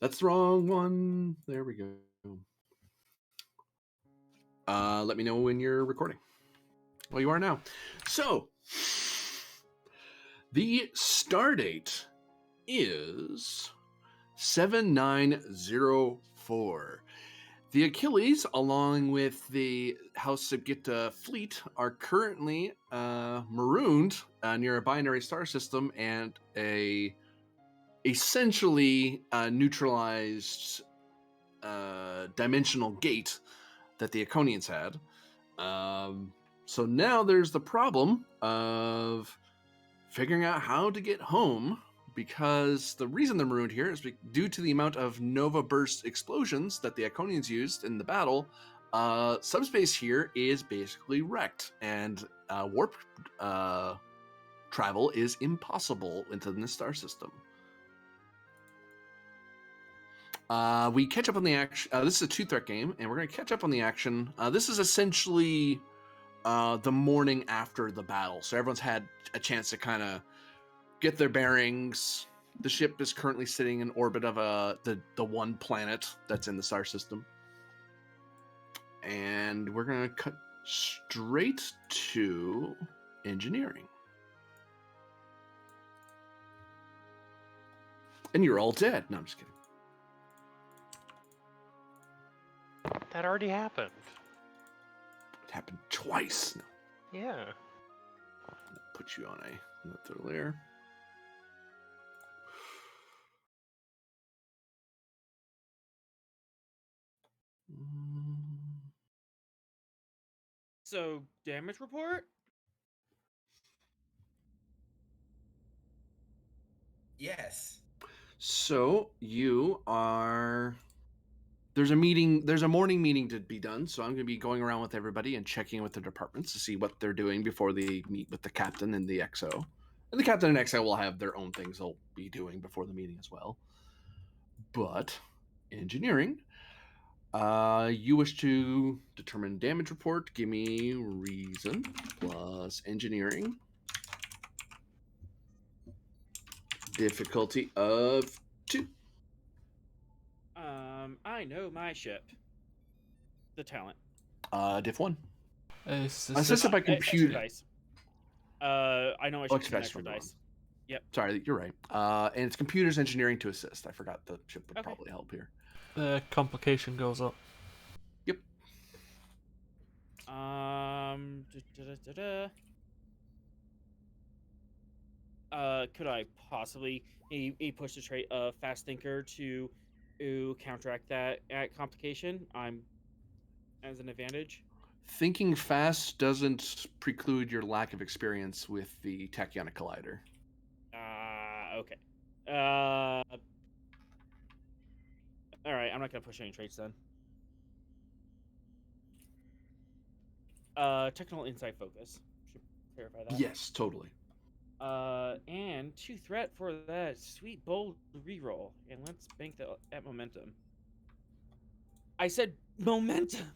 That's the wrong one. There we go. Let me know when you're recording. Well, you are now. So, the star date is 7904. The Achilles, along with the House of Gitta fleet, are currently marooned near a binary star system and a essentially neutralized dimensional gate that the Iconians had. So now there's the problem of figuring out how to get home, because the reason they're marooned here is due to the amount of Nova Burst explosions that the Iconians used in the battle. Subspace here is basically wrecked, and warp travel is impossible into the star system. We catch up on the action. This is a 2-threat game, and we're going to catch up on the action. This is essentially the morning after the battle, so everyone's had a chance to kind of get their bearings. The ship is currently sitting in orbit of the one planet that's in the star system, and we're going to cut straight to engineering. And you're all dead. No, I'm just kidding. That already happened. It happened twice. No. Yeah. Put you on another layer. So, damage report? Yes. So you are. There's a morning meeting to be done, so I'm going to be going around with everybody and checking with the departments to see what they're doing before they meet with the captain and the XO. And the captain and XO will have their own things they'll be doing before the meeting as well. But engineering, you wish to determine damage report. Give me reason plus engineering. Difficulty of 2. I know my ship. The talent. Diff 1. Assisted by Extra computer. dice. I know I should get extra dice. Yep. Sorry, you're right. And it's computers engineering to assist. I forgot the ship would probably help here. The complication goes up. Yep. Could I possibly push the trait of fast thinker to counteract that at complication? I'm as an advantage. Thinking fast doesn't preclude your lack of experience with the tachyonic collider. Okay. All right, I'm not gonna push any traits then. Technical insight focus. Should clarify that. Yes, totally. And 2 threat for that sweet bold reroll, and let's bank that momentum. I said momentum.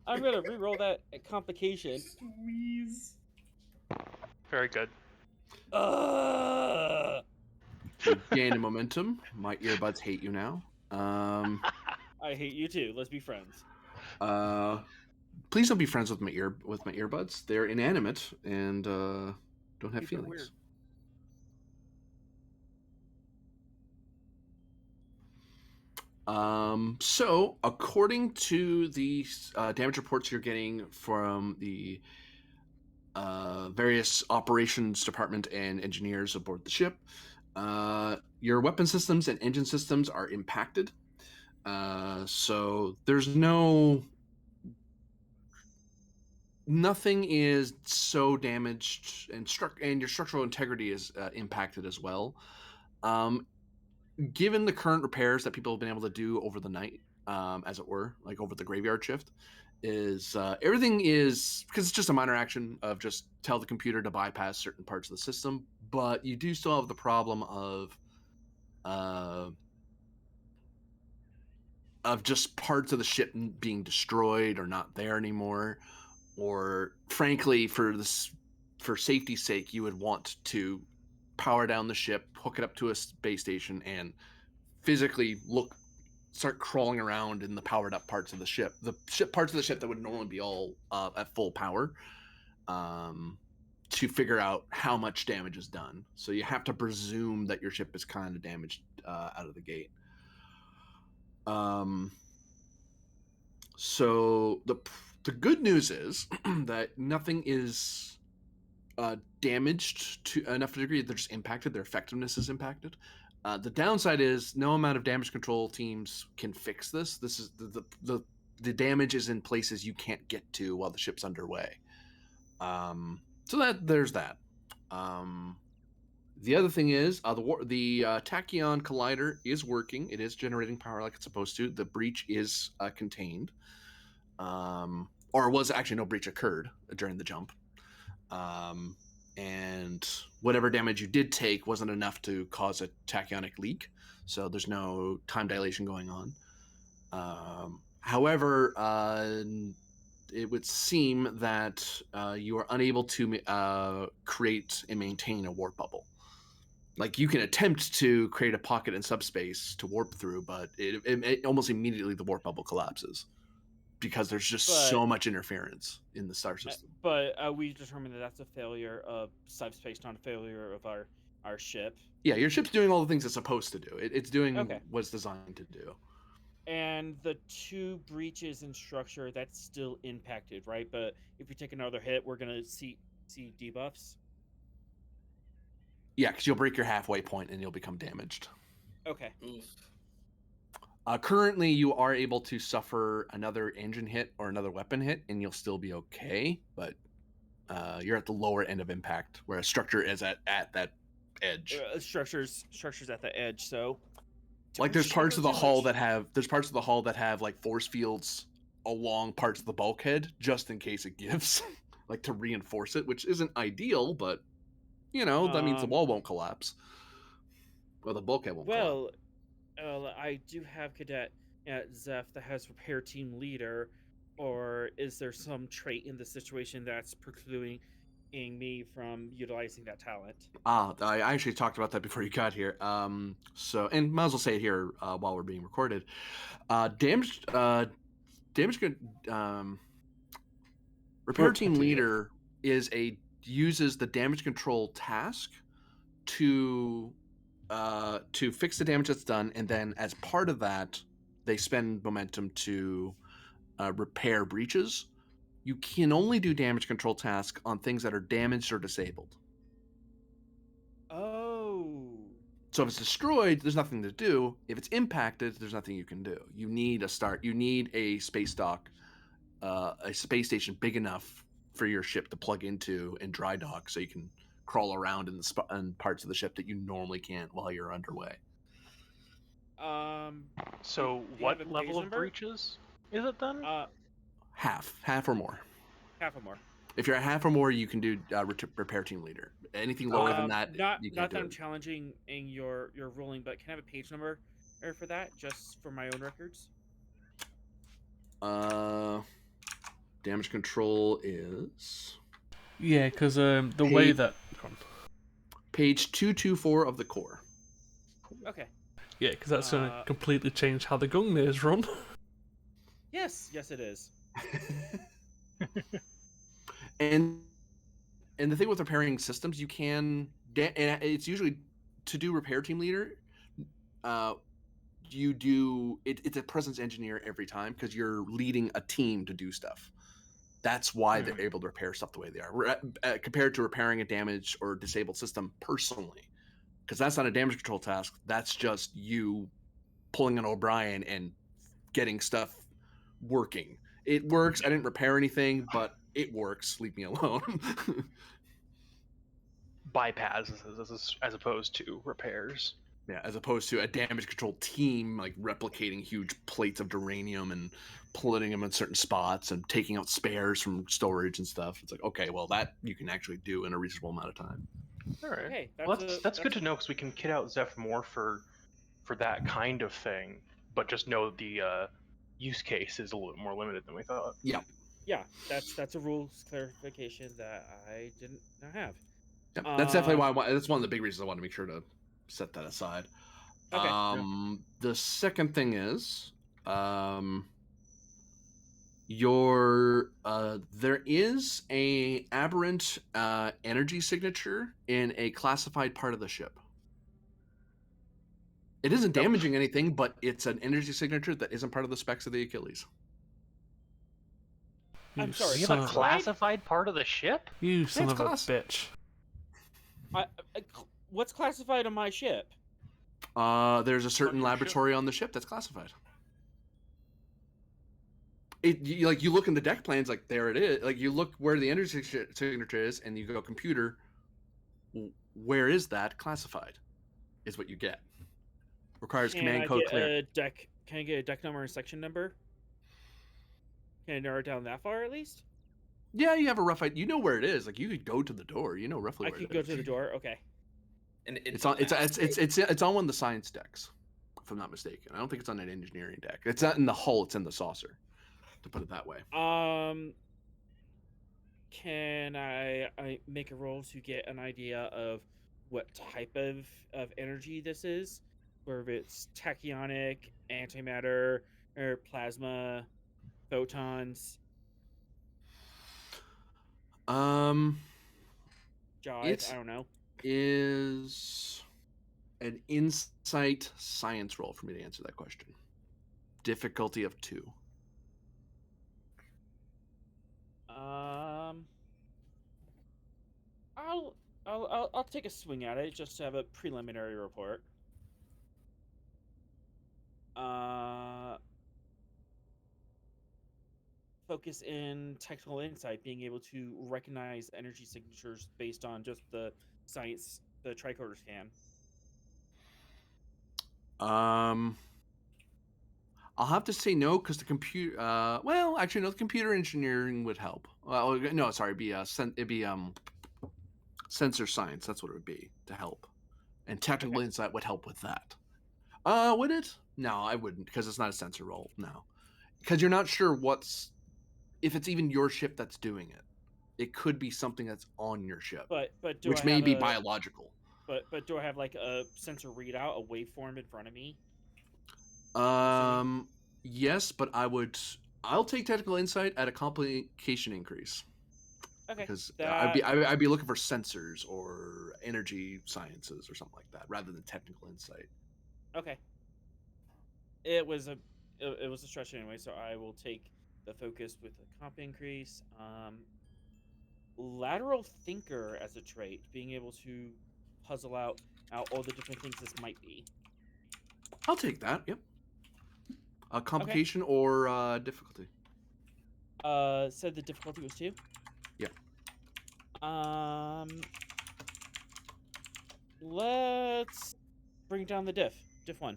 I'm gonna reroll that at complication. Squeeze. Very good. You gain a momentum. My earbuds hate you now. I hate you too. Let's be friends. Please don't be friends with my earbuds. They're inanimate and don't have feelings. Weird. So according to the damage reports you're getting from the various operations department and engineers aboard the ship, your weapon systems and engine systems are impacted. So there's nothing is so damaged, and your structural integrity is impacted as well. Given the current repairs that people have been able to do over the night, as it were, like over the graveyard shift, is everything is, because it's just a minor action of just tell the computer to bypass certain parts of the system, but you do still have the problem of just parts of the ship being destroyed or not there anymore, or frankly, for safety's sake, you would want to power down the ship, hook it up to a space station, and physically start crawling around in the powered up parts of the ship. The parts of the ship that would normally be all at full power, to figure out how much damage is done. So you have to presume that your ship is kind of damaged out of the gate. So the good news is that nothing is damaged to enough degree. They're just impacted. Their effectiveness is impacted. The downside is no amount of damage control teams can fix this. This is the damage is in places you can't get to while the ship's underway. So there's that. The other thing is the tachyon collider is working. It is generating power like it's supposed to. The breach is contained, or was actually no breach occurred during the jump. And whatever damage you did take wasn't enough to cause a tachyonic leak, so there's no time dilation going on. However, it would seem that you are unable to create and maintain a warp bubble. Like, you can attempt to create a pocket in subspace to warp through, but it almost immediately the warp bubble collapses because there's just so much interference in the star system. But we determined that that's a failure of subspace, not a failure of our ship. Yeah, your ship's doing all the things it's supposed to do. It's doing what's designed to do. And the 2 breaches in structure, that's still impacted, right? But if we take another hit, we're gonna see debuffs. Yeah, because you'll break your halfway point and you'll become damaged. Okay. Currently, you are able to suffer another engine hit or another weapon hit, and you'll still be okay. But you're at the lower end of impact, where a structure is at that edge. Structures at the edge. So, like, there's parts of the hull that have like force fields along parts of the bulkhead, just in case it gives, like, to reinforce it, which isn't ideal, but that means the wall won't collapse, or the bulkhead won't collapse. I do have Cadet at Zeph that has repair team leader, or is there some trait in the situation that's precluding me from utilizing that talent? I actually talked about that before you got here. So, and might as well say it here while we're being recorded. Repair team leader uses the damage control task to fix the damage that's done, and then as part of that, they spend momentum to repair breaches. You can only do damage control tasks on things that are damaged or disabled. Oh. So if it's destroyed, there's nothing to do. If it's impacted, there's nothing you can do. You need a space dock, a space station big enough for your ship to plug into and dry dock, so you can crawl around in parts of the ship that you normally can't while you're underway. So what level of breaches is it then? Half or more. Half or more. If you're at half or more, you can do repair team leader. Anything lower than that, you can't not do that I'm it. challenging in your ruling, but can I have a page number for that, just for my own records? Damage control is... Yeah, because the way that... Page 224 of the core. Okay. Yeah, because that's going to completely change how the Gungnir's run. Yes, it is. And the thing with repairing systems, you can... and it's usually to do repair team leader, you do... It's a presence engineer every time, because you're leading a team to do stuff. That's why they're able to repair stuff the way they are, compared to repairing a damaged or disabled system personally, because that's not a damage control task. That's just you pulling an O'Brien and getting stuff working. It works. I didn't repair anything, but it works. Leave me alone. Bypasses as opposed to repairs. Yeah, as opposed to a damage control team, like, replicating huge plates of duranium and putting them in certain spots and taking out spares from storage and stuff. It's like, okay, well, that you can actually do in a reasonable amount of time. All right. Hey, that's good to know, because we can kit out Zeph more for that kind of thing, but just know the use case is a little more limited than we thought. Yeah. Yeah, that's a rules clarification that I didn't have. Yep. That's definitely why. That's one of the big reasons I want to make sure to set that aside. Okay. The second thing is, there is a aberrant energy signature in a classified part of the ship. It isn't damaging anything, but it's an energy signature that isn't part of the specs of the Achilles. I'm sorry. We have a classified part of the ship? You son of a bitch. What's classified on my ship? There's a certain laboratory on the ship that's classified. You look in the deck plans, like there it is. Like you look where the energy signature is, and you go computer. Where is that classified? Is what you get. Requires command code clear. Can I get a deck number and section number? Can I narrow it down that far at least? Yeah, you have a rough idea. You know where it is. Like you could go to the door. You know roughly where it is. I could go to the door. Okay. And it's on one of the science decks, if I'm not mistaken. I don't think it's on an engineering deck. It's not in the hull. It's in the saucer. To put it that way. Can I make a roll to get an idea of what type of energy this is? Whether it's tachyonic, antimatter, or plasma, photons. Jive, I don't know. Is an insight science roll for me to answer that question. Difficulty of 2. I'll take a swing at it just to have a preliminary report. Focus in technical insight, being able to recognize energy signatures based on just the science the tricorders can. I'll have to say no because the computer. Well, actually, no. The computer engineering would help. No, sorry. It'd be sensor science. That's what it would be to help, and technical insight would help with that. Would it? No, I wouldn't because it's not a sensor role. No, because you're not sure if it's even your ship that's doing it. It could be something that's on your ship, which may be biological. But do I have like a sensor readout, a waveform in front of me? Yes, but I'll take technical insight at a complication increase. Okay. Because I'd be looking for sensors or energy sciences or something like that rather than technical insight. Okay. It was a stretch anyway, so I will take the focus with a comp increase. Lateral thinker as a trait, being able to puzzle out all the different things this might be. I'll take that. Yep. Complication or difficulty. Said the difficulty was 2. Yeah. Let's bring down the diff 1.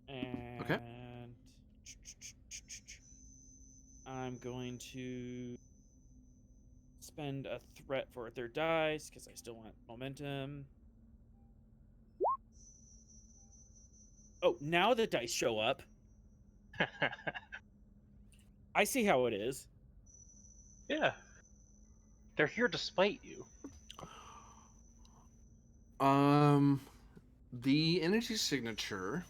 And okay. I'm going to spend a threat for a 3rd dice because I still want momentum. Oh, now the dice show up. I see how it is. Yeah. They're here to spite you. The energy signature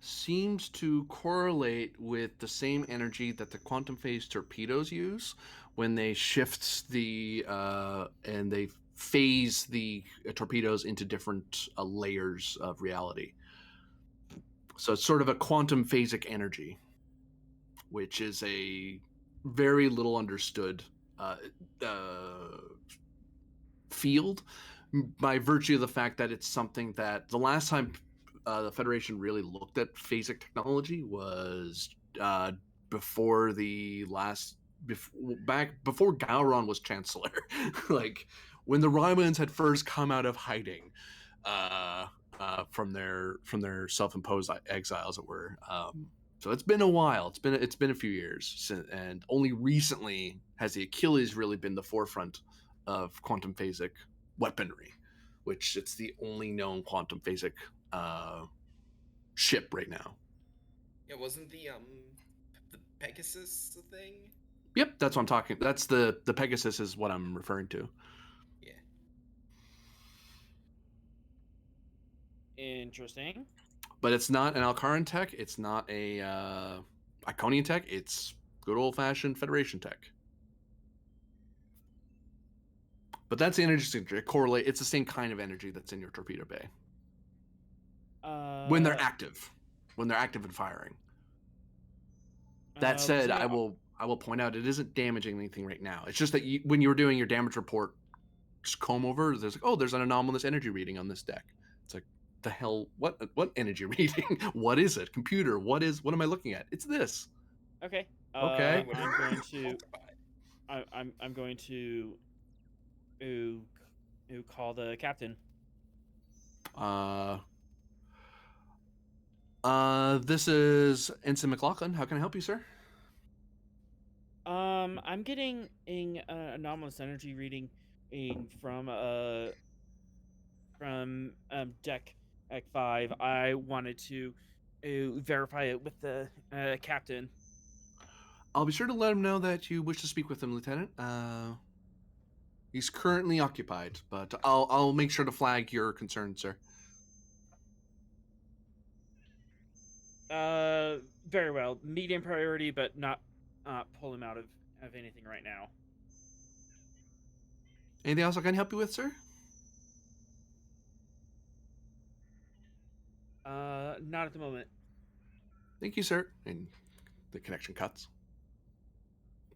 seems to correlate with the same energy that the quantum phase torpedoes use when they shift and they phase the torpedoes into different layers of reality. So it's sort of a quantum phasic energy, which is a very little understood field by virtue of the fact that it's something that the last time the Federation really looked at phasic technology was before Gowron was Chancellor, like when the Rymans had first come out of hiding from their self-imposed exile, as it were. So it's been a while. It's been a few years, and only recently has the Achilles really been the forefront of quantum phasic weaponry, which it's the only known quantum phasic ship right now. Yeah, wasn't the Pegasus a thing? Yep, that's what I'm talking. That's the Pegasus is what I'm referring to. Yeah. Interesting. But it's not an Alcaran tech. It's not a Iconian tech. It's good old-fashioned Federation tech. But that's the energy signature. It correlate. It's the same kind of energy that's in your torpedo bay when they're active, and firing. That said, I will point out it isn't damaging anything right now. It's just that when you were doing your damage report, just comb over. There's like, oh, there's an anomalous energy reading on this deck. It's like, the hell? What energy reading? What is it? Computer? What am I looking at? It's this. Okay. Okay. I'm going to call the captain. This is Ensign McLaughlin. How can I help you, sir? I'm getting an anomalous energy reading from deck 5. I wanted to verify it with the captain. I'll be sure to let him know that you wish to speak with him, Lieutenant. He's currently occupied, but I'll make sure to flag your concern, sir. Very well. Medium priority, but not pull him out of anything right now. Anything else I can help you with, sir? Not at the moment. Thank you, sir. And the connection cuts.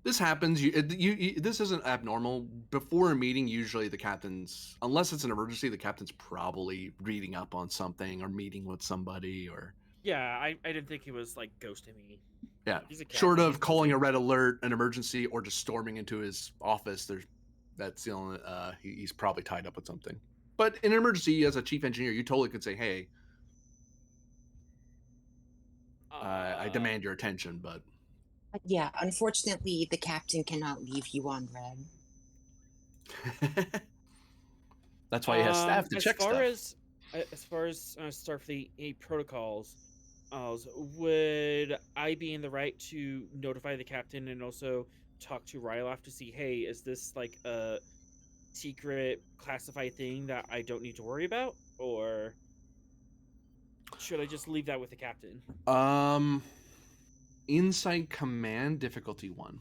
This happens. This isn't abnormal. Before a meeting, usually the captain's, unless it's an emergency, the captain's probably reading up on something or meeting with somebody or. Yeah, I didn't think he was like ghosting me. Yeah, He's a captain. short of calling a red alert, an emergency, or just storming into his office. That's the only. He's probably tied up with something. But in an emergency, as a chief engineer, you totally could say, "Hey, I demand your attention." But yeah, unfortunately, the captain cannot leave you on red. That's why you have staff to check stuff. As far as Starfleet protocols, would I be in the right to notify the captain and also talk to Ryloff to see, hey, is this like a secret classified thing that I don't need to worry about, or should I just leave that with the captain? Inside command difficulty 1.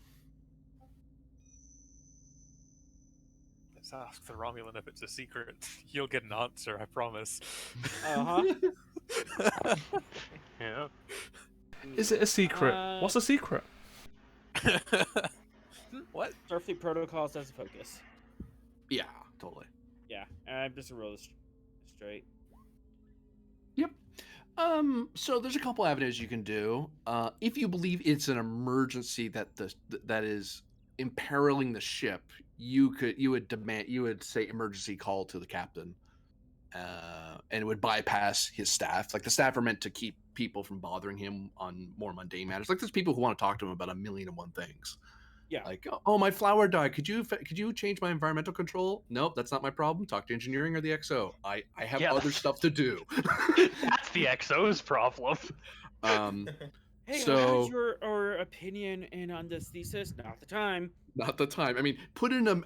Let's ask the Romulan if it's a secret. You'll get an answer, I promise. Yeah. Is it a secret? What's a secret? What? Starfleet protocols as a focus. Yeah, totally. Yeah, I'm just gonna roll this straight. Yep. So there's a couple avenues you can do. If you believe it's an emergency that is imperiling the ship, you would say emergency call to the captain, and it would bypass his staff. Like, the staff are meant to keep people from bothering him on more mundane matters. Like, there's people who want to talk to him about a million and one things. Yeah. Like, oh, my flower died. Could you change my environmental control? Nope, that's not my problem. Talk to engineering or the XO. I have other stuff to do. That's the XO's problem. Hey, so how's your opinion on this thesis? Not the time. Not the time. I mean, put in a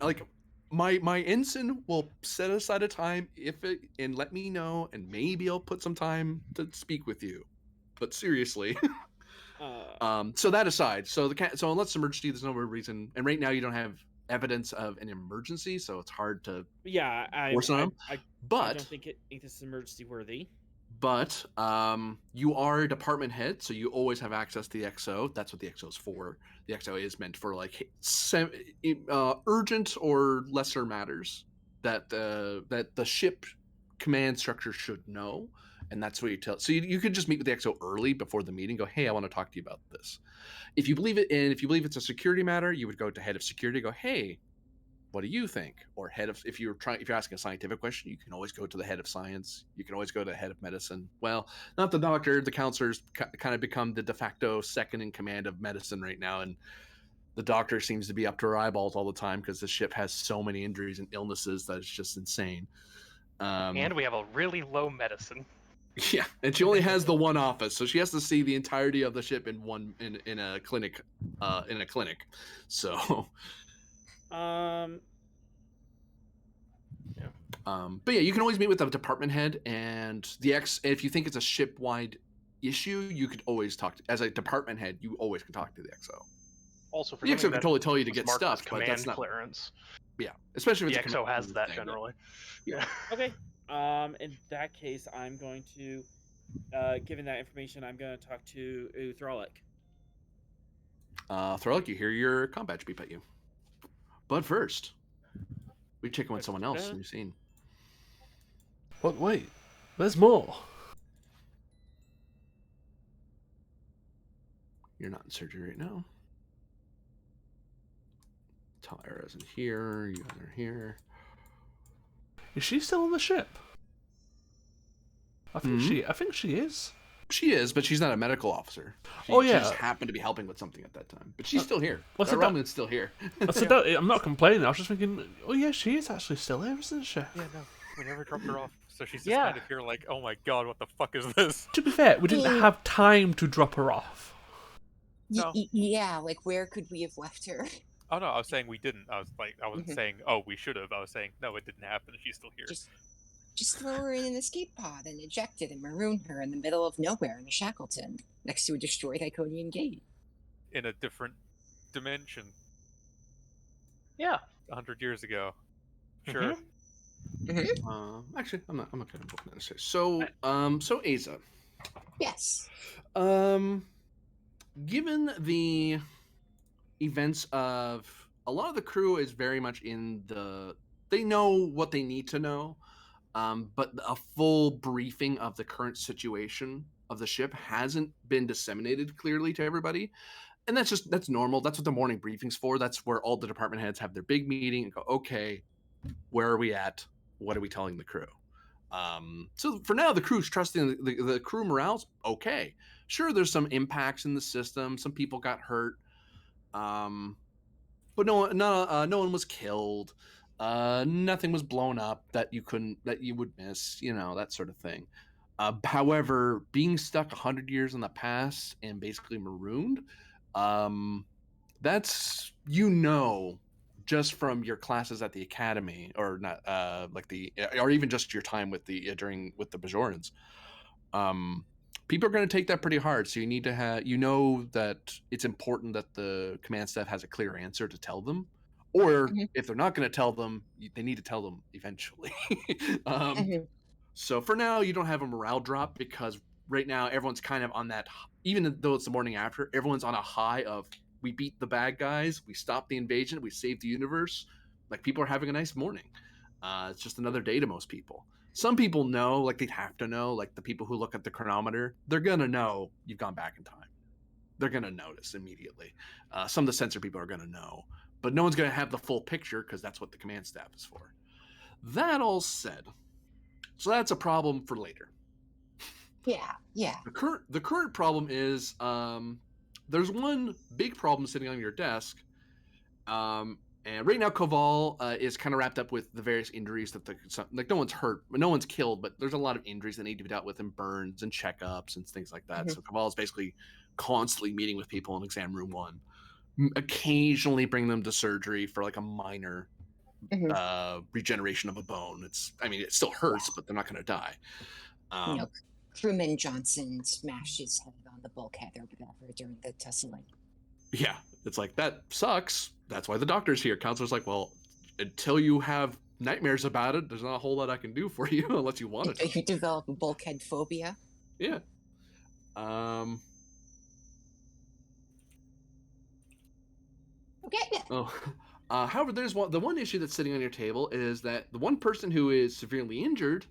my ensign will set aside a time and let me know, and maybe I'll put some time to speak with you. But seriously. So that aside, so unless emergency, there's no reason, and right now you don't have evidence of an emergency, so it's hard to force on them. I don't think this is emergency worthy. But you are a department head, so you always have access to the XO. That's what the XO is for. The XO is meant for like urgent or lesser matters that the ship command structure should know. And that's what you tell. So you could just meet with the XO early before the meeting. Go, hey, I want to talk to you about this. If you believe it's a security matter, you would go to head of security. Go, hey, what do you think? Or if you're asking a scientific question, you can always go to the head of science. You can always go to the head of medicine. Well, not the doctor. The counselor's kind of become the de facto second in command of medicine right now, and the doctor seems to be up to her eyeballs all the time because the ship has so many injuries and illnesses that it's just insane. And we have a really low medicine. Yeah, and she only has the one office, so she has to see the entirety of the ship in a clinic, So, Um, but yeah, you can always meet with the department head and the X. If you think it's a ship-wide issue, you could always talk as a department head. You always can talk to the XO. Also, for The something XO can that totally tell you to was get marked as stuff, but that's command not. clearance, Yeah, especially if the it's a XO command has that thing, generally. Yeah. okay. In that case, I'm going to, given that information, I'm going to talk to Uthralic. Throlic, you hear your combat beep at you. But first, we check in with someone else in your scene. What? Wait, there's more. You're not in surgery right now. Tyra isn't here. You guys are here. Is she still on the ship? I think she is. She is, but she's not a medical officer. She just happened to be helping with something at that time. But she's still here. Roman's still here. I'm not complaining. I was just thinking, oh yeah, she is actually still here, isn't she? Yeah, no, we never dropped her off. So she's just kind of here like, oh my god, what the fuck is this? To be fair, we didn't have time to drop her off. No. Yeah, like where could we have left her? Oh no, I was saying we didn't. I wasn't saying, oh, we should have. I was saying, no, it didn't happen. She's still here. Just throw her in an escape pod and eject it and maroon her in the middle of nowhere in a Shackleton, next to a destroyed Iconian gate. In a different dimension. Yeah. 100 years ago. Sure. Actually, I'm not gonna book that. So, Aza. Yes. Given the events of a lot of the crew is very much they know what they need to know, but a full briefing of the current situation of the ship hasn't been disseminated clearly to everybody. And that's normal. That's what the morning briefing's for. That's where all the department heads have their big meeting and go, okay, where are we at? What are we telling the crew? So for now, the crew's trusting the crew morale's okay. Sure, there's some impacts in the system. Some people got hurt. But no one was killed. Nothing was blown up that you would miss, that sort of thing. However, being stuck 100 years in the past and basically marooned, that's just from your classes at the academy, or not, or even just your time with the Bajorans. People are going to take that pretty hard. So you need to that it's important that the command staff has a clear answer to tell them, or if they're not going to tell them, they need to tell them eventually. So for now, you don't have a morale drop because right now everyone's kind of on that, even though it's the morning after, everyone's on a high of, we beat the bad guys, we stopped the invasion, we saved the universe. Like, people are having a nice morning. It's just another day to most people. Some people know, like they'd have to know, like the people who look at the chronometer, they're going to know you've gone back in time. They're going to notice immediately. Some of the sensor people are going to know, but no one's going to have the full picture because that's what the command staff is for. That all said, so that's a problem for later. Yeah. The current problem is there's one big problem sitting on your desk. And right now, Koval is kind of wrapped up with the various injuries that no one's hurt, no one's killed, but there's a lot of injuries that need to be dealt with, and burns and checkups and things like that. So Koval is basically constantly meeting with people in exam room 1, occasionally bring them to surgery for like a minor regeneration of a bone. It still hurts, but they're not going to die. Crewman Johnson smashed his head on the bulkhead or whatever during the tussling. Yeah, it's like, that sucks. That's why the doctor's here. Counselor's like, well, until you have nightmares about it, there's not a whole lot I can do for you unless you want to. You develop a bulkhead phobia. Yeah. Okay. However, there's the one issue that's sitting on your table is that the one person who is severely injured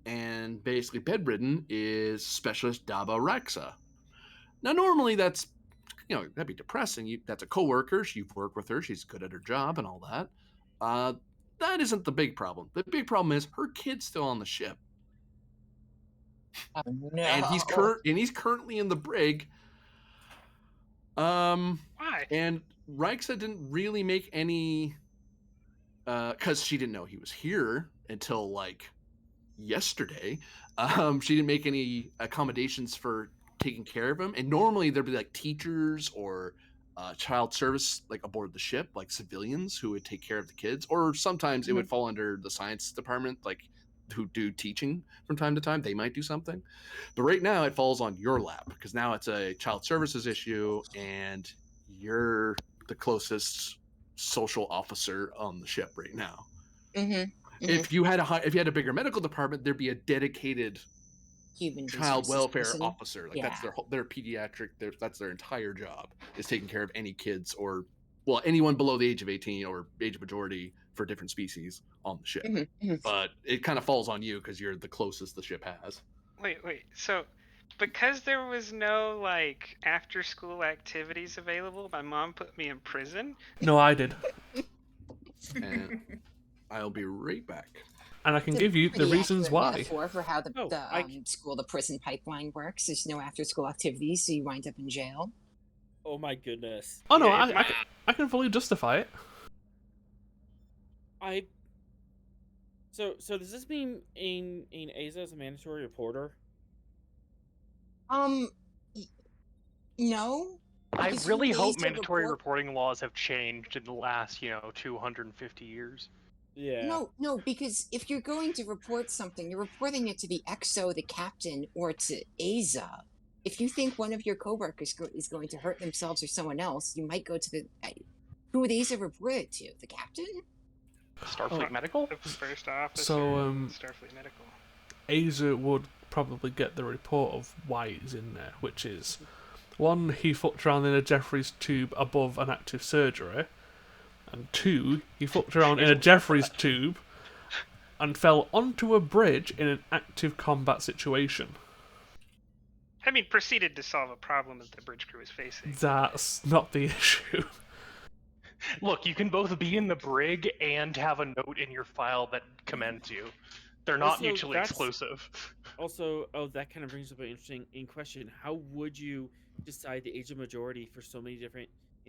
and basically bedridden is Specialist Daba Rexa. Now, normally that'd be depressing. That's a coworker. You've worked with her. She's good at her job and all that. That isn't the big problem. The big problem is her kid's still on the ship. Oh, no. And he's currently in the brig. Why? And Reixa didn't really make any, because she didn't know he was here until like yesterday. She didn't make any accommodations for taking care of him. And normally there'd be like teachers or child service like aboard the ship, like civilians who would take care of the kids. Or sometimes it would fall under the science department, like who do teaching from time to time. They might do something. But right now it falls on your lap because now it's a child services issue and you're the closest social officer on the ship right now. If you had a bigger medical department, there'd be a dedicated Human child resources welfare person. officer. Like that's Yeah. their pediatric. That's their entire job is taking care of any kids or anyone below the age of 18 or age majority for different species on the ship. But it kind of falls on you because you're the closest the ship has. Wait. So, because there was no like after-school activities available, my mom put me in prison. No, I did. And I'll be right back. And I can It's a give you the pretty reasons accurate why. metaphor for how the school to prison pipeline works. There's no after school activities, so you wind up in jail. Oh my goodness. Oh no, Yeah, I can fully justify it. So does this mean in Aza is a mandatory reporter? No. I Because really you hope need to mandatory report- reporting laws have changed in the last, 250 years. Yeah. No, because if you're going to report something, you're reporting it to the XO, the captain, or to Aza. If you think one of your coworkers is going to hurt themselves or someone else, you might go to the. Who would Aza report it to? The captain? Starfleet Medical? The first officer. So, Starfleet Medical. Aza would probably get the report of why he's in there, which is one, he fucked around in a Jeffries tube above an active surgery, and two, he fucked around in a Jeffries tube and fell onto a bridge in an active combat situation. I mean, proceeded to solve a problem that the bridge crew is facing. That's not the issue. Look, you can both be in the brig and have a note in your file that commends you. They're not Also, mutually that's- exclusive. Also, that kind of brings up an interesting question. How would you decide the age of majority for so many different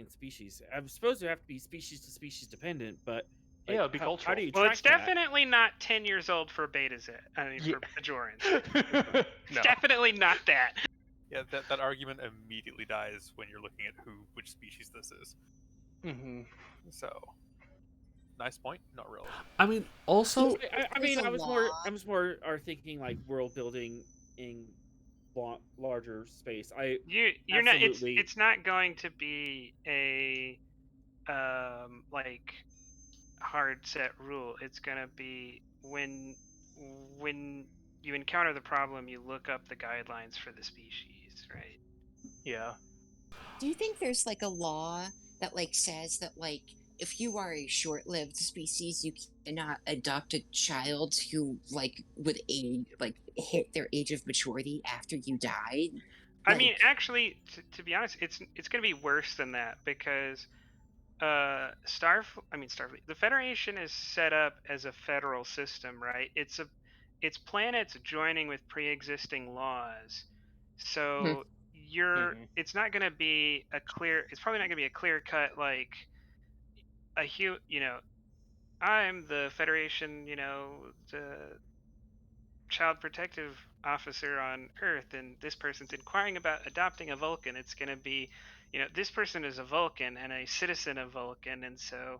species? I'm supposed to have to be species to species dependent, but like, Yeah, it'd be how cultural. do you Well, track it's that? definitely not 10 years old for Beta Z. I mean, Yeah. for Bajorans. No. It's definitely not that. Yeah, that argument immediately dies when you're looking at which species this is. Mm-hmm. So, nice point. Not really. I mean, also, I mean, There's a I was law. more are thinking like world building in larger space. You're not. Absolutely. It's not going to be a like hard set rule. It's gonna be when you encounter the problem, you look up the guidelines for the species, right? Yeah. Do you think there's like a law that like says that like if you are a short-lived species, you cannot adopt a child who like would hit their age of maturity after you died? I mean, Like- actually, to be honest, it's going to be worse than that because Starfleet, the Federation is set up as a federal system, right? It's planets joining with pre-existing laws, so it's not going to be it's probably not going to be a clear cut like I'm the Federation, the child protective officer on Earth, and this person's inquiring about adopting a Vulcan. It's going to be, this person is a Vulcan and a citizen of Vulcan, and so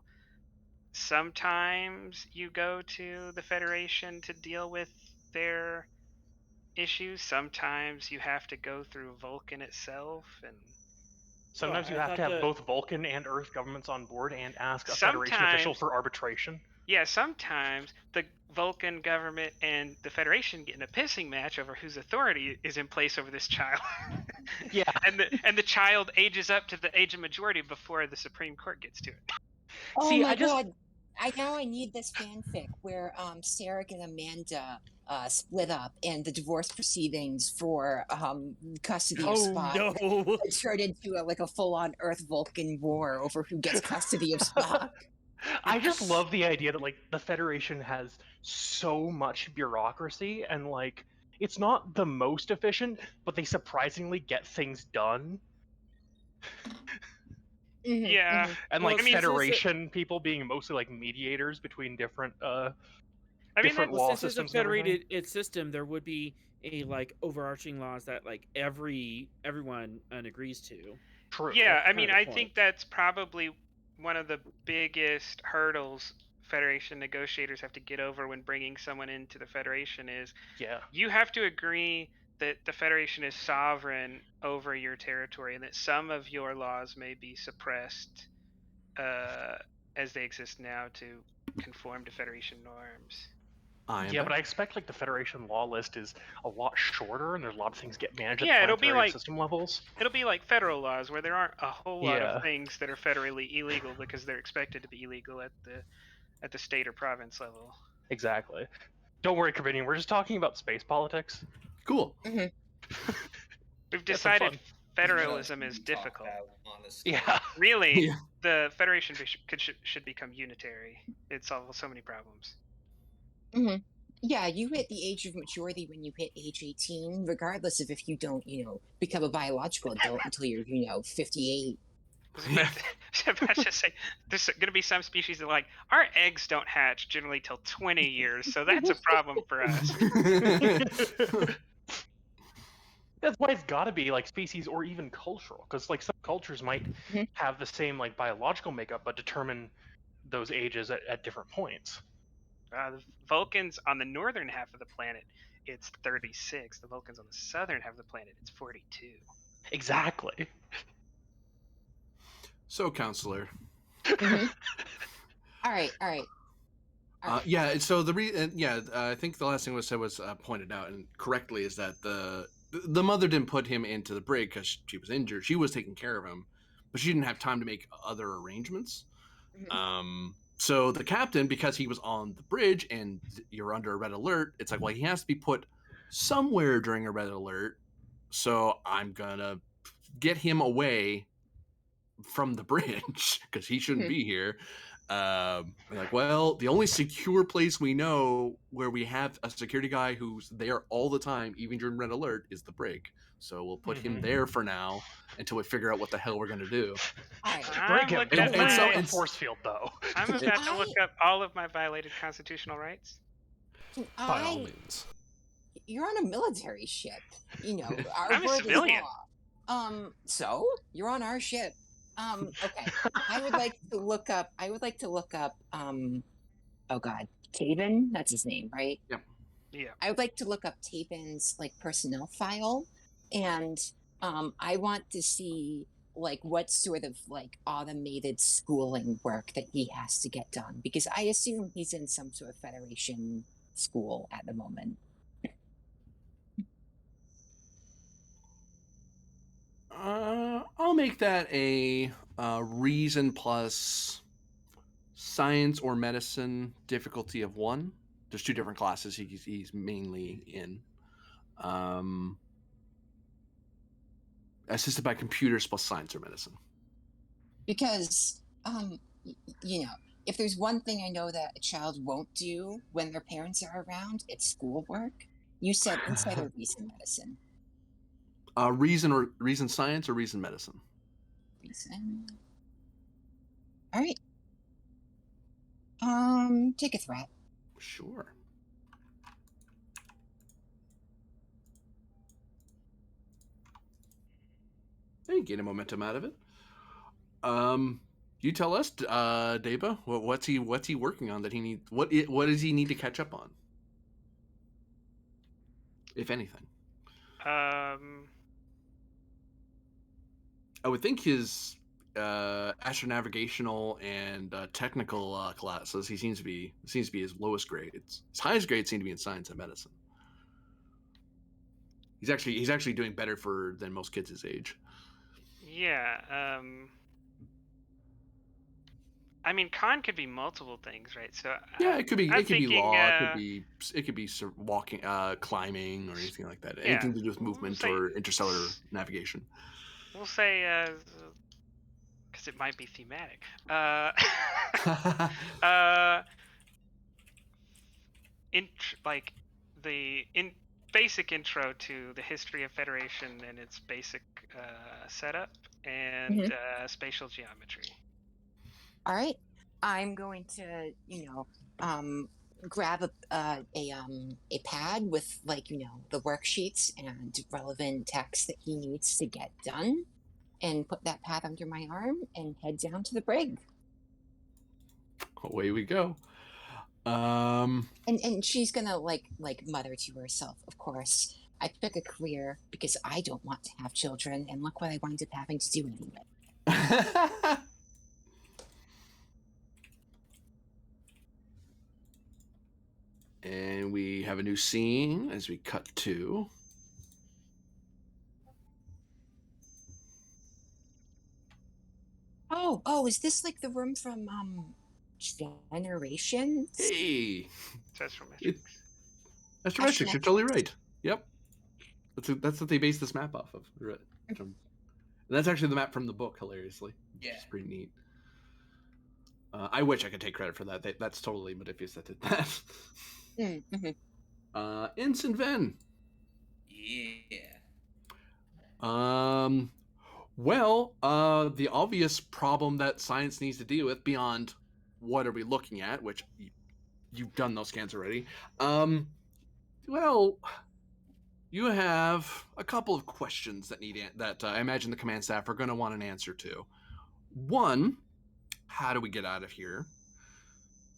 sometimes you go to the Federation to deal with their issues. Sometimes you have to go through Vulcan itself, and Sometimes you I have thought to have that- both Vulcan and Earth governments on board and ask a Federation official Sometimes- for arbitration. yeah, sometimes the Vulcan government and the Federation get in a pissing match over whose authority is in place over this child. Yeah. and the child ages up to the age of majority before the Supreme Court gets to it. Oh See, my I just- god! I need this fanfic where Sarek and Amanda split up and the divorce proceedings for custody of Spock no! turned into a full-on Earth Vulcan war over who gets custody of Spock. I just love the idea that like the Federation has so much bureaucracy and like it's not the most efficient, but they surprisingly get things done. Yeah. And Well, like I mean, Federation people being mostly like mediators between different different that's- Well, law since it's a systems and everything. federated system, there would be a overarching laws that everyone agrees to. True. Yeah, That's I kind mean, of the I think point. that's probably one of the biggest hurdles Federation negotiators have to get over when bringing someone into the Federation is Yeah. you have to agree that the Federation is sovereign over your territory and that some of your laws may be suppressed as they exist now to conform to Federation norms. I am Yeah, back. but I expect like the Federation law list is a lot shorter, and there's a lot of things get managed Yeah, at it'll be planetary and like- system levels. It'll be like federal laws where there aren't a whole lot Yeah. of things that are federally illegal because they're expected to be illegal at the state or province level. Exactly. Don't worry, Corbinian. We're just talking about space politics. Cool. We've That's decided fun. federalism What is else can we talk difficult. about, honestly? Yeah. Really, Yeah. the Federation should become unitary. It solves so many problems. Yeah, you hit the age of maturity when you hit age 18, regardless of if you don't, become a biological adult until you're, 58. I was about to say, there's going to be some species that our eggs don't hatch generally till 20 years, so that's a problem for us. That's why it's got to be like species or even cultural, because some cultures might Mhm. have the same biological makeup, but determine those ages at different points. The Vulcans on the northern half of the planet, it's 36. The Vulcans on the southern half of the planet, it's 42. Exactly. So, counselor. All right. Yeah. So I think the last thing was said was pointed out and correctly is that the mother didn't put him into the brig because she was injured. She was taking care of him, but she didn't have time to make other arrangements. So the captain, because he was on the bridge and you're under a red alert, it's like, well, he has to be put somewhere during a red alert. So I'm gonna get him away from the bridge because he shouldn't be here. Well, the only secure place we know where we have a security guy who's there all the time, even during red alert, is the brig. So we'll put him there for now until we figure out what the hell we're gonna do. All right. I'm looking Don't at bring out my- the force field, though. I'm about to look up all of my violated constitutional rights. By all means. You're on a military ship. Our I'm a word is civilian. law. So you're on our ship. Okay. I would like to look up. Oh God, Taven. That's his name, right? Yep. Yeah. I would like to look up Taven's personnel file, and I want to see what sort of automated schooling work that he has to get done, because I assume he's in some sort of Federation school at the moment. I'll make that a reason plus science or medicine difficulty of 1. There's 2 different classes he's mainly in. Assisted by computers plus science or medicine. Because if there's one thing I know that a child won't do when their parents are around, it's schoolwork. You said insight or reason medicine. Reason science or reason medicine. Reason. All right. Take a threat. Sure. Hey, get a momentum out of it. You tell us, Deba, what's he working on that he needs? What does he need to catch up on, if anything? I would think his astronavigational and technical classes. He seems to be his lowest grades. His highest grades seem to be in science and medicine. He's actually doing better than most kids his age. Yeah. I mean, con could be multiple things, right? So yeah, it could be. I'm It could be thinking, law. It could be walking, climbing, or anything like that. Anything to do with movement or interstellar navigation. We'll say, because it might be thematic. Basic intro to the history of Federation and its basic setup and spatial geometry. All right. I'm going to, grab a pad with, like, the worksheets and relevant text that he needs to get done, and put that pad under my arm and head down to the brig. Away we go. And she's gonna like mutter to herself, of course, I took a career because I don't want to have children, and look what I wind up having to do anyway. And we have a new scene as we cut to. Oh, is this like the room from Generations? Hey, Astrometrics. Astrometrics, you're totally right. Yep. That's what they base this map off of. And that's actually the map from the book, hilariously. Yeah. It's pretty neat. I wish I could take credit for that. That's totally Modifius that did that. Mm-hmm. Ensign Ven. Yeah. Well, the obvious problem that science needs to deal with beyond what are we looking at, which you've done those scans already. Well, you have a couple of questions that I imagine the command staff are going to want an answer to. One, how do we get out of here?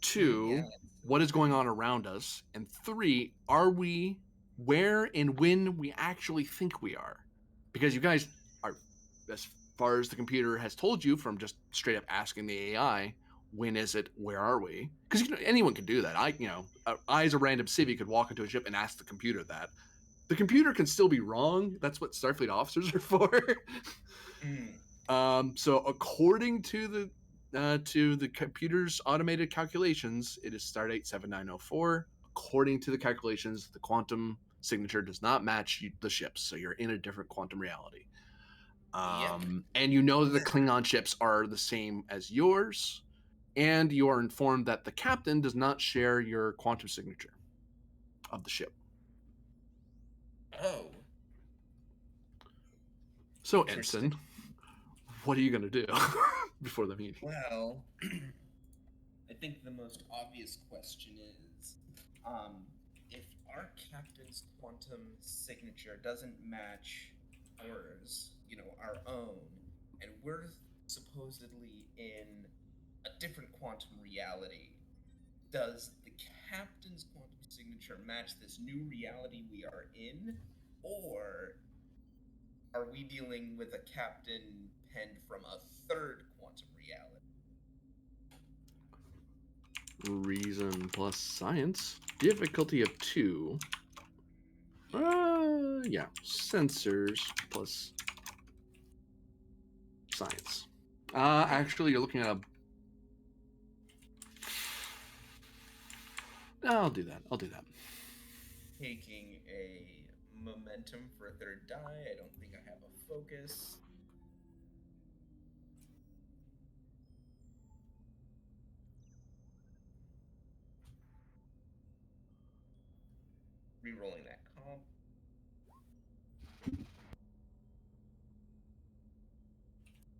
Two, what is going on around us? And three, are we where and when we actually think we are? Because you guys are, as far as the computer has told you from just straight up asking the AI, when is it? Where are we? Because anyone can do that. I as a random civvy could walk into a ship and ask the computer that. The computer can still be wrong. That's what Starfleet officers are for. So according to the computer's automated calculations, it is stardate 7904. According to the calculations, the quantum signature does not match the ships, so you're in a different quantum reality. And you know that the Klingon ships are the same as yours, and you are informed that the captain does not share your quantum signature of the ship. Oh. So, Ensign, what are you going to do before the meeting? Well, I think the most obvious question is, if our captain's quantum signature doesn't match ours, our own, and we're supposedly in a different quantum reality, does the captain's quantum signature match this new reality we are in, or are we dealing with a captain penned from a third quantum reality? Reason plus science. Difficulty of 2. Yeah. Sensors plus science. Actually, you're looking at a... I'll do that. Taking a momentum for a third die. I don't think I have a focus. Rerolling that comp.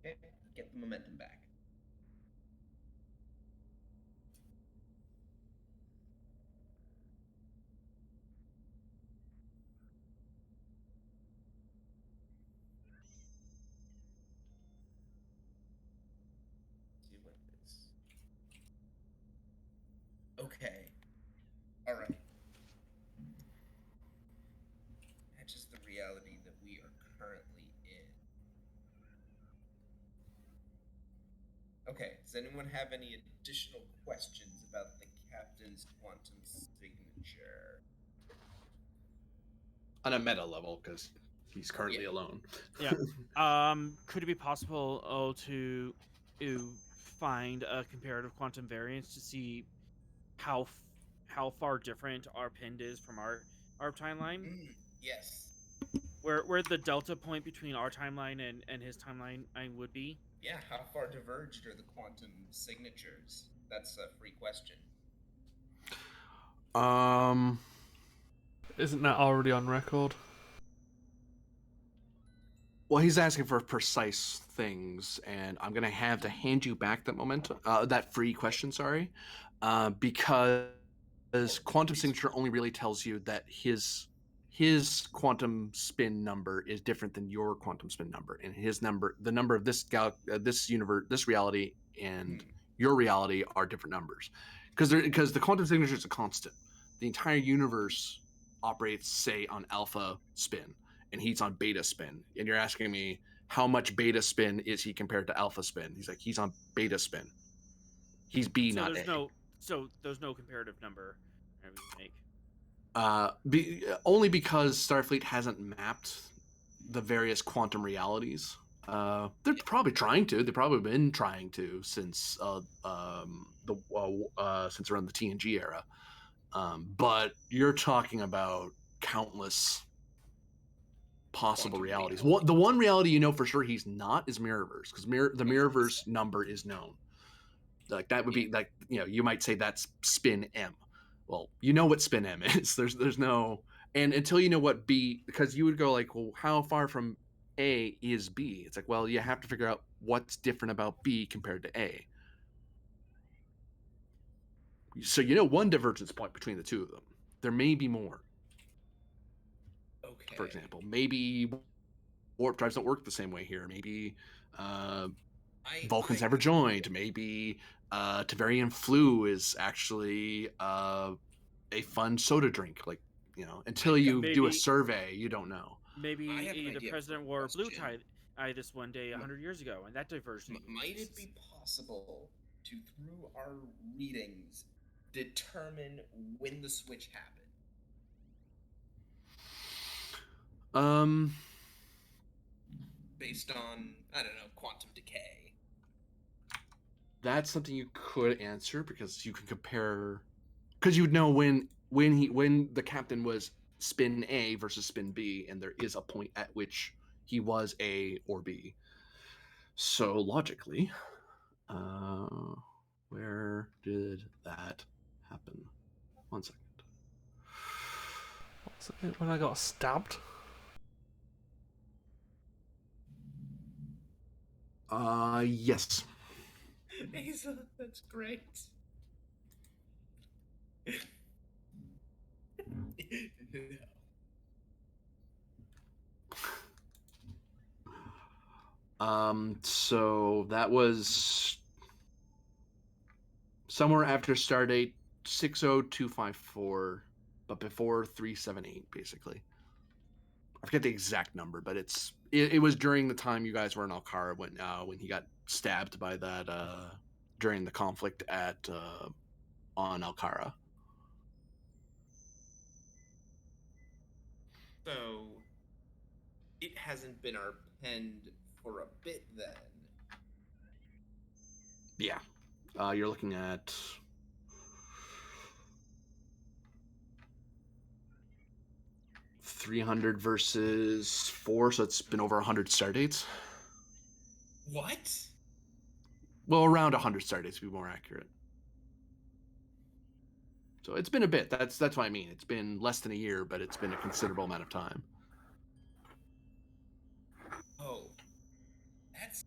Okay, get the momentum back. See what this. Okay. All right. Matches the reality that we are currently in. Okay, does anyone have any additional questions about the captain's quantum signature? On a meta level, because he's currently alone. Yeah. Could it be possible to find a comparative quantum variance to see how far different our pinned is from our timeline? Yes. Where the delta point between our timeline and his timeline would be? Yeah, how far diverged are the quantum signatures? That's a free question. Isn't that already on record? Well, he's asking for precise things, and I'm gonna have to hand you back that momentum, that free question. Sorry, because quantum signature only really tells you that his quantum spin number is different than your quantum spin number, and his number, the number of this this universe, this reality, and your reality are different numbers, because the quantum signature is a constant. The entire universe operates, say, on alpha spin, and he's on beta spin. And you're asking me how much beta spin is he compared to alpha spin? He's like, he's on beta spin. He's B, So not there's A. there's no comparative number whenever you make. Only because Starfleet hasn't mapped the various quantum realities. They're probably trying to. They've probably been trying to since since around the TNG era. But you're talking about countless possible realities. The one reality you know for sure he's not is Mirrorverse, because the Mirrorverse number is known. Like that would be like, you might say that's spin M. Well, you know what spin M is. There's no, and until you know what B, because you would go like, well, how far from A is B? It's like, well, you have to figure out what's different about B compared to A. So one divergence point between the two of them. There may be more. Okay. For example, maybe warp drives don't work the same way here. Maybe Vulcans never joined. Maybe Tavarian flu is actually a fun soda drink. Like, until you do a survey, you don't know. Maybe the president wore a blue tie this one day 100 years ago, and that diverged. Might it be possible to, through our readings, determine when the switch happened? Based on, I don't know, quantum decay. That's something you could answer, because you can compare, because you would know when the captain was spin A versus spin B, and there is a point at which he was A or B. So logically, where did that happen? 1 second. Was it when I got stabbed? Yes. Asa, that's great. So that was somewhere after Stardate 60254, but before 378, basically. I forget the exact number, but it was during the time you guys were in Alcara when he got stabbed by that during the conflict on Alcara. So it hasn't been our penned for a bit then. Yeah. You're looking at 300 versus 4, so it's been over 100 star dates. What? Well, around 100 star dates to be more accurate. So it's been a bit. That's what I mean. It's been less than a year, but it's been a considerable amount of time. Oh, that's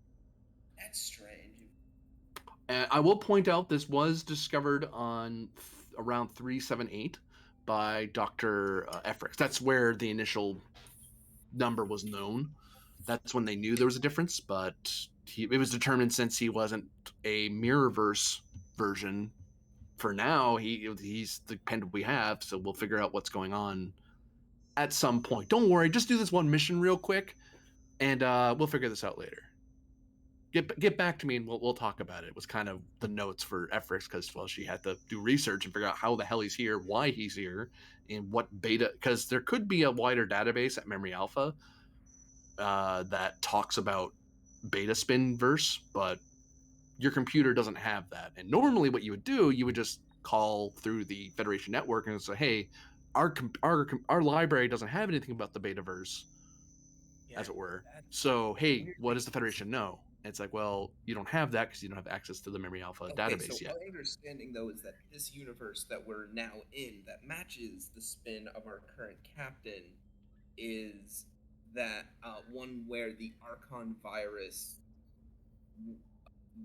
strange. And I will point out this was discovered on around 378 by Dr. Efrix. That's where the initial number was known. That's when they knew there was a difference, but it was determined, since he wasn't a Mirrorverse version, for now, he's the pendant we have, so we'll figure out what's going on at some point. Don't worry, just do this one mission real quick, and we'll figure this out later. Get back to me, and we'll talk about it. It was kind of the notes for Efrix, because, well, she had to do research and figure out how the hell he's here, why he's here, and what beta, because there could be a wider database at Memory Alpha that talks about beta spin verse, but your computer doesn't have that. And normally what you would do, you would just call through the Federation network and say, hey, our library doesn't have anything about the beta verse, as it were. So, hey, what does the Federation know? And it's like, well, you don't have that because you don't have access to the Memory Alpha database yet. Our understanding, though, is that this universe that we're now in, that matches the spin of our current captain, is that one where the Archon virus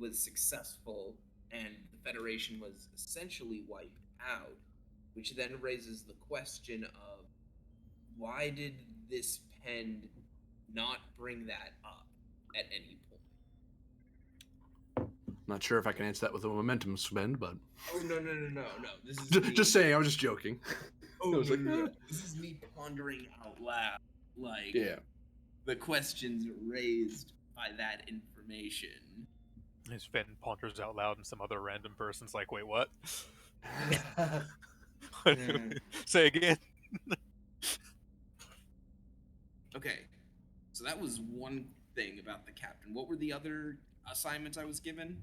was successful and the Federation was essentially wiped out. which then raises the question of why did this pen not bring that up at any point? Not sure if I can answer that with a momentum spend, but Oh no. This is just saying. I was just joking. Oh I was like, no. This is me pondering out loud, like yeah. the questions raised by that information. His Finn ponders out loud, and some other random person's like, "Wait, what?" Say again. Okay, so that was one thing about the captain. What were the other assignments I was given?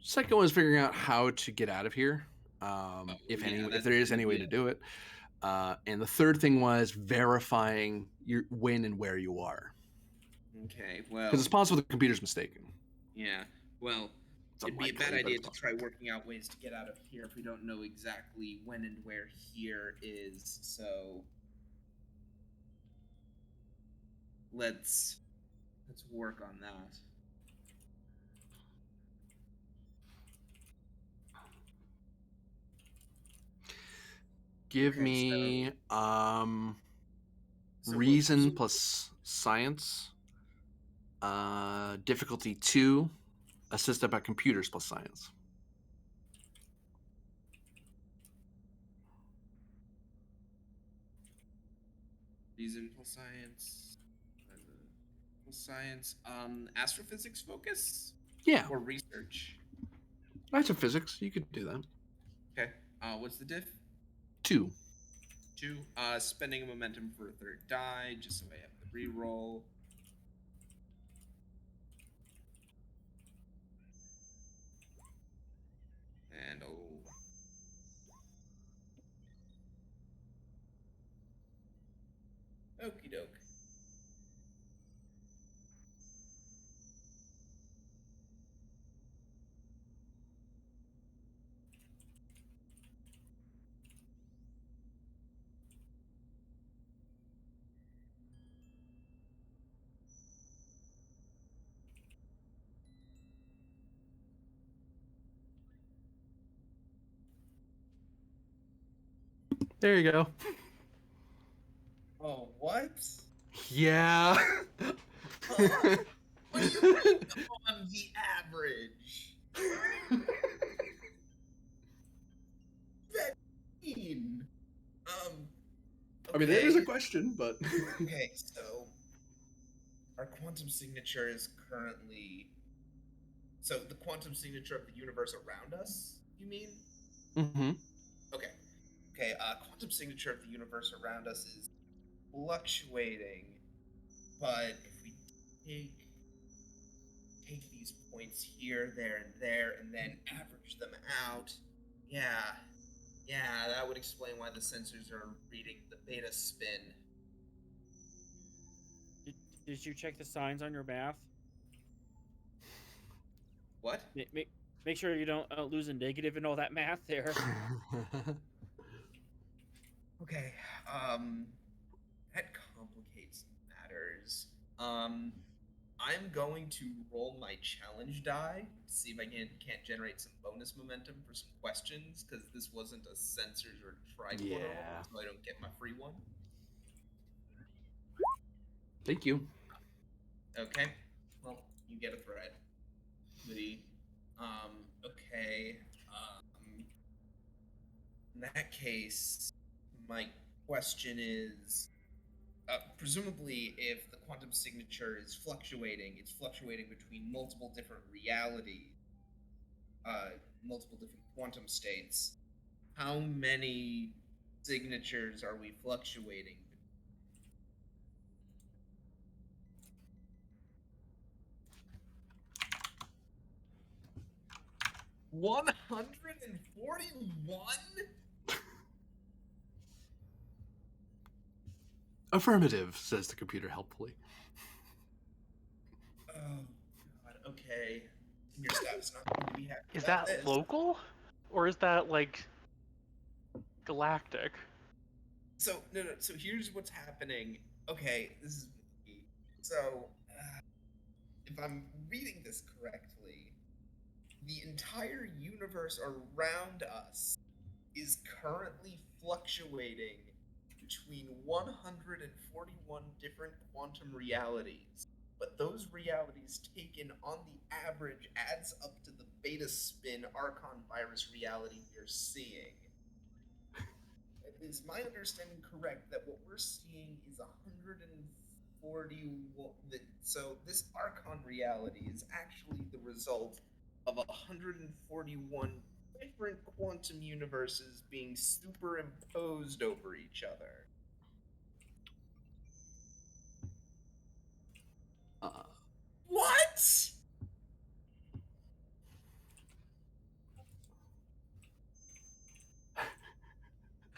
Second one is figuring out how to get out of here. If that's there is gonna any be way to do it. And the third thing was verifying your when and where you are. Okay, well, Because it's possible the computer's mistaken. yeah, well, It's it'd be a unlikely, bad but idea it's to try working out ways to get out of here if we don't know exactly when and where here is. So let's work on that. Give Okay, me so reason plus science. Difficulty 2. Assisted by computers plus science. reason plus science. Science. Astrophysics focus? Yeah. Or research? That's a physics. You could do that. Okay. What's the diff? 2. 2. Spending a momentum for a third die, just so I have the reroll. And okie doke. There you go. Oh, what? Yeah. What do you mean on the average? That mean? I mean, that is a question, but Okay, so our quantum signature is currently. So the quantum signature of the universe around us, you mean? Mm-hmm. Okay. Okay, quantum signature of the universe around us is fluctuating, but if we take these points here, there, and then average them out, yeah, that would explain why the sensors are reading the beta spin. Did you check the signs on your math? What? Make sure you don't lose a negative in all that math there. Okay, that complicates matters. I'm going to roll my challenge die to see if I can't generate some bonus momentum for some questions, because this wasn't a sensors or tricorder roll, so I don't get my free one. Thank you. Okay, well, you get a thread. Goody. Okay. In that case, my question is, presumably, if the quantum signature is fluctuating, it's fluctuating between multiple different realities, multiple different quantum states. How many signatures are we fluctuating? 141? Affirmative, says the computer helpfully. Oh, God, okay. Your staff's not going to be happy. Is about that this. local? Or is that, like, galactic? So, no, so here's what's happening. Okay, this is... So, if I'm reading this correctly, the entire universe around us is currently fluctuating between 141 different quantum realities. But those realities taken on the average adds up to the beta spin Archon virus reality we're seeing. Is my understanding correct that what we're seeing is 141? So this Archon reality is actually the result of 141 different quantum universes being superimposed over each other. What?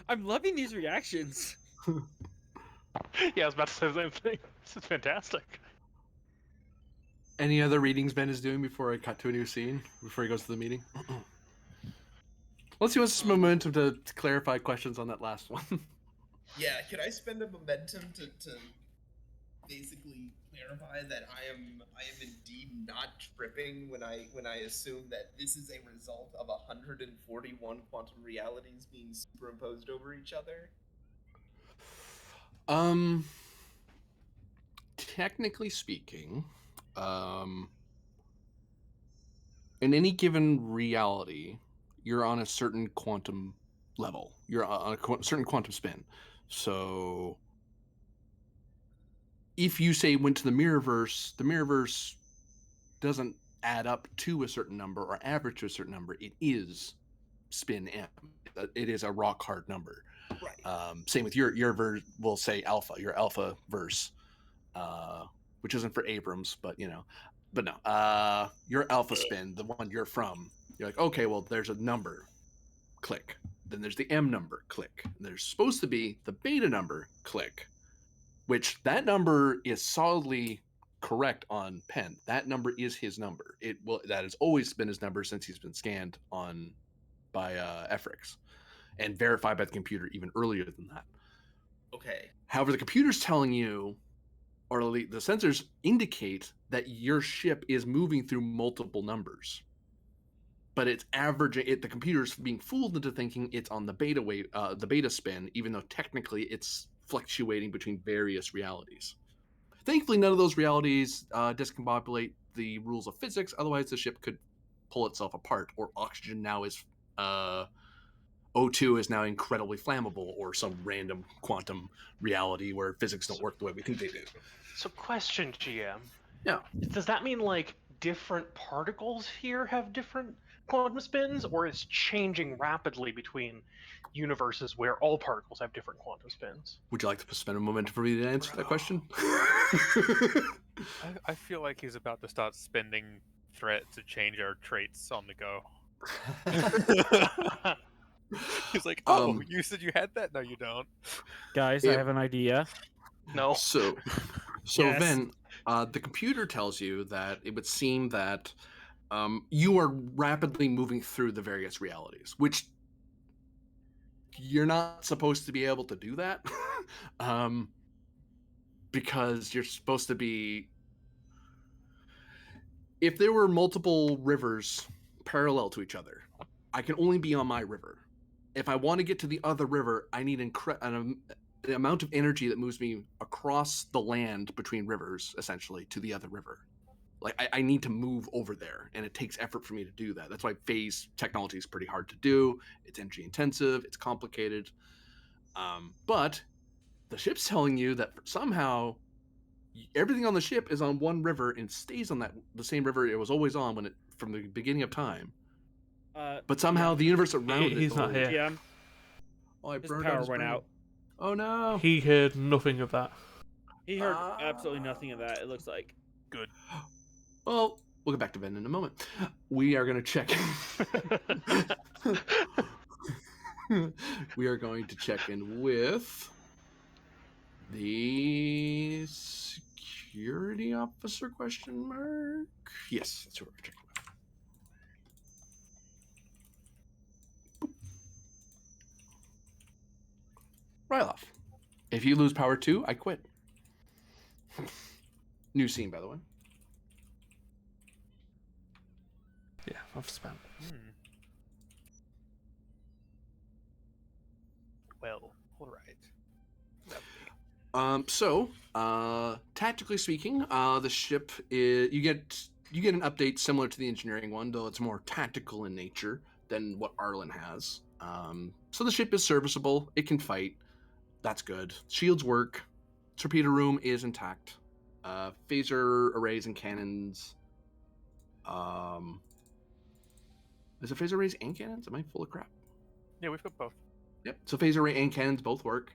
I'm loving these reactions. Yeah, I was about to say the same thing. This is fantastic. Any other readings Ben is doing before I cut to a new scene? Before he goes to the meeting? Let's see what's some momentum to clarify questions on that last one. Yeah, can I spend a momentum to basically clarify that I am indeed not tripping when I assume that this is a result of 141 quantum realities being superimposed over each other? Technically speaking, in any given reality, you're on a certain quantum level. You're on a certain quantum spin. So if you say went to the mirrorverse doesn't add up to a certain number or average to a certain number. It is spin M. It is a rock hard number. Right. Same with your verse. We'll say alpha. Your alpha verse, which isn't for Abrams, but but no. Your alpha spin, the one you're from. You're like, okay, well, there's a number. Click. Then there's the M number. Click. And there's supposed to be the beta number. Click. Which that number is solidly correct on Penn. That number is his number. That has always been his number since he's been scanned by Efrix and verified by the computer even earlier than that. Okay. However, the computer's telling you, or the sensors indicate that your ship is moving through multiple numbers, but it's averaging it. The computer's being fooled into thinking it's on the beta spin, even though technically it's fluctuating between various realities. Thankfully, none of those realities discombobulate the rules of physics. Otherwise, the ship could pull itself apart, or oxygen now is O2 is now incredibly flammable, or some random quantum reality where physics don't work the way we think they do. So, question, GM. Yeah. Does that mean like different particles here have different quantum spins, or is changing rapidly between universes where all particles have different quantum spins? Would you like to spend a moment for me to answer that question? I feel like he's about to start spending threat to change our traits on the go. He's like, oh, you said you had that? No, you don't. Guys, I have an idea. No. So Yes. then the computer tells you that it would seem that you are rapidly moving through the various realities, which you're not supposed to be able to do that. Because you're supposed to be, if there were multiple rivers parallel to each other, I can only be on my river. If I want to get to the other river, I need the amount of energy that moves me across the land between rivers, essentially, to the other river. Like, I need to move over there, and it takes effort for me to do that. That's why phase technology is pretty hard to do. It's energy intensive, it's complicated. But the ship's telling you that somehow everything on the ship is on one river and stays on the same river it was always on from the beginning of time. But somehow the universe around it. He's not here. GM, Oh, I his burned power out his went brain. out. Oh no. He heard nothing of that. He heard absolutely nothing of that, it looks like. Good. Well, we'll get back to Ben in a moment. We are going to check. We are going to check in with the security officer ? Yes, that's what we're checking with. Ryloff. If you lose power too, I quit. New scene, by the way. Yeah. I've spent. Well, all right. Tactically speaking, the ship is you get an update similar to the engineering one, though it's more tactical in nature than what Arlen has. So the ship is serviceable; it can fight. That's good. Shields work. Torpedo room is intact. Phaser arrays and cannons. Is it phaser arrays and cannons? Am I full of crap? Yeah, we've got both. Yep. So phaser array and cannons both work.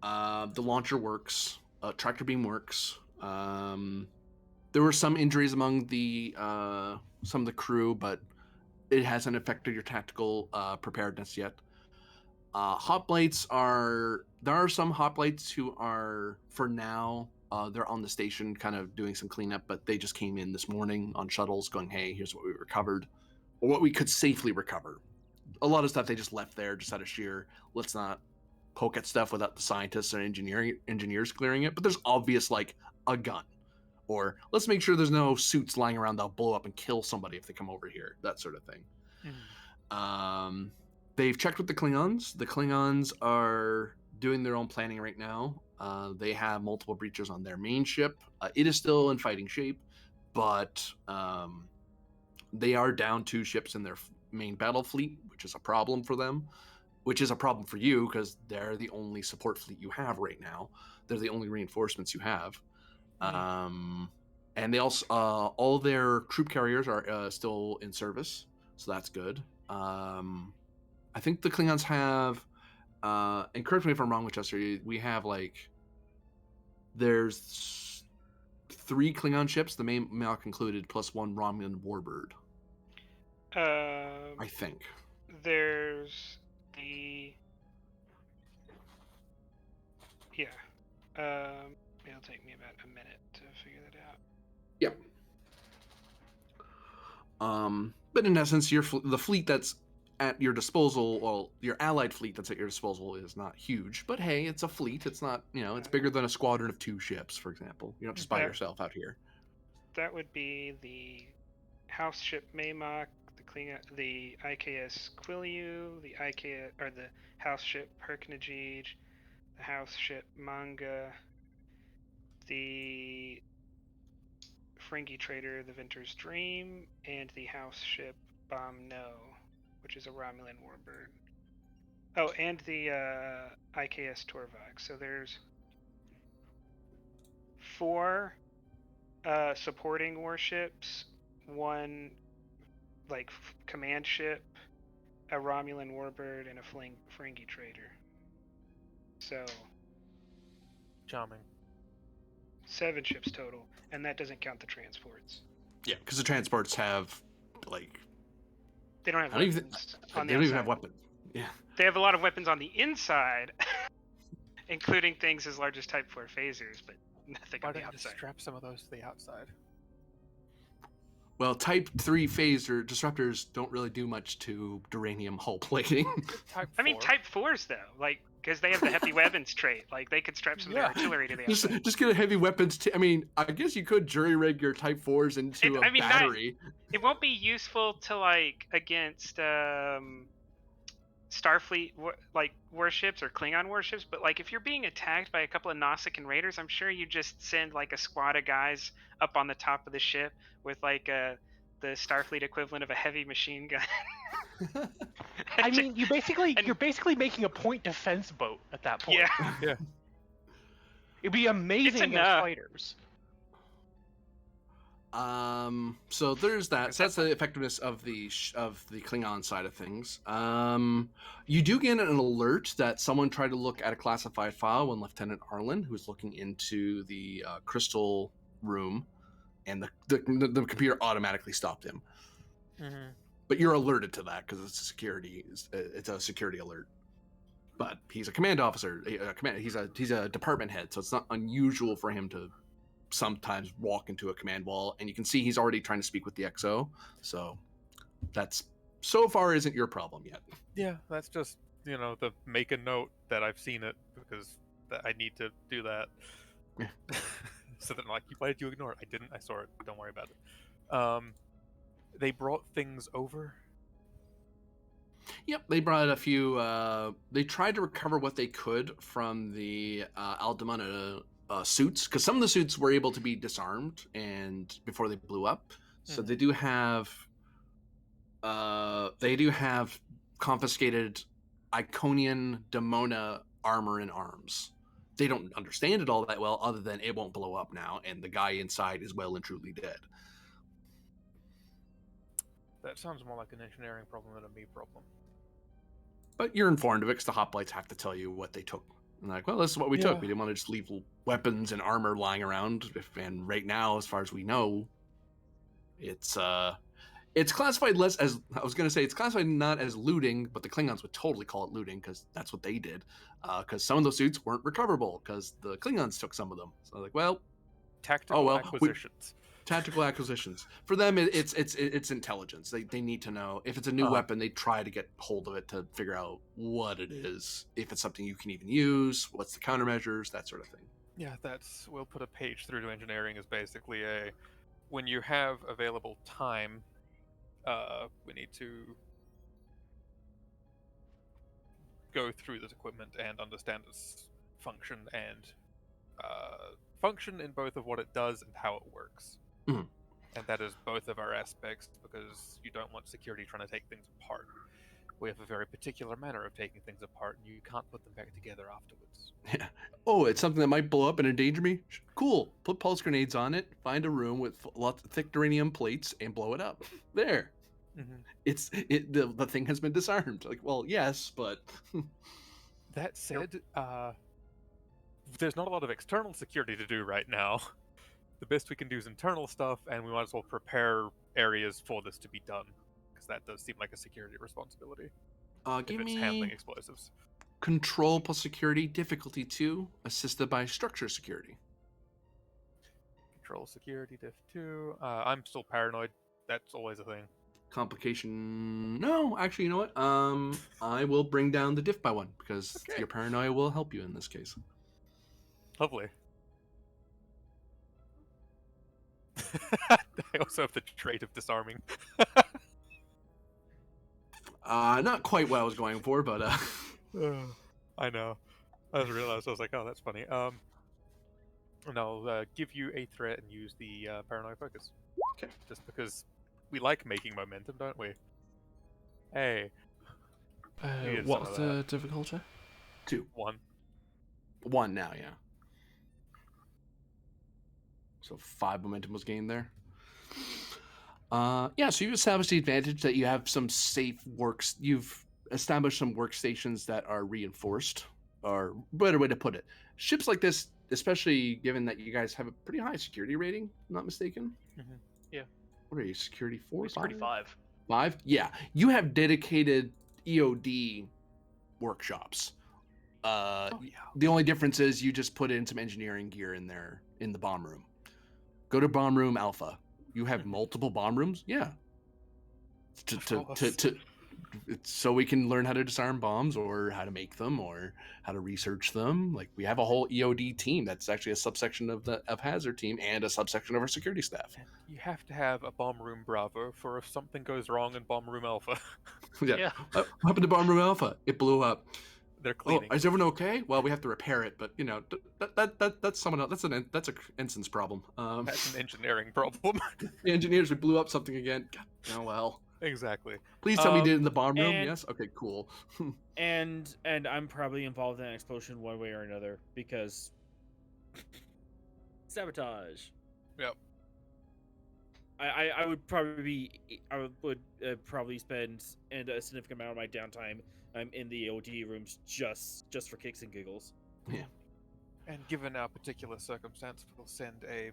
The launcher works. Tractor beam works. There were some injuries among the some of the crew, but it hasn't affected your tactical preparedness yet. Hoplites are there are some hoplites who are for now they're on the station kind of doing some cleanup, but they just came in this morning on shuttles going, hey, here's what we recovered or what we could safely recover. A lot of stuff they just left there just out of sheer let's not poke at stuff without the scientists and engineers clearing it. But there's obvious like a gun, or let's make sure there's no suits lying around that'll blow up and kill somebody if they come over here. That sort of thing. They've checked with the Klingons. The Klingons are doing their own planning right now. They have multiple breaches on their main ship. It is still in fighting shape, but they are down 2 ships in their main battle fleet, which is a problem for them. Which is a problem for you because they're the only support fleet you have right now. They're the only reinforcements you have. And they also, all their troop carriers are still in service, so that's good. I think the Klingons have, and correct me if I'm wrong, Winchester, we have there's 3 Klingon ships, the main Malk included, plus 1 Romulan warbird. I think. There's it'll take me about a minute to figure that out. Yep. But in essence, the fleet that's at your disposal, well, your allied fleet that's at your disposal is not huge. But hey, it's a fleet. It's not, it's bigger than a squadron of 2 ships, for example. You're not just by yourself out here. That would be the house ship Maymok, the IKS Quiliu, the house ship Herknagij, the house ship Manga, the Ferengi trader, the Venter's Dream, and the house ship No, which is a Romulan warbird. Oh, and the IKS Torvak. So there's 4 supporting warships, 1 command ship, a Romulan warbird, and a Ferengi trader. So charming. 7 ships total, and that doesn't count the transports. Yeah, because the transports have they don't have weapons on the outside. They don't even have weapons. Yeah. They have a lot of weapons on the inside, including things as large as Type 4 phasers, but nothing on the outside. Why don't you strap some of those to the outside? Well, Type 3 phaser disruptors don't really do much to duranium hull plating. Type 4. I mean, Type 4s, though, because they have the heavy weapons trait. They could strap some of their artillery to the outside. Just get a heavy weapons... I mean, I guess you could jury-rig your Type 4s into a battery. It won't be useful to, against Starfleet warships or Klingon warships, but if you're being attacked by a couple of Nausicaan raiders, I'm sure you just send a squad of guys up on the top of the ship with the Starfleet equivalent of a heavy machine gun. I mean, you're basically making a point defense boat at that point. Yeah. It'd be amazing against fighters. So there's that. So that's the effectiveness of the Klingon side of things. You do get an alert that someone tried to look at a classified file when Lieutenant Arlen, who was looking into the crystal room, and the computer automatically stopped him. Mm-hmm. But you're alerted to that because it's a security alert. But he's a command officer. He's a department head, so it's not unusual for him to sometimes walk into a command wall, and you can see he's already trying to speak with the XO. So that's so far isn't your problem yet. Yeah, that's just the make a note that I've seen it because I need to do that. So then why did you ignore it? I didn't. I saw it. Don't worry about it. They brought things over. Yep, they brought a few. They tried to recover what they could from the Aldemana suits, because some of the suits were able to be disarmed and before they blew up. So they do have. They do have confiscated Iconian Demona armor and arms. They don't understand it all that well, other than it won't blow up now, and the guy inside is well and truly dead. That sounds more like an engineering problem than a me problem. But you're informed of it because the hoplites have to tell you what they took. And like, well, this is what we took. We didn't want to just leave weapons and armor lying around. And right now, as far as we know, it's classified less as, I was going to say, it's classified not as looting, but the Klingons would totally call it looting because that's what they did. Because some of those suits weren't recoverable because the Klingons took some of them. So like, well, Tactical acquisitions. Tactical acquisitions. For them, it's intelligence. They need to know if it's a new weapon. They try to get hold of it to figure out what it is, if it's something you can even use, what's the countermeasures, that sort of thing. Yeah, we'll put a page through to engineering as basically when you have available time, we need to go through this equipment and understand its function and function in both of what it does and how it works. Mm-hmm. And that is both of our aspects, because you don't want security trying to take things apart. We have a very particular manner of taking things apart, and you can't put them back together afterwards. Yeah. Oh, it's something that might blow up and endanger me? Cool. Put pulse grenades on it, find a room with lots of thick duranium plates, and blow it up. There. Mm-hmm. The thing has been disarmed. Like, well, yes, but... That said, there's not a lot of external security to do right now. The best we can do is internal stuff, and we might as well prepare areas for this to be done, because that does seem like a security responsibility. Give me handling explosives. Control plus security, difficulty 2, assisted by structure security. Control security, diff 2. I'm still paranoid. That's always a thing. Complication... No, actually, you know what? I will bring down the diff by 1, because your paranoia will help you in this case. Lovely. I also have the trait of disarming. Not quite what I was going for, but I know. I just realized, I was like, oh, that's funny. And I'll give you a threat and use the paranoia focus. Okay. Just because we like making momentum, don't we? Hey. What's the difficulty? 2. 1. 1 now, yeah. So 5 momentum was gained there. Yeah, so you've established the advantage that you have some safe works. You've established some workstations that are reinforced, or better way to put it. Ships like this, especially given that you guys have a pretty high security rating, if I'm not mistaken. Mm-hmm. Yeah. What are you, security 4? Security 5. 5? Yeah. You have dedicated EOD workshops. The only difference is you just put in some engineering gear in there in the bomb room. Go to bomb room Alpha. You have multiple bomb rooms? Yeah. So we can learn how to disarm bombs, or how to make them, or how to research them. Like, we have a whole EOD team that's actually a subsection of the Hazard team and a subsection of our security staff. You have to have a bomb room Bravo for if something goes wrong in bomb room Alpha. Yeah. What happened to bomb room Alpha? It blew up. They're cleaning. Oh, is everyone okay? Well, we have to repair it, but that's someone else. That's a ensign's problem. That's an engineering problem. The engineers, we blew up something again. Oh well. Exactly. Please tell me you did it in the bomb room. Yes. Okay. Cool. and I'm probably involved in an explosion one way or another because sabotage. Yep. I would probably probably spend a significant amount of my downtime in the OD rooms just for kicks and giggles. Yeah. And given our particular circumstance, we'll send a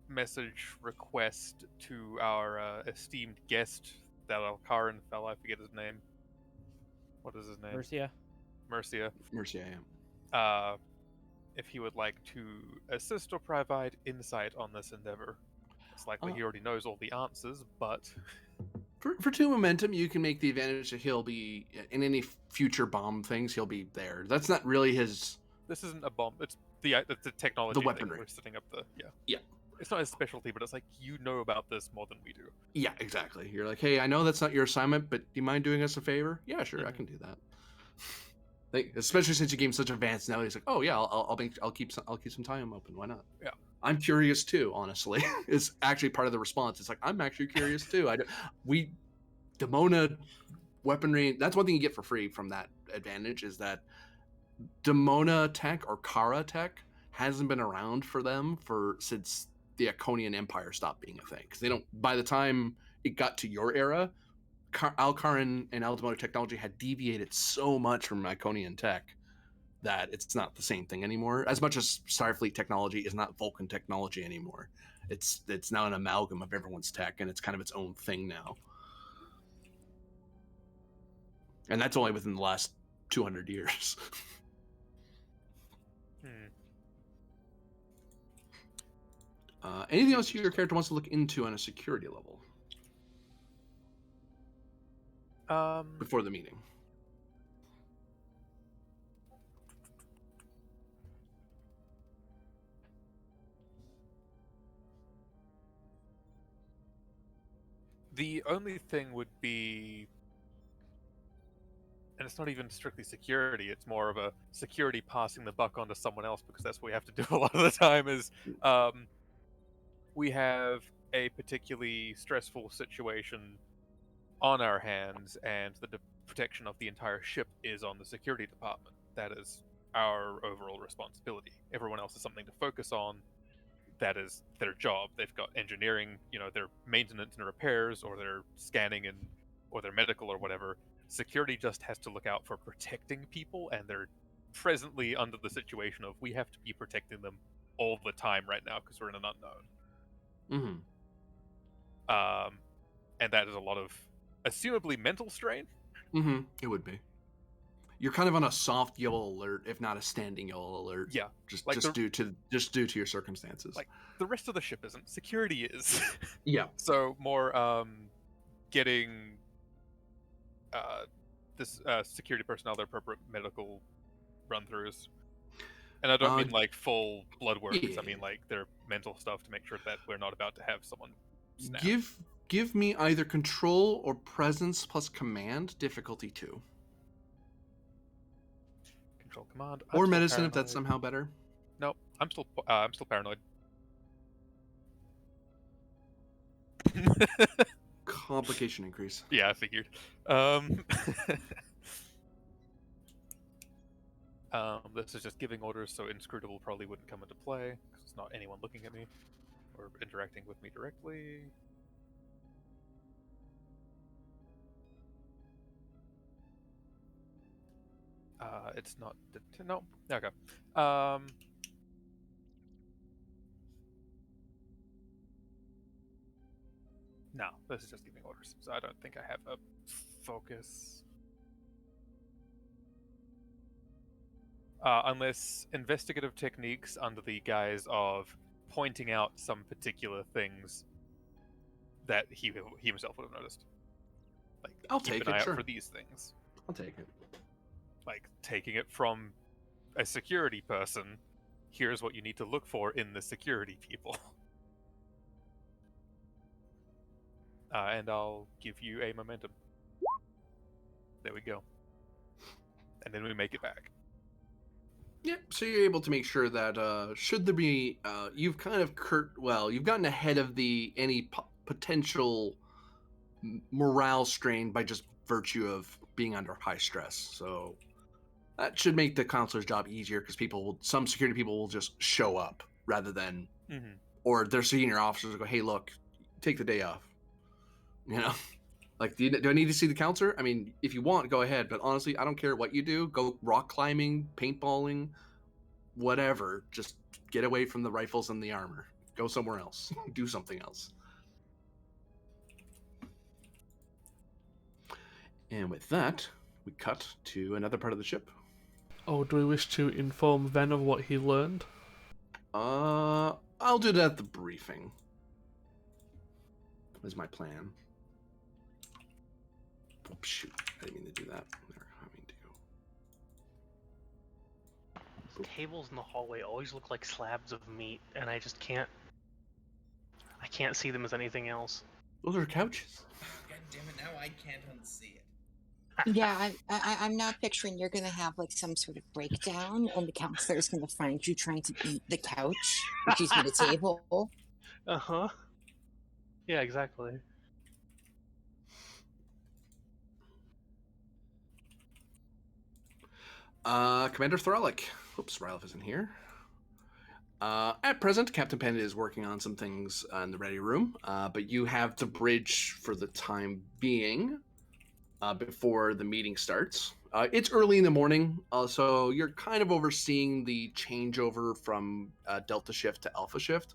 message request to our esteemed guest, that Alcaran fella. I forget his name. What is his name? Mercia. Yeah. If he would like to assist or provide insight on this endeavor. It's likely he already knows all the answers, but... For 2 momentum, you can make the advantage that he'll be, in any future bomb things, he'll be there. That's not really his... This isn't a bomb, it's the technology the weaponry. we're setting up the... Yeah. it's not his specialty, but it's like, you know about this more than we do. Yeah, exactly. You're like, hey, I know that's not your assignment, but do you mind doing us a favor? Yeah, sure, I can do that. Like, especially since you gave him such advanced knowledge, he's like, oh yeah, I'll keep some time open. Why not? Yeah. I'm curious too. Honestly, it's actually part of the response. It's like I'm actually curious too. Demona weaponry. That's one thing you get for free from that advantage is that Demona tech or Kara tech hasn't been around for them since the Iconian Empire stopped being a thing. Because they don't. By the time it got to your era, Alcaran and Aldemona technology had deviated so much from Iconian tech that it's not the same thing anymore. As much as Starfleet technology is not Vulcan technology anymore, it's now an amalgam of everyone's tech, and it's kind of its own thing now. And that's only within the last 200 years. Anything else your character wants to look into on a security level before the meeting? The only thing would be, and it's not even strictly security, it's more of a security passing the buck onto someone else, because that's what we have to do a lot of the time is we have a particularly stressful situation on our hands, and the protection of the entire ship is on the security department. That is our overall responsibility. Everyone else has something to focus on. That is their job. They've got engineering, their maintenance and repairs, or their scanning or their medical or whatever. Security just has to look out for protecting people, and they're presently under the situation of we have to be protecting them all the time right now because we're in an unknown. And that is a lot of assumably mental strain. It would be. You're kind of on a soft yellow alert, if not a standing yellow alert. Yeah, just due to your circumstances. Like the rest of the ship isn't. Security is. Yeah. So more getting this security personnel their appropriate medical run-throughs, and I don't mean like full blood work. Yeah. I mean like their mental stuff to make sure that we're not about to have someone snap. Give me either control or presence plus command, difficulty 2. Control command. Or medicine, if that's somehow better. No, I'm still paranoid. Complication increase. Yeah, I figured. This is just giving orders, so inscrutable probably wouldn't come into play because it's not anyone looking at me or interacting with me directly. It's not. No. Okay. No, this is just giving orders, so I don't think I have a focus. Unless investigative techniques under the guise of pointing out some particular things that he himself would have noticed. Like, I'll keep take an it, eye sure. out for these things. I'll take it. Like, taking it from a security person, here's what you need to look for in the security people. And I'll give you a momentum. There we go. And then we make it back. Yep. So you're able to make sure that should there be, you've kind of you've gotten ahead of any potential morale strain by just virtue of being under high stress. So that should make the counselor's job easier because some security people will just show up rather than, or their senior officers will go, "Hey, look, take the day off." Like, do I need to see the counselor? I mean, if you want, go ahead. But honestly, I don't care what you do. Go rock climbing, paintballing, whatever. Just get away from the rifles and the armor. Go somewhere else. Do something else. And with that, we cut to another part of the ship. Oh, do we wish to inform Ven of what he learned? I'll do that at the briefing. Is my plan. Oh, shoot, I didn't mean to do that. There, having to. Tables in the hallway always look like slabs of meat, and I just can't can't see them as anything else. Those are couches. God damn it! Now I can't unsee it. Yeah, I'm now picturing you're going to have like some sort of breakdown, and the counselor is going to find you trying to eat the couch, which used to be the table. Uh-huh. Yeah, exactly. Commander Thralic. Oops, Rylef isn't here. At present, Captain Panda is working on some things in the ready room, but you have the bridge for the time being before the meeting starts. It's early in the morning, so you're kind of overseeing the changeover from Delta Shift to Alpha Shift.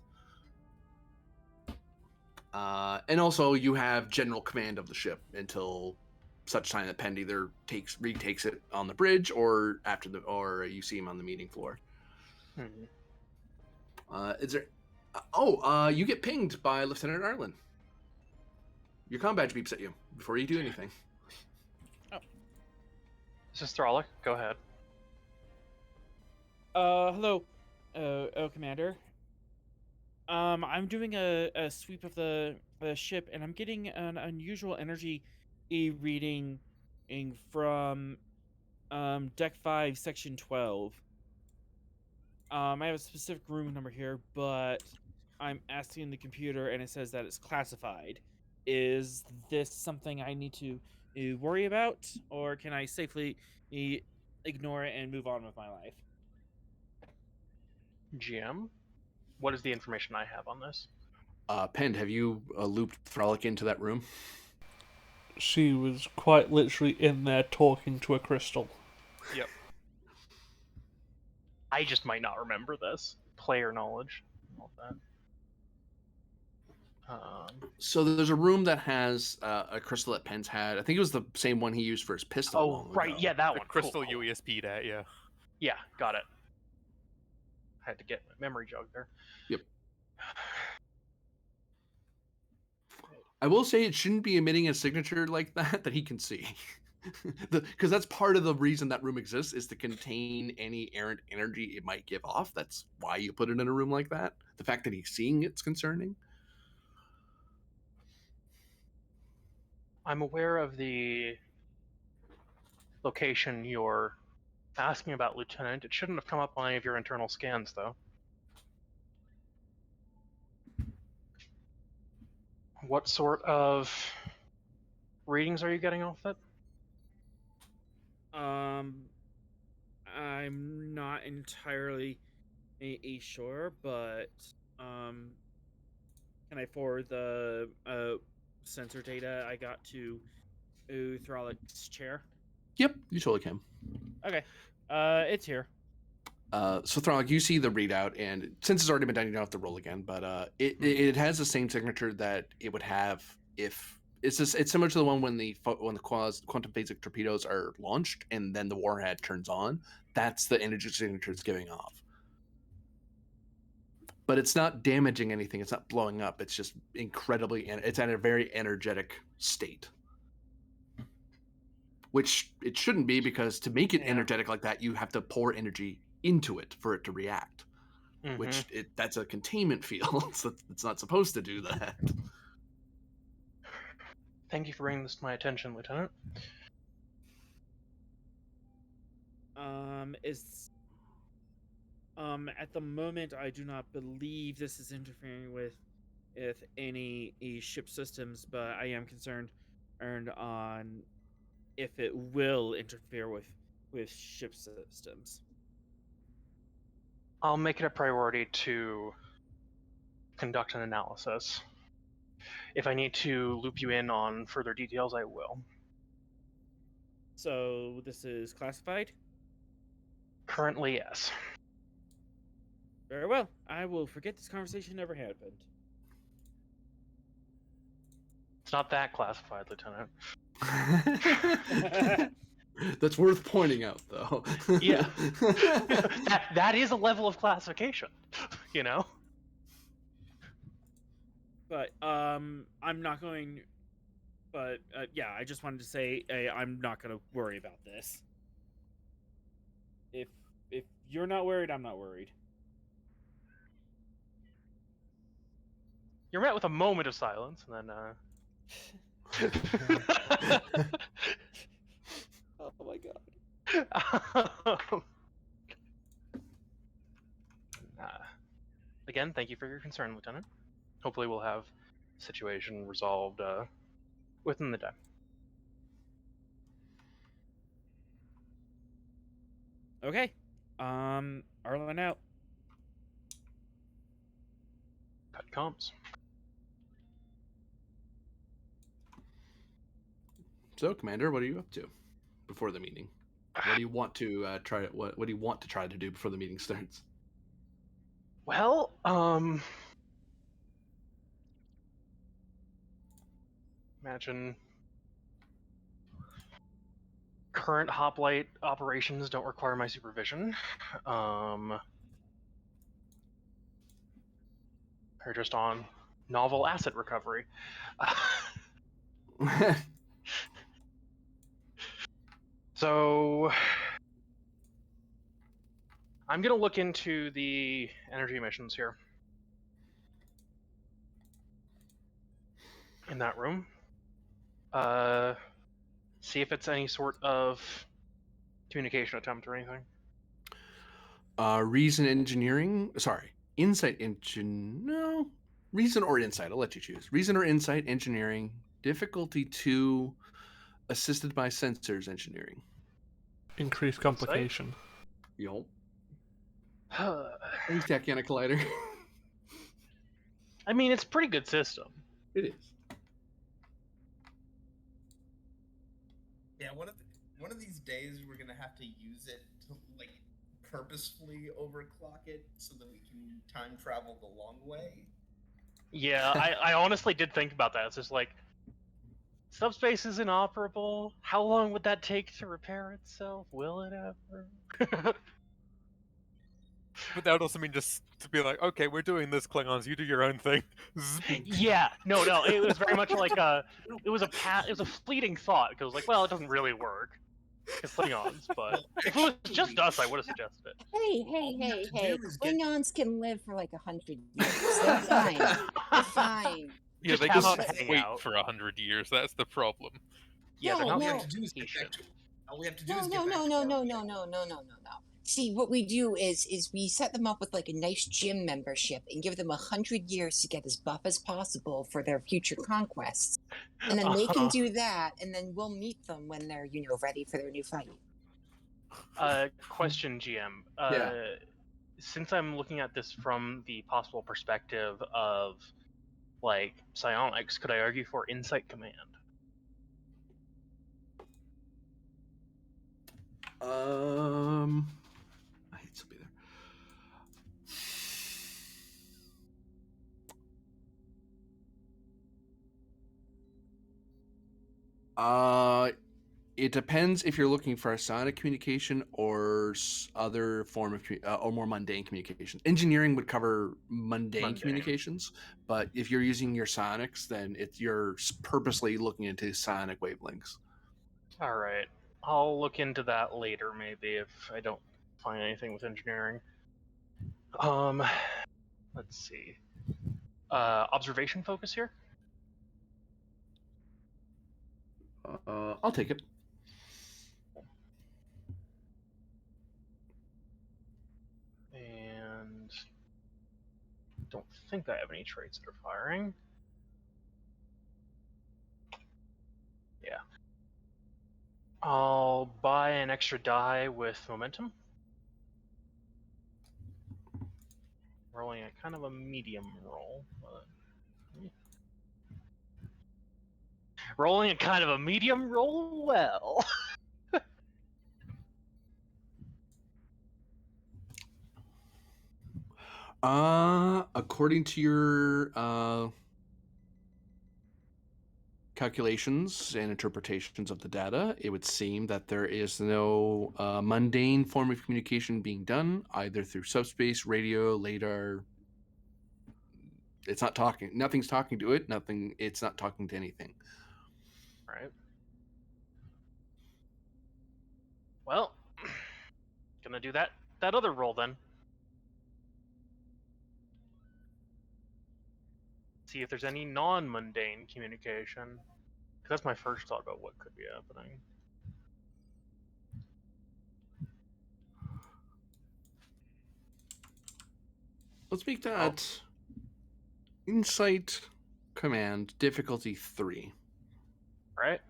And also, you have general command of the ship until such time that Pend either retakes it on the bridge or or you see him on the meeting floor. Is there? You get pinged by Lieutenant Arlen. Your comm badge beeps at you before you do anything. This is Thralic. Go ahead. Hello, Commander. I'm doing a sweep of the ship, and I'm getting an unusual energy reading from Deck 5, Section 12. I have a specific room number here, but I'm asking the computer, and it says that it's classified. Is this something I need to worry about, or can I safely ignore it and move on with my life? GM, what is the information I have on this? Pend, have you looped Thralic into that room? She was quite literally in there talking to a crystal. Yep. I just might not remember this. Player knowledge. All that. So there's a room that has a crystal that Pend's had. I think it was the same one he used for his pistol. long right, ago. yeah, that The one. crystal Cool. UESP that, yeah. Yeah, got it. I had to get my memory jog there. Yep. I will say it shouldn't be emitting a signature like that he can see. Because that's part of the reason that room exists, is to contain any errant energy it might give off. That's why you put it in a room like that. The fact that he's seeing it's concerning. I'm aware of the location you're asking about, Lieutenant. It shouldn't have come up on any of your internal scans, though. What sort of readings are you getting off it? I'm not entirely sure, but can I forward the sensor data I got to Thralic's chair? Yep, you totally can. Okay, it's here. So Thralic, you see the readout, and since it's already been done, you don't have to roll again. But it has the same signature that it would have if it's similar to the one when the quantum phasic torpedoes are launched and then the warhead turns on. That's the energy signature it's giving off. But it's not damaging anything. It's not blowing up. It's just incredibly. It's at a very energetic state, which it shouldn't be, because to make it energetic like that, you have to pour energy into it for it to react. Which that's a containment field, so it's not supposed to do that. Thank you for bringing this to my attention, Lieutenant. At the moment, I do not believe this is interfering with any ship systems, but I am concerned on if it will interfere with ship systems. I'll make it a priority to conduct an analysis. If I need to loop you in on further details, I will. So this is classified? Currently, yes. Very well. I will forget this conversation ever happened. It's not that classified, Lieutenant. That's worth pointing out, though. Yeah. that is a level of classification, you know? But I'm not going. But yeah, I just wanted to say I'm not going to worry about this. If you're not worried, I'm not worried. You're met with a moment of silence, and then Oh my god. Again, thank you for your concern, Lieutenant. Hopefully, we'll have the situation resolved within the day. Okay. Arlen out. Cut comms. So, Commander, what are you up to before the meeting? What do you want to try? What do you want to try to do before the meeting starts? Well, imagine current hoplite operations don't require my supervision. They're just on novel asset recovery. So I'm gonna look into the energy emissions here in that room. See if it's any sort of communication attempt or anything. Reason engineering. Sorry, insight engine. No, reason or insight. I'll let you choose. Reason or insight engineering. Difficulty 2. Assisted by sensors engineering. Increased complication. Yo. Thanks, Tachyon Collider. I mean, it's a pretty good system. It is. Yeah, one of these days we're gonna have to use it to like purposefully overclock it so that we can time travel the long way. Yeah, I honestly did think about that. It's just like, subspace is inoperable. How long would that take to repair itself? Will it ever? But that would also mean just to be like, okay, we're doing this, Klingons. You do your own thing. Yeah, no, it was very much like it was a fleeting thought because like, well, it doesn't really work. It's Klingons, but Well, if it was actually, just us, I would have suggested it. Hey, All we have to hey! do is get- Klingons can live for like 100 years. They're fine. They're fine. Yeah, Just they have can't us hang wait out. for 100 years. That's the problem. Yeah, they're No, not all we no. have to do is get back patient. to. All we have to do No, is no, get back no, to no, our- no, no, no, no, no, no, no. See, what we do is we set them up with like a nice gym membership and give them 100 years to get as buff as possible for their future conquests, and then they can do that, and then we'll meet them when they're ready for their new fight. Question, GM. Yeah. Since I'm looking at this from the possible perspective of like psionics, could I argue for insight command? I hate to be there. It depends if you're looking for a sonic communication or other form of or more mundane communication. Engineering would cover mundane communications, but if you're using your sonics, then you're purposely looking into sonic wavelengths. All right, I'll look into that later, maybe if I don't find anything with engineering. Let's see. Observation focus here. I'll take it. And don't think I have any traits that are firing. Yeah. I'll buy an extra die with momentum. Rolling a kind of a medium roll. Rolling a kind of a medium roll? Well. According to your calculations and interpretations of the data, it would seem that there is no mundane form of communication being done, either through subspace, radio, LADAR. It's not talking. Nothing's talking to it. It's not talking to anything. Right. Well, gonna do that other roll then. see if there's any non-mundane communication. 'Cause that's my first thought about what could be happening. Let's make that Insight Command difficulty 3. Right?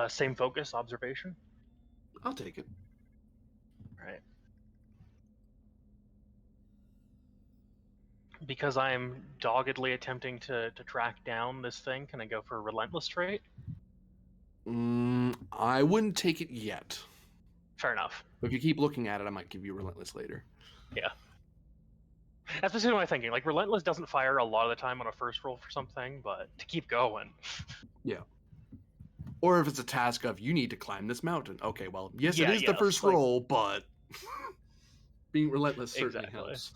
Same focus, observation. I'll take it. Right. Because I'm doggedly attempting to track down this thing, can I go for a relentless trait? I wouldn't take it yet. Fair enough. But if you keep looking at it, I might give you relentless later. Yeah. That's basically what I'm thinking. Like, relentless doesn't fire a lot of the time on a first roll for something, but to keep going. Yeah. Or if it's a task of, you need to climb this mountain. Okay, well, yes, Yeah, it is the yes, first like- roll, but being relentless certainly Exactly. helps.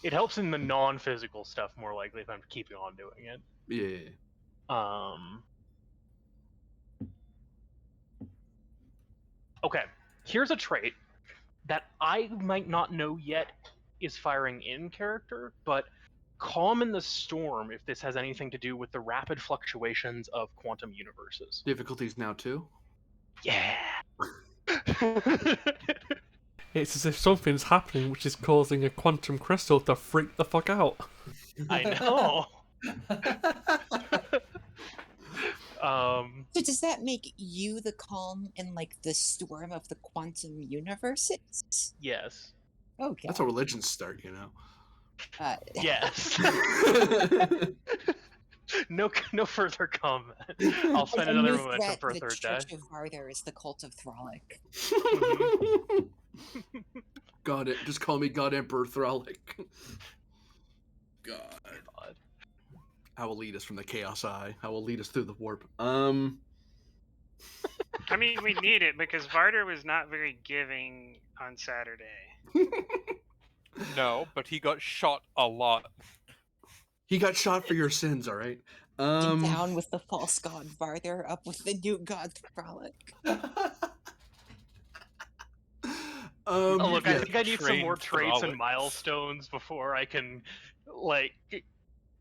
It helps in the non-physical stuff more likely if I'm keeping on doing it. Yeah. Okay, here's a trait that I might not know yet is firing in character, but calm in the storm if this has anything to do with the rapid fluctuations of quantum universes. Difficulties now too? Yeah. It's as if something's happening which is causing a quantum crystal to freak the fuck out. I know. So does that make you the calm in like the storm of the quantum universes? Yes. Okay. That's how religions start, you know. Yes. No further comment. I'll send A another new momentum threat for a to the third day. Church of Varder is the cult of Thralic. God, just call me God Emperor Thralic. God. God. I will lead us from the Chaos Eye. I will lead us through the warp. I mean, we need it because Varder was not very giving on Saturday. No, but he got shot a lot. He got shot for your sins, all right? Down with the false god Varder, up with the new god Thralic. Oh, look, I yeah. think I need some more Trained traits and Thralic. milestones before I can, like,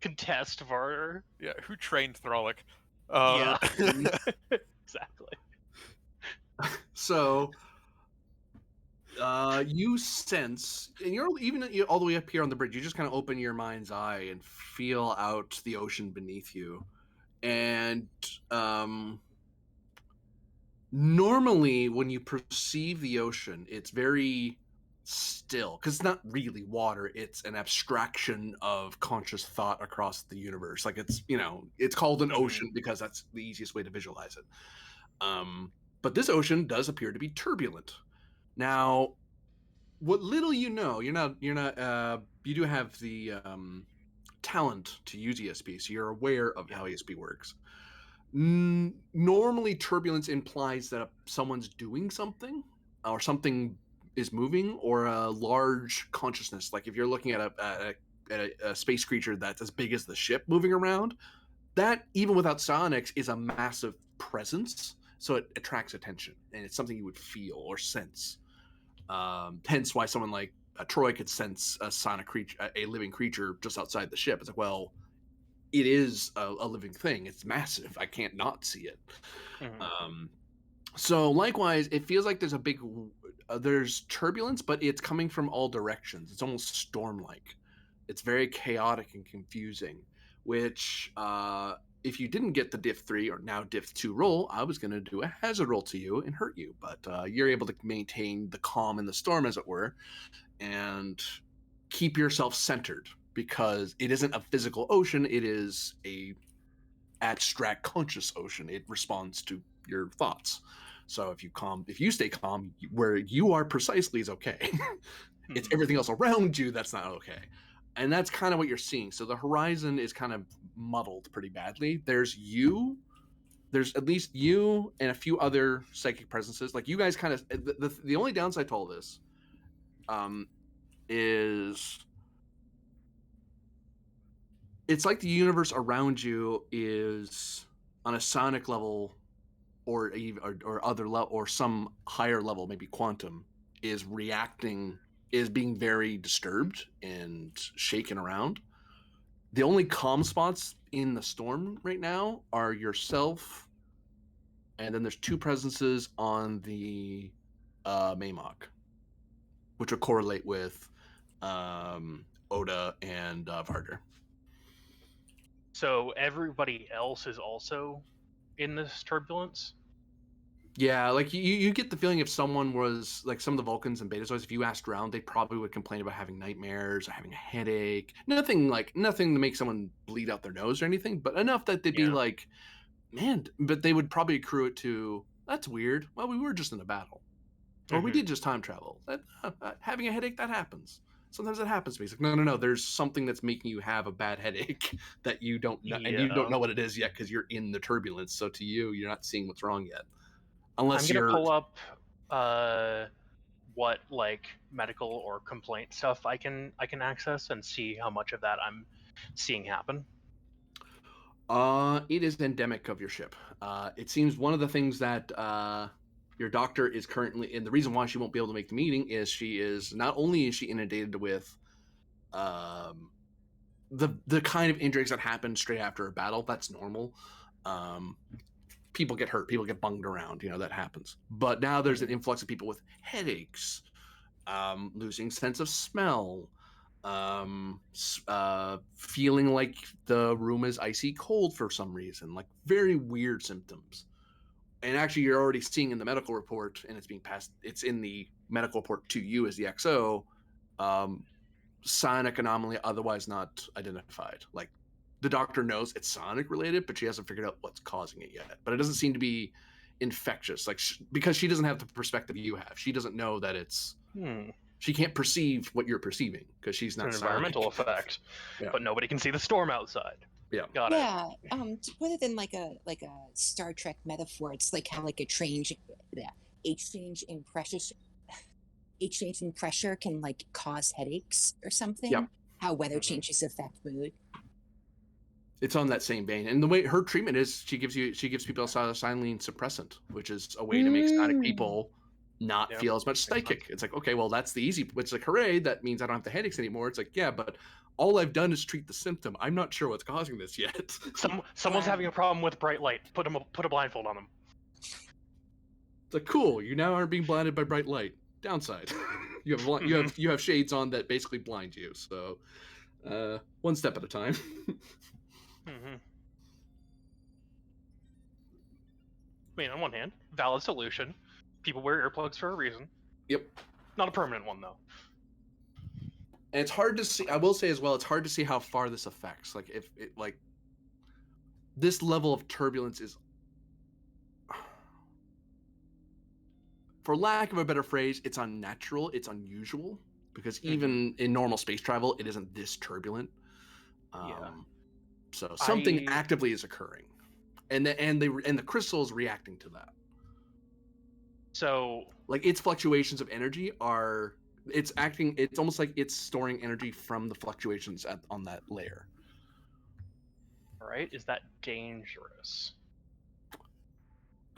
contest Varder. Yeah, who trained Thralic? Yeah. Exactly. So, you sense, and you're even all the way up here on the bridge. You just kind of open your mind's eye and feel out the ocean beneath you, and normally when you perceive the ocean, it's very still because it's not really water. It's an abstraction of conscious thought across the universe. Like it's called an ocean because that's the easiest way to visualize it. But this ocean does appear to be turbulent. Now, what little you know, you do have the talent to use ESP, so you're aware of how ESP works. Normally, turbulence implies that someone's doing something, or something is moving, or a large consciousness. Like if you're looking at a space creature that's as big as the ship moving around, that even without psionics is a massive presence, so it attracts attention, and it's something you would feel or sense. Hence why someone like Troy could sense a sonic creature, a living creature just outside the ship. It's like, well, it is a living thing. It's massive. I can't not see it. So likewise, it feels like there's a big, there's turbulence, but it's coming from all directions. It's almost storm-like. It's very chaotic and confusing, which if you didn't get the diff 3 or now diff 2 roll, I was going to do a hazard roll to you and hurt you, but you're able to maintain the calm in the storm, as it were, and keep yourself centered, because it isn't a physical ocean, it is a abstract conscious ocean. It responds to your thoughts. So if you stay calm, where you are precisely is okay. It's everything else around you that's not okay. And that's kind of what you're seeing. So the horizon is kind of muddled pretty badly. There's at least you and a few other psychic presences. Like you guys kind of, the only downside to all this is it's like the universe around you is on a sonic level or other level, or some higher level, maybe quantum, is reacting is being very disturbed and shaken around. The only calm spots in the storm right now are yourself, and then there's two presences on the Maymok, which will correlate with Oda and Varder. So everybody else is also in this turbulence? Yeah, like you get the feeling if someone was like some of the Vulcans and Betazoids, if you asked around, they probably would complain about having nightmares or having a headache. Nothing to make someone bleed out their nose or anything, but enough that they'd be Yeah. like, man, but they would probably accrue it to, that's weird. Well, we were just in a battle. Or we Mhm. did just time travel. Having a headache, that happens. Sometimes it happens to me. It's like, no. There's something that's making you have a bad headache that you don't know, and you don't Yeah. know what it is yet because you're in the turbulence. So to you, you're not seeing what's wrong yet, I'm unless gonna you're. pull up what like medical or complaint stuff I can access and see how much of that I'm seeing happen. It is endemic of your ship. It seems one of the things that your doctor is currently, and the reason why she won't be able to make the meeting is she is not only is she inundated with the kind of injuries that happen straight after a battle. That's normal. People get hurt, people get bunged around, that happens. But now there's an influx of people with headaches, losing sense of smell, feeling like the room is icy cold for some reason, like very weird symptoms. And actually, you're already seeing in the medical report, and it's in the medical report to you as the XO, sonic anomaly otherwise not identified. Like, the doctor knows it's sonic related, but she hasn't figured out what's causing it yet. But it doesn't seem to be infectious, like because she doesn't have the perspective you have. She doesn't know that it's. She can't perceive what you're perceiving because she's not An sonic. environmental effect, Yeah. but nobody can see the storm outside. Yeah. Got it. Yeah. To put it in like a Star Trek metaphor, it's like how like a exchange in pressure can like cause headaches or something. Yep. How weather changes affect mood. It's on that same vein, and the way her treatment is, she gives people a psilocybin suppressant, which is a way to make psionic people not feel as much psychic. It's like, okay, well, that's the easy. It's like, hooray, that means I don't have the headaches anymore. It's like, yeah, but all I've done is treat the symptom. I'm not sure what's causing this yet. Someone's having a problem with bright light. Put a blindfold on them. It's like, cool. You now aren't being blinded by bright light. Downside, you have shades on that basically blind you. So, one step at a time. I mean, on one hand, valid solution. People wear earplugs for a reason. Yep. Not a permanent one, though. And it's hard to see. I will say as well, it's hard to see how far this affects. Like, if it like this level of turbulence is, for lack of a better phrase, it's unnatural. It's unusual because even in normal space travel, it isn't this turbulent. So something actively is occurring, and the crystal is reacting to that. So, like, its fluctuations of energy are, it's acting. It's almost like it's storing energy from the fluctuations on that layer. All right, is that dangerous?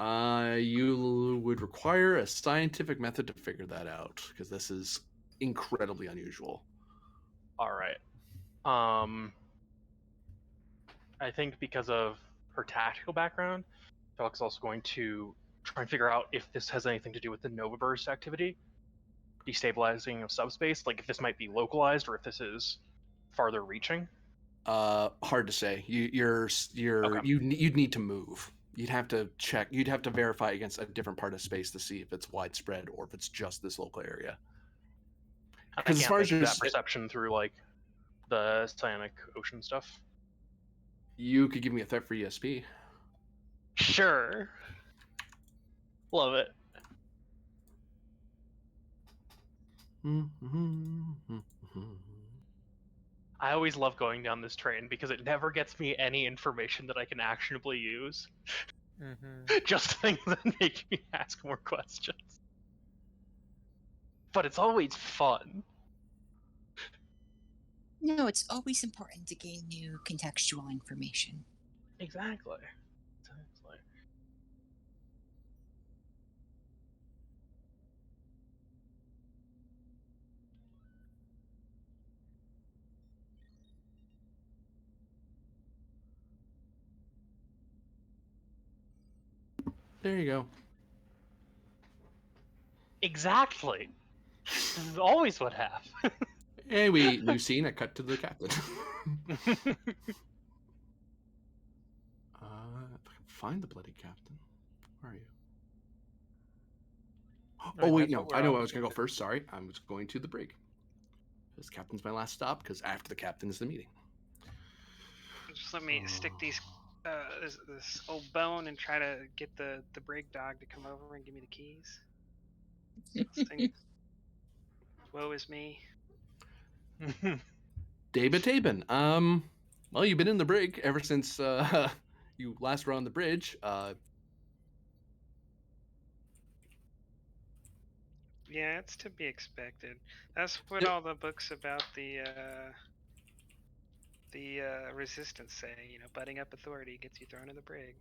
You would require a scientific method to figure that out because this is incredibly unusual. All right. I think because of her tactical background, Felix is also going to try and figure out if this has anything to do with the Nova Burst activity, destabilizing of subspace. Like if this might be localized or if this is farther reaching. Hard to say. You'd need to move. You'd have to check. You'd have to verify against a different part of space to see if it's widespread or if it's just this local area. Because as far as that perception through like the Psionic Ocean stuff, you could give me a threat for ESP. Sure. Love it. I always love going down this train because it never gets me any information that I can actionably use. Just things that make me ask more questions. But it's always fun. No, it's always important to gain new contextual information. Exactly. There you go. Exactly. This is always what happens. And we new scene. I cut to the captain. If I can find the bloody captain. Where are you? Oh wait, that's no. what we're I know on I was gonna go to. first. Sorry, I was going to the brig. This captain's my last stop because after the captain is the meeting. Just let me stick these this old bone and try to get the brig dog to come over and give me the keys. This thing, woe is me. David Tabin. Well, you've been in the brig ever since you last were on the bridge. Yeah, it's to be expected. That's what all the books about the resistance say. You know, butting up authority gets you thrown in the brig.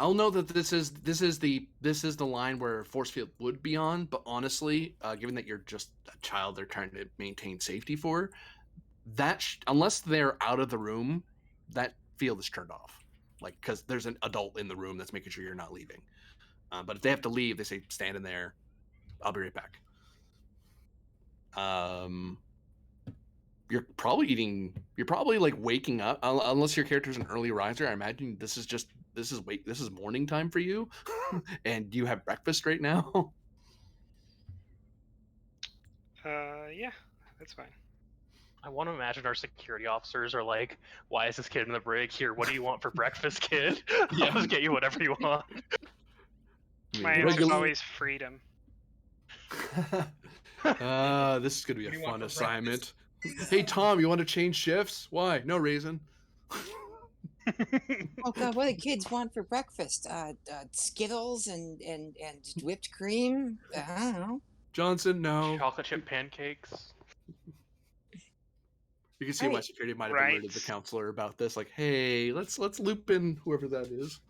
I'll know that this is the line where force field would be on, but honestly, given that you're just a child, they're trying to maintain safety for that. Unless they're out of the room, that field is turned off. Like because there's an adult in the room that's making sure you're not leaving. But if they have to leave, they say stand in there. I'll be right back. You're probably like waking up unless your character's an early riser. I imagine this is morning time for you and you have breakfast right now. Yeah, that's fine. I want to imagine our security officers are like, "Why is this kid in the brig here? What do you want for breakfast, kid? Yeah. I'll just get you whatever you want." My answer is always freedom. This is gonna be What a do you want fun for assignment. breakfast? Hey Tom, you want to change shifts? Why? No reason. Oh God, what do kids want for breakfast? Skittles and whipped cream. I don't know. Johnson, no. Chocolate chip pancakes. You can see All why right. security might have Right. alerted the counselor about this. Like, hey, let's loop in whoever that is.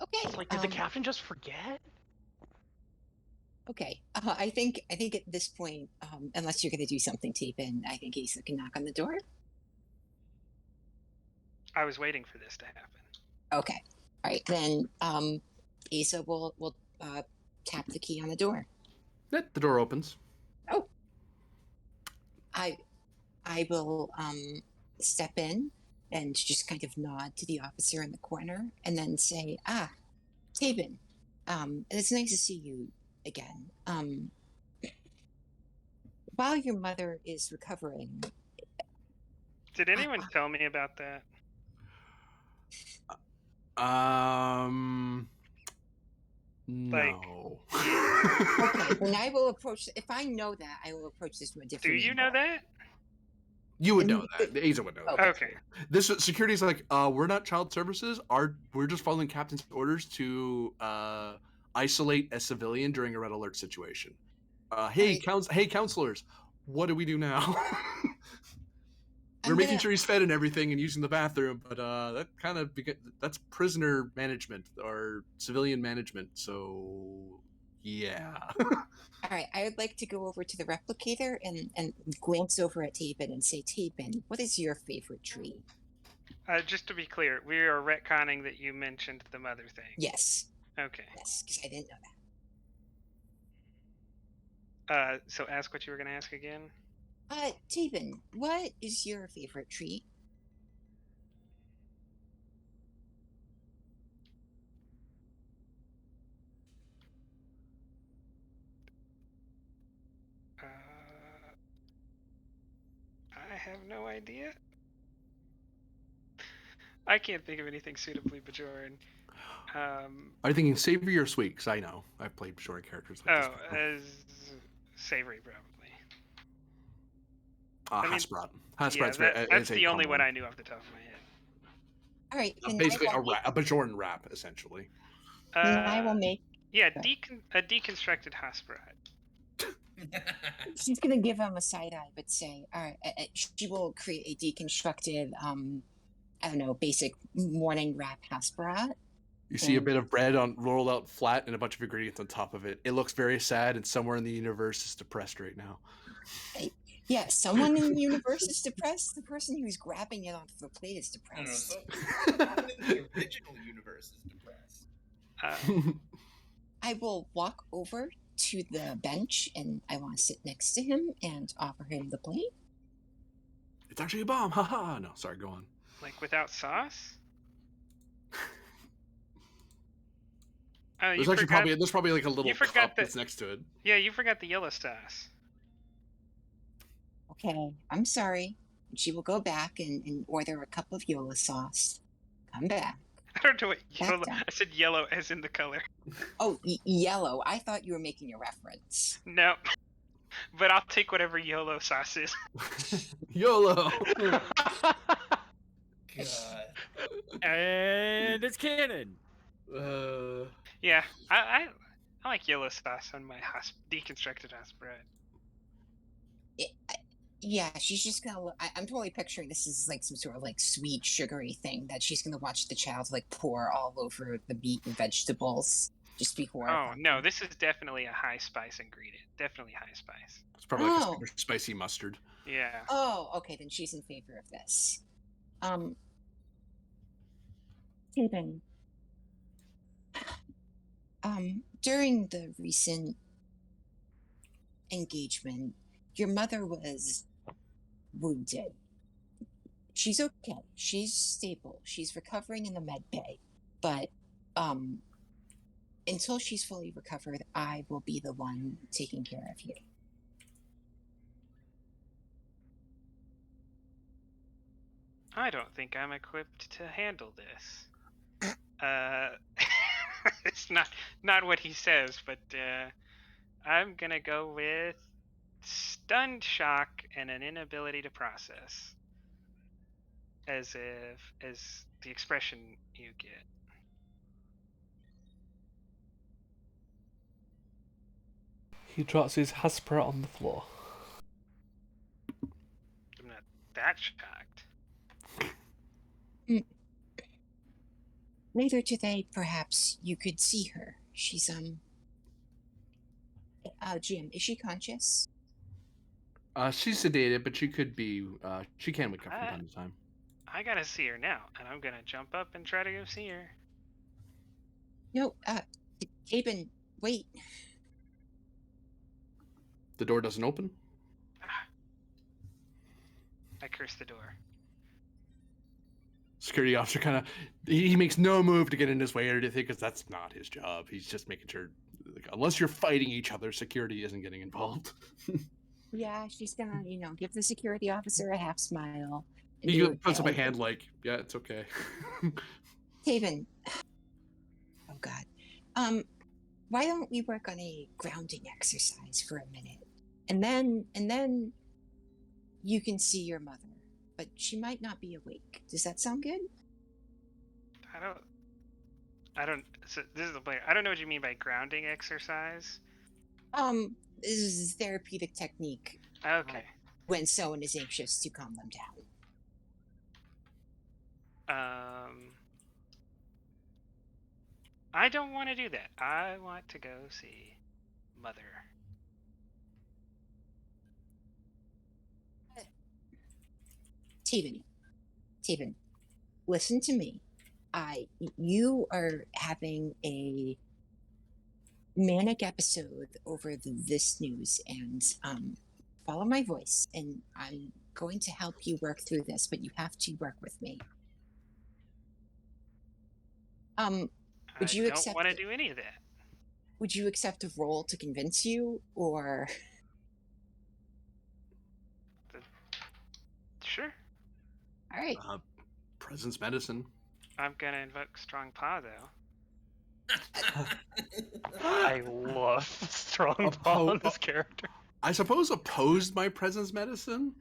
Okay. It's like, did the captain just forget? Okay. I think at this point, unless you're going to do something, Tapin, I think Asa can knock on the door. I was waiting for this to happen. Okay. All right. Then Asa will tap the key on the door. The door opens. Oh. I will step in and just kind of nod to the officer in the corner and then say, Tabin, it's nice to see you again. While your mother is recovering. Did anyone tell me about that? No. Okay, then I will approach. If I know that, I will approach this from a Do different. you know that? You would know that. Asa would know that. Okay. This security's like, we're not child services. We're just following captain's orders to isolate a civilian during a red alert situation. Hey, counselors, what do we do now? We're making sure he's fed and everything and using the bathroom, but that's prisoner management or civilian management. So yeah. All right, I would like to go over to the replicator and glance over at Tabin and say, Tabin, what is your favorite tree? Just to be clear, we are retconning that you mentioned the mother thing. Yes. Okay. Yes, because I didn't know that. So ask what you were going to ask again. Tabin, what is your favorite tree? I have no idea. I can't think of anything suitably Bajoran. Are you thinking savory or sweet? Because I know I've played Bajoran characters like this before. Savory probably. Hasperat. That's the only one I knew off the top of my head. All right, then basically a Bajoran wrap, essentially. I will make. Yeah, a deconstructed Hasperat. She's gonna give him a side eye, but say, all right, she will create a deconstructed, I don't know, basic morning wrap Hasperat. You see a bit of bread rolled out flat and a bunch of ingredients on top of it. It looks very sad, and somewhere in the universe is depressed right now. Yeah, someone in the universe is depressed. The person who's grabbing it off the plate is No, no, depressed. someone in the original universe is depressed. I will walk over to the bench and I want to sit next to him and offer him the plate. It's actually a bomb. Haha. No, sorry, go on. Like without sauce? Oh, you There's actually forgot. there's probably like a little forgot cup that- that's next to it. Yeah, you forgot the yellow sauce. Okay, I'm sorry. She will go back and order a cup of Yola sauce. Come back. I don't know what Back yellow. down. I said yellow as in the color. Oh, yellow. I thought you were making a reference. No. But I'll take whatever YOLO sauce is. YOLO. God. And it's canon. Yeah, I like yellow sauce on my deconstructed house bread. Yeah, she's just gonna. I'm totally picturing this is like some sort of like sweet, sugary thing that she's gonna watch the child like pour all over the meat and vegetables. Just be Oh horrified. no, this is definitely a high spice ingredient. Definitely high spice. It's probably like a Oh. super spicy mustard. Yeah. Oh, okay, then she's in favor of this. Stephen. During the recent engagement, your mother was wounded. She's okay. She's stable. She's recovering in the med bay. But until she's fully recovered, I will be the one taking care of you. I don't think I'm equipped to handle this. It's not what he says, but I'm gonna go with stunned shock and an inability to process. As the expression you get. He drops his Hasper on the floor. I'm not that shocked. Later today, perhaps you could see her. She's Jim, is she conscious? She's sedated, but she could be. She can wake up from time to time. I gotta see her now, and I'm gonna jump up and try to go see her. No, Aben, wait. The door doesn't open. I curse the door. Security officer kind of he makes no move to get in his way or anything because that's not his job. He's just making sure, like, unless you're fighting each other, security isn't getting involved. Yeah, she's gonna, give the security officer a half smile. He puts up a hand like, yeah, it's okay. Taven. Oh God. Why don't we work on a grounding exercise for a minute, and then you can see your mother, but she might not be awake. Does that sound good? I don't. So this is the player. I don't know what you mean by grounding exercise. This is a therapeutic technique. Okay. When someone is anxious, to calm them down. I don't want to do that. I want to go see Mother. Taven, listen to me. You are having a manic episode over this news, and follow my voice, and I'm going to help you work through this, but you have to work with me. Would you I don't want to do any of that. Would you accept a role to convince you, or? Sure. All right. Presence medicine. I'm gonna invoke Strong Paw though. I love strong paw in this character. I suppose opposed my presence medicine.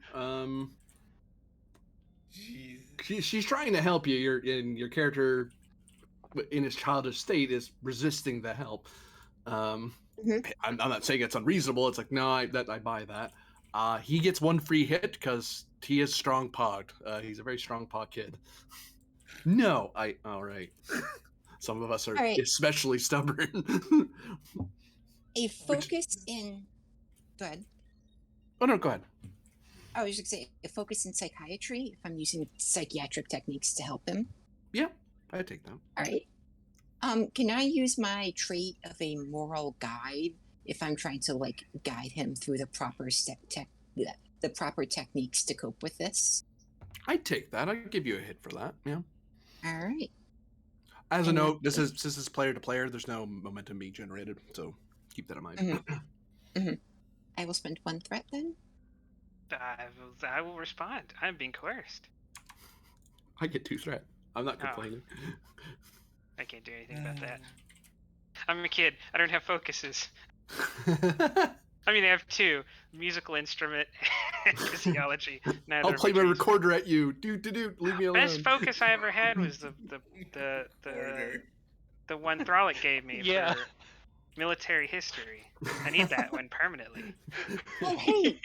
She's trying to help you. Your character, in his childish state, is resisting the help. I'm not saying it's unreasonable. It's like, no, I buy that. He gets one free hit because he is strong pawed. He's a very strong paw kid. No, all right. Some of us are especially stubborn. A focus in. Go ahead. Oh no, go ahead. I was just say a focus in psychiatry. If I'm using psychiatric techniques to help him. Yeah, I take that. All right. Can I use my trait of a moral guide if I'm trying to like guide him through the proper the proper techniques to cope with this? I take that. I give you a hit for that. Yeah. All right. As a And note, this is player to player. There's no momentum being generated, so keep that in mind. I will spend 1 threat then. I will respond. I'm being coerced. I get 2 threat. I'm not complaining. I can't do anything about that. I'm a kid. I don't have focuses. I mean, I have 2: musical instrument and physiology. I'll play my recorder at you. Leave me alone. Best focus I ever had was the one Thralic gave me for military history. I need that one permanently. Oh, hey,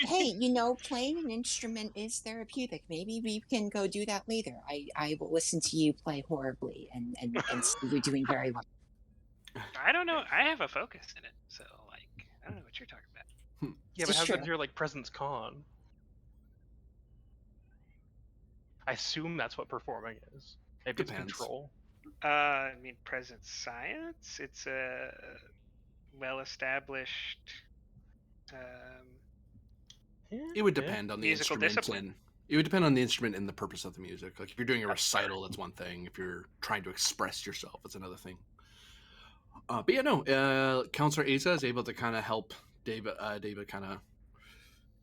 playing an instrument is therapeutic. Maybe we can go do that later. I will listen to you play horribly and see you're doing very well. I don't know. I have a focus in it, so like I don't know what you're talking about. Yeah, but how good is your like presence con? I assume that's what performing is. Maybe Depends. It's control. I mean, presence science. It's a well-established. It would depend on the musical instrument discipline. it would depend on the instrument and the purpose of the music. Like if you're doing a recital, that's one thing. If you're trying to express yourself, it's another thing. But yeah, no. Counselor Asa is able to kind of help David kind of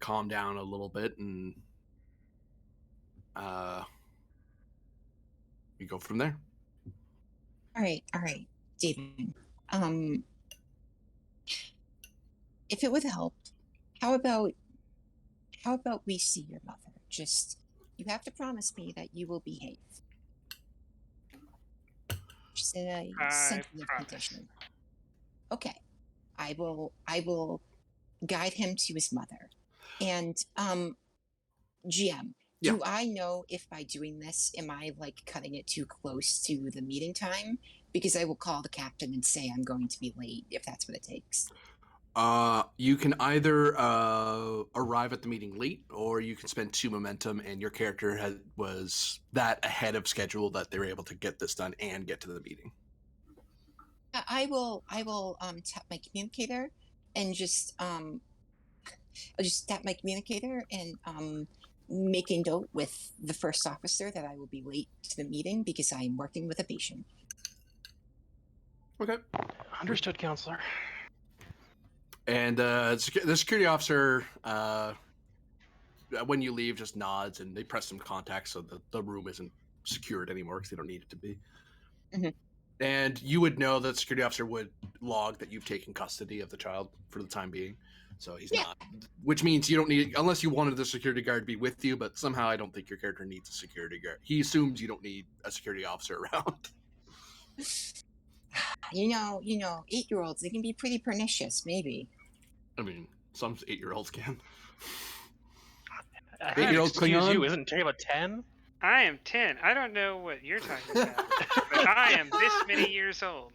calm down a little bit, and we go from there. All right, David. If it would help, how about we see your mother? Just you have to promise me that you will behave. Just in a sensitive condition. Okay, I will guide him to his mother. And GM, Yeah. do I know if by doing this, am I like cutting it too close to the meeting time? Because I will call the captain and say I'm going to be late if that's what it takes. You can either arrive at the meeting late, or you can spend 2 momentum, and your character was that ahead of schedule that they were able to get this done and get to the meeting. I will tap my communicator and just I'll just tap my communicator and make a note with the first officer that I will be late to the meeting because I am working with a patient. Okay. Understood, counselor. And the security officer, when you leave, just nods, and they press some contacts so the room isn't secured anymore because they don't need it to be. Mm-hmm. And you would know that the security officer would log that you've taken custody of the child for the time being. So he's not, which means you don't need, unless you wanted the security guard to be with you, but somehow I don't think your character needs a security guard. He assumes you don't need a security officer around. You know, 8-year-olds, they can be pretty pernicious, maybe. I mean, some 8-year-olds can. 8-year-olds Klingon? You isn't Jacob 10? I am 10. I don't know what you're talking about, but I am this many years old.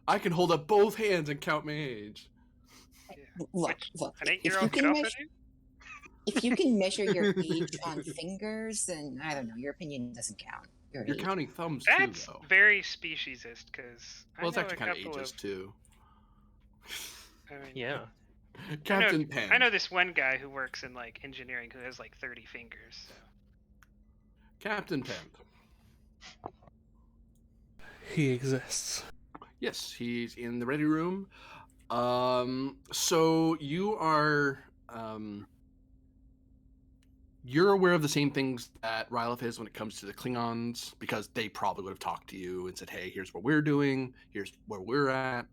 I can hold up both hands and count my age. Look. An 8-year-old can also do? If you can measure your age on fingers, then I don't know. Your opinion doesn't count. You're counting thumbs That's too, though. That's very speciesist, because it's actually kind of ageist too. I mean, yeah. Captain Penn. I know this one guy who works in like engineering who has like 30 fingers. So. Captain Penn. He exists. Yes, he's in the ready room. So you are, you're aware of the same things that Rylith is when it comes to the Klingons, because they probably would have talked to you and said, hey, here's what we're doing, here's where we're at.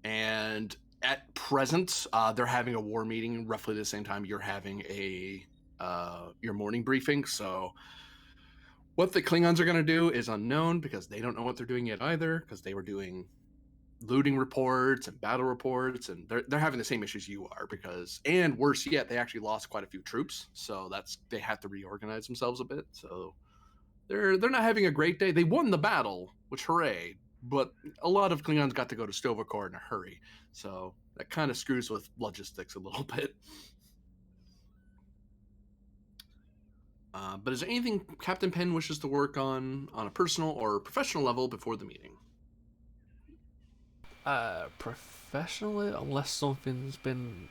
And at present, they're having a war meeting roughly the same time you're having your morning briefing. So what the Klingons are going to do is unknown, because they don't know what they're doing yet either, because they were doing looting reports and battle reports, and they're having the same issues you are, and worse yet, they actually lost quite a few troops, so they have to reorganize themselves a bit. So they're not having a great day. They won the battle, which hooray, but a lot of Klingons got to go to Stovacor in a hurry, so That kind of screws with logistics a little bit. But is there anything Captain Penn wishes to work on a personal or professional level before the meeting? Professionally, unless something's been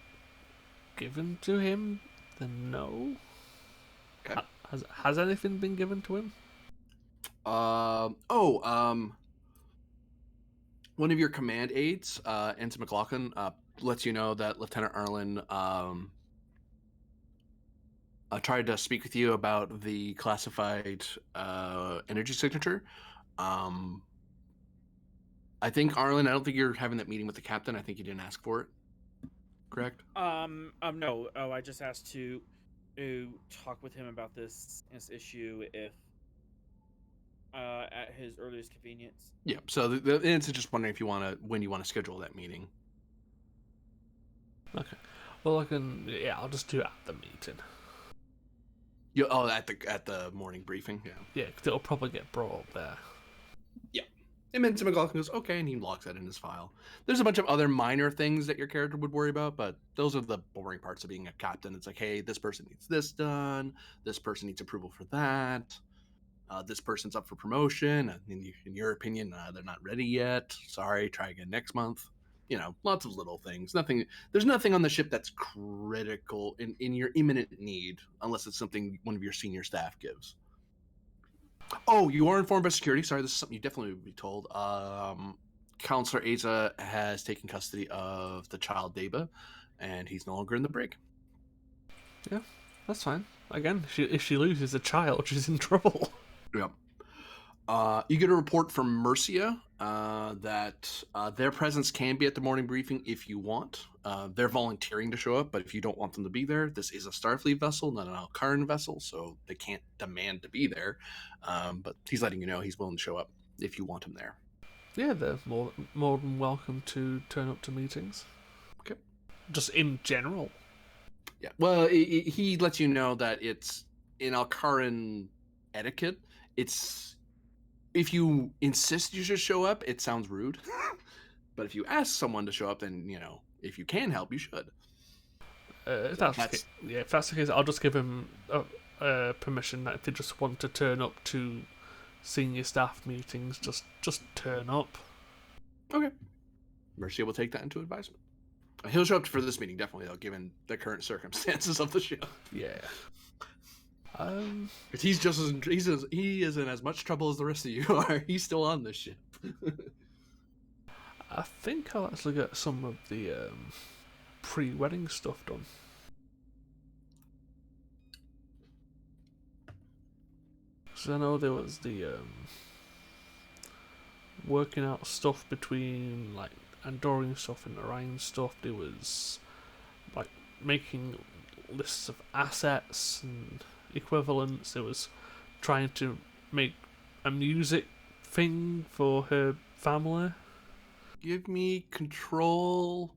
given to him, then no. Okay. Has anything been given to him? One of your command aides, Ensign McLaughlin, lets you know that Lieutenant Arlen tried to speak with you about the classified energy signature. I think Arlen, I don't think you're having that meeting with the captain. I think you didn't ask for it. Correct? No. Oh, I just asked to talk with him about this issue if at his earliest convenience. Yeah. So the ensign's just wondering if when you want to schedule that meeting. Okay. Well, I'll just do it at the meeting. At the morning briefing. Yeah. Yeah, because it'll probably get brought up there. Yeah. And Ensign McLaughlin goes, okay, and he locks that in his file. There's a bunch of other minor things that your character would worry about, but those are the boring parts of being a captain. It's like, hey, this person needs this done. This person needs approval for that. This person's up for promotion. In your opinion, they're not ready yet. Sorry, try again next month. Lots of little things. There's nothing on the ship that's critical in your imminent need, unless it's something one of your senior staff gives. Oh, you are informed by security. Sorry, this is something you definitely would be told. Counselor Asa has taken custody of the child Deba, and he's no longer in the brig. Yeah, that's fine. Again, if she loses a child, she's in trouble. Yep. You get a report from Mercia that their presence can be at the morning briefing if you want. They're volunteering to show up, but if you don't want them to be there, this is a Starfleet vessel, not an Alcaran vessel, so they can't demand to be there. But he's letting you know he's willing to show up if you want him there. Yeah, they're more than welcome to turn up to meetings. Okay. Just in general. Yeah. Well, he lets you know that it's in Alcaran etiquette. It's if you insist you should show up, it sounds rude. But if you ask someone to show up, then if you can help, you should. If that's the case, I'll just give him permission that if they just want to turn up to senior staff meetings, just turn up. Okay. Mercia will take that into advisement. He'll show up for this meeting, definitely, though, given the current circumstances of the ship. Yeah. Because he is in as much trouble as the rest of you are. He's still on this ship. I think I'll actually get some of the pre-wedding stuff done. So I know there was the working out stuff between like Andorian stuff and Orion stuff. There was like making lists of assets and equivalents. There was trying to make a music thing for her family. Give me control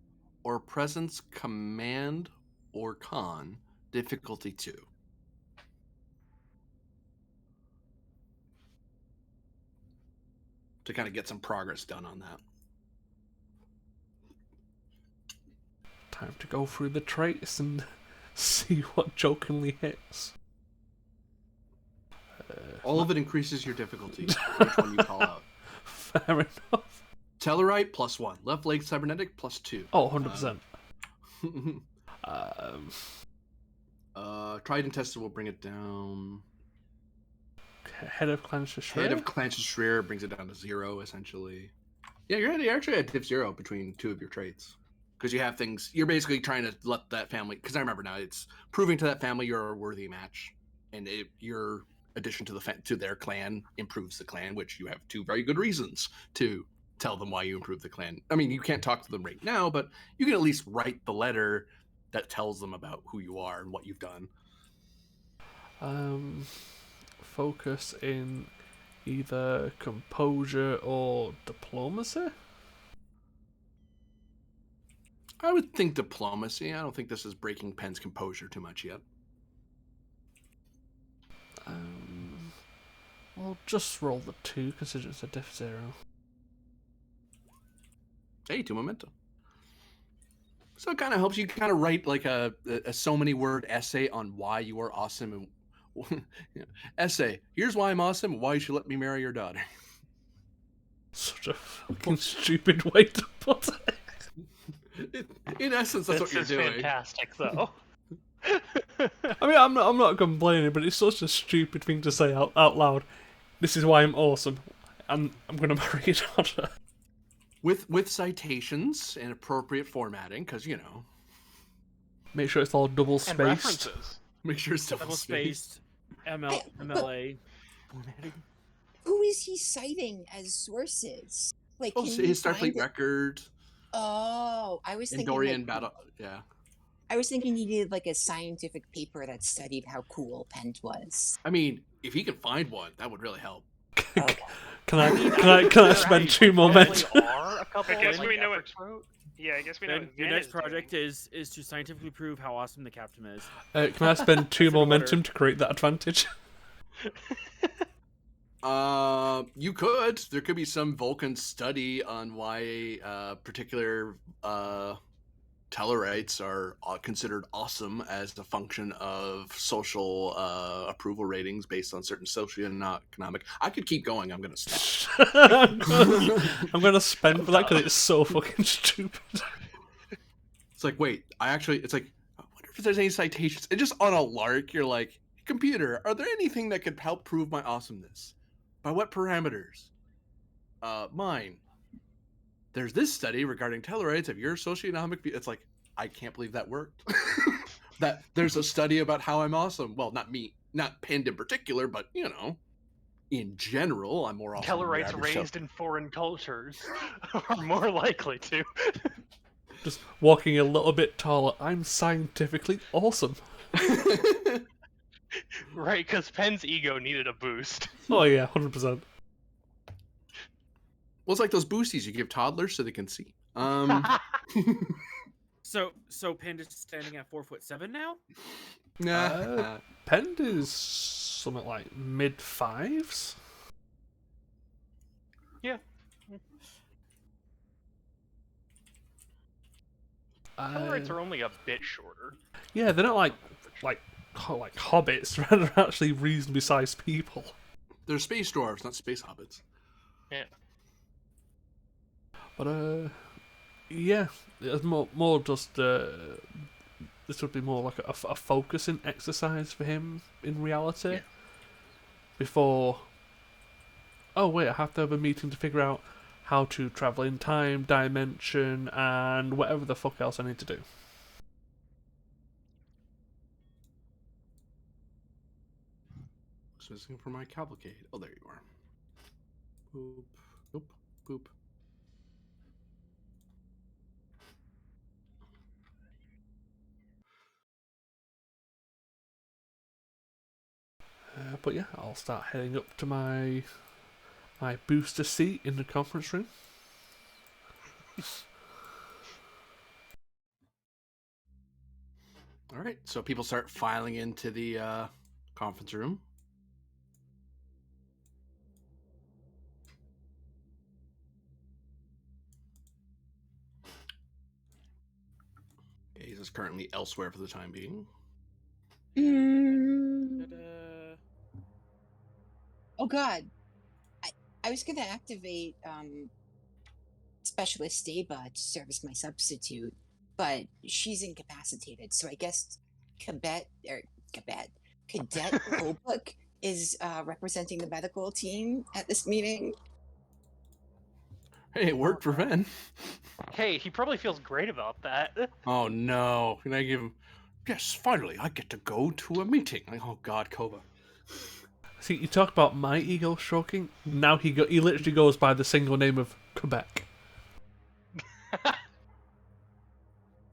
or presence command or con difficulty 2. To kind of get some progress done on that. Time to go through the traits and see what jokingly hits. All of it increases your difficulty. Which one you call out? Fair enough. Tellarite +1. Left leg cybernetic +2. Oh, 100%. Tried and tested will bring it down. Head of Clanshire. Head of Clanshire brings it down to 0, essentially. Yeah, you're actually at div 0 between 2 of your traits. Because you have things, you're basically trying to let that family, because I remember now, it's proving to that family you're a worthy match. And your addition to their clan improves the clan, which you have 2 very good reasons to tell them why you improve the clan. I mean, you can't talk to them right now, but you can at least write the letter that tells them about who you are and what you've done. Focus in either composure or diplomacy? I would think diplomacy. I don't think this is breaking Penn's composure too much yet. I'll just roll the 2, considering it's a diff 0. Hey, 2 momentum. So it kind of helps you kind of write like a so many word essay on why you are awesome and essay. Here's why I'm awesome. Why you should let me marry your daughter. Such a fucking stupid way to put it. In essence, that's what This you're is doing. fantastic, though. I mean, I'm not complaining, but it's such a stupid thing to say out loud. This is why I'm awesome, and I'm gonna marry your daughter. With citations and appropriate formatting, because Make sure it's all double And spaced. references. make sure it's Double spaced MLA formatting. Who is he citing as sources? Like, Oh, can so you his find Starfleet it? record, Oh, I was thinking Andorian like, battle. Yeah. I was thinking he did like a scientific paper that studied how cool Pent was. I mean, if he can find one, that would really help. Okay. Can I spend 2 more minutes? Are a couple I guess like, we know efforts wrote? Yeah, I guess we know Then what your Vin next is doing. project is to scientifically prove how awesome the captain is. Can I spend 2 That's in order. momentum to create that advantage? You could. There could be some Vulcan study on why particular Tellarites are considered awesome as a function of social approval ratings based on certain socioeconomic. I could keep going. I'm gonna stop. I'm gonna spend for that because it's so fucking stupid. It's like, wait, it's like, I wonder if there's any citations. And just on a lark, you're like, computer, are there anything that could help prove my awesomeness? By what parameters? Mine. There's this study regarding Tellarites of your socioeconomic. It's like, I can't believe that worked. That there's a study about how I'm awesome. Well, not me, not Penned in particular, but in general, I'm more awesome. Tellarites raised in foreign cultures are more likely to. Just walking a little bit taller. I'm scientifically awesome. Right, because Penn's ego needed a boost. Oh yeah, 100%. Well, it's like those boosties you give toddlers so they can see. So Pend is standing at 4'7" now. Nah. Pend is something like mid-5s. Yeah. Tellarites are only a bit shorter. Yeah, they're not like hobbits. They're actually reasonably sized people. They're space dwarves, not space hobbits. Yeah. But yeah, it's more just this would be more like a focusing exercise for him in reality. Yeah. Before, oh wait, I have to have a meeting to figure out how to travel in time, dimension, and whatever the fuck else I need to do. So looking for my cavalcade. Oh, there you are. Boop. Boop. Boop. But yeah, I'll start heading up to my booster seat in the conference room. All right, so people start filing into the conference room. Hayes is currently elsewhere for the time being. Ta-da. Oh God, I was gonna activate Specialist Deba to serve as my substitute, but she's incapacitated. So I guess Cadet Holbrook is representing the medical team at this meeting. Hey, it worked for Ven. Hey, he probably feels great about that. Oh no! Can I give him? Yes, finally, I get to go to a meeting. Like, oh God, Koba. See, you talk about my ego stroking. Now he literally goes by the single name of Quebec. It's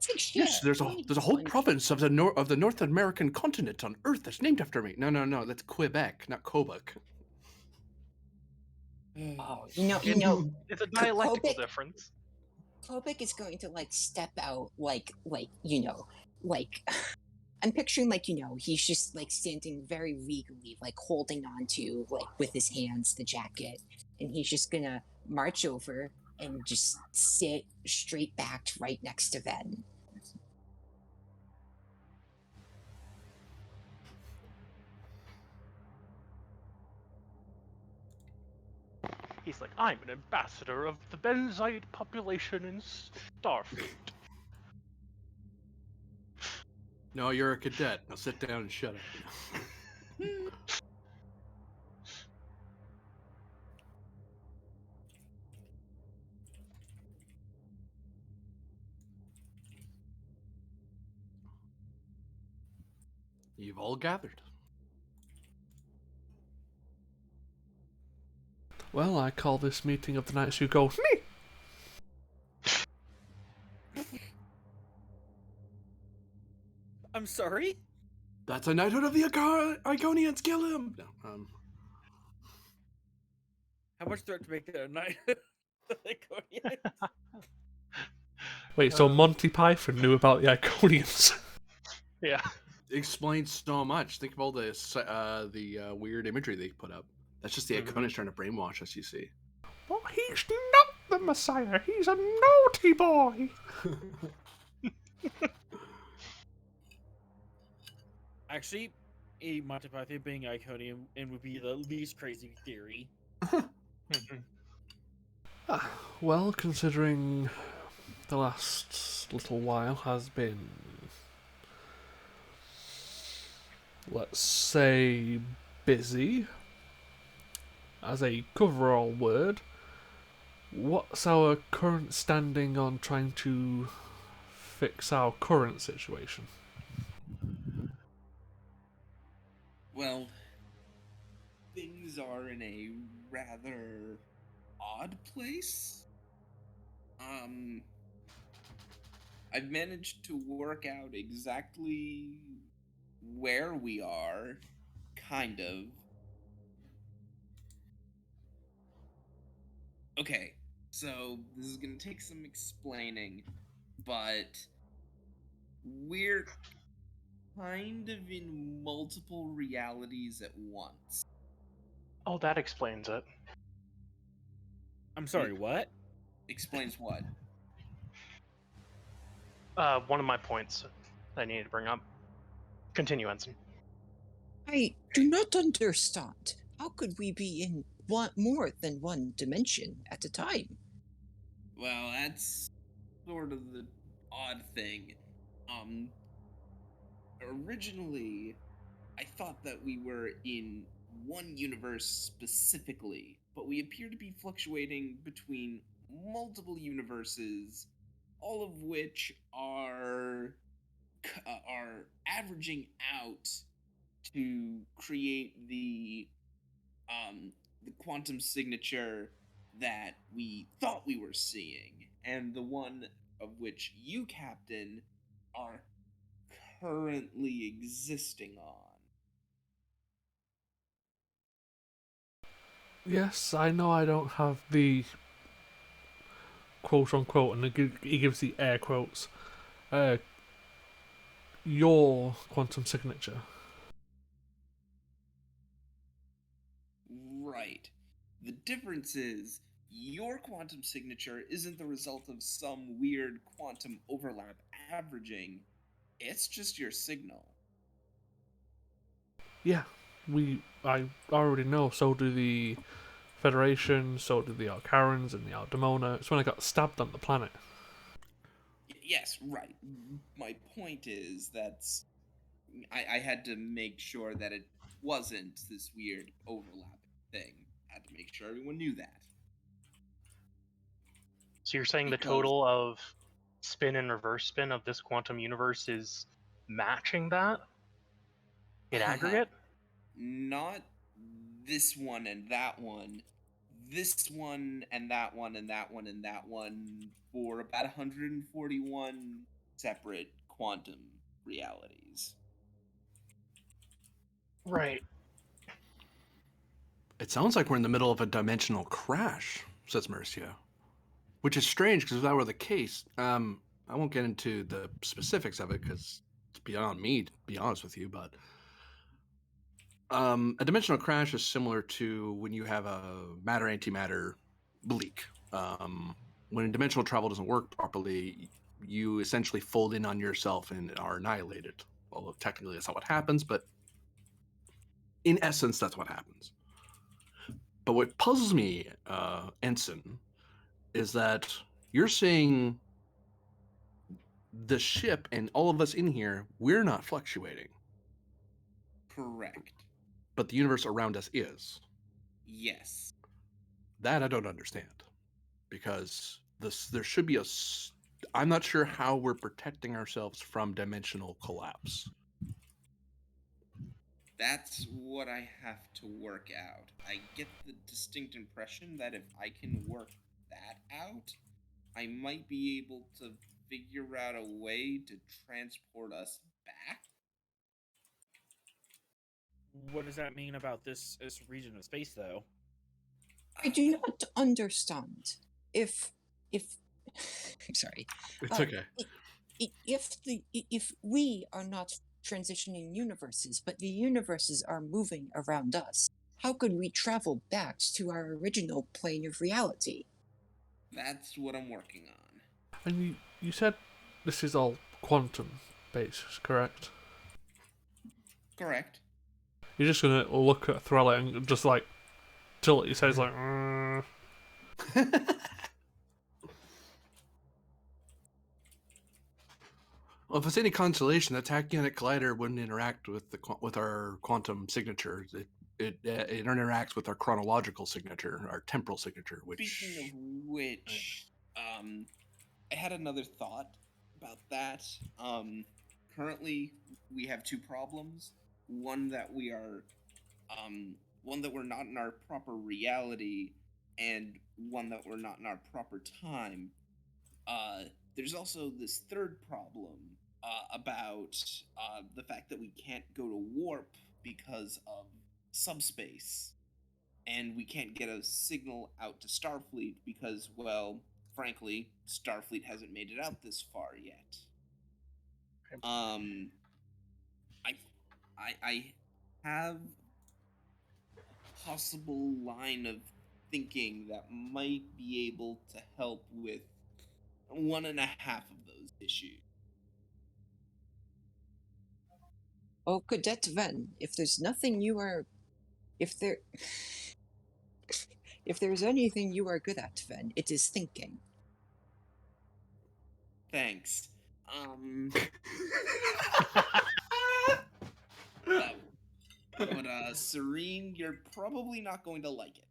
like, shit, Yes, there's a whole province of the North American continent on Earth that's named after me. No, that's Quebec, not Quebec. Oh, you know, It's a dialectical Kobik- difference. Kobik is going to like step out like I'm picturing he's just like standing very regally, like holding on to like with his hands the jacket, and he's just gonna march over and just sit straight backed right next to Ven. He's like, I'm an ambassador of the Benzite population in Starfleet. No, you're a cadet. Now sit down and shut up. You've all gathered. Well, I call this meeting of the Knights who go, me! I'm sorry? That's a knighthood of the Iconians. Kill him. No, How much threat to make it a night? Wait, so Monty Python knew about the Iconians? Yeah. explains so much. Think of all this, the weird imagery they put up. That's just the Iconians trying to brainwash us. You see. Well, he's not the Messiah. He's a naughty boy. Actually, a Monty Python being Iconium and would be the least crazy theory. Well, considering the last little while has been, let's say, busy, as a coverall word, what's our current standing on trying to fix our current situation? Well, things are in a rather odd place. I've managed to work out exactly where we are, kind of. Okay, so this is gonna take some explaining, but we're kind of in multiple realities at once. Oh, that explains it. I'm sorry, what? Explains what? One of my points I needed to bring up. Continue, Ensign. I do not understand. How could we be in more than one dimension at a time? Well, that's sort of the odd thing. Originally, I thought that we were in one universe specifically, but we appear to be fluctuating between multiple universes, all of which are averaging out to create the quantum signature that we thought we were seeing, and the one of which you, Captain, are currently existing on. Yes, I know I don't have the quote unquote, and he gives the air quotes, your quantum signature. Right. The difference is your quantum signature isn't the result of some weird quantum overlap averaging, it's just your signal. Yeah, I already know, so do the Federation, so do the Alcarans and the Aldemona. It's when I got stabbed on the planet. Yes, right. My point is that I had to make sure that it wasn't this weird overlap thing. I had to make sure everyone knew that. So you're saying the Because- total of spin and reverse spin of this quantum universe is matching that in aggregate? Not this one and that one. This one and that one and that one and that one for about 141 separate quantum realities. Right. It sounds like we're in the middle of a dimensional crash, says Mercia. Which is strange, because if that were the case, I won't get into the specifics of it, because it's beyond me, to be honest with you, but a dimensional crash is similar to when you have a matter-antimatter bleak. When dimensional travel doesn't work properly, you essentially fold in on yourself and are annihilated. Although technically that's not what happens, but in essence, that's what happens. But what puzzles me, Ensign, is that you're saying the ship and all of us in here, we're not fluctuating, Correct. but the universe around us is. Yes. That I don't understand, because there should be I'm not sure how we're protecting ourselves from dimensional collapse. That's what I have to work out. I get the distinct impression that if I can work that out, I might be able to figure out a way to transport us back. What does that mean about this region of space, though? I do not understand. If I'm sorry. It's Uh, okay. If we are not transitioning universes, but the universes are moving around us, how could we travel back to our original plane of reality? That's what I'm working on. And you said this is all quantum based, correct? Correct. You're just gonna look at Thrella and just like tilt your head like. Well, if it's any consolation, the tachyonic collider wouldn't interact with our quantum signature. It interacts with our chronological signature, our temporal signature. Which, Speaking of which, I had another thought about that. Currently, we have two problems. One that we are, one that we're not in our proper reality, and one that we're not in our proper time. There's also this third problem about the fact that we can't go to warp because of subspace, and we can't get a signal out to Starfleet because, well, frankly, Starfleet hasn't made it out this far yet. I have a possible line of thinking that might be able to help with one and a half of those issues. Oh, Cadet Ven, if there's nothing you are, if there, if there's anything you are good at, Ven, it is thinking. Thanks. But Serene, you're probably not going to like it.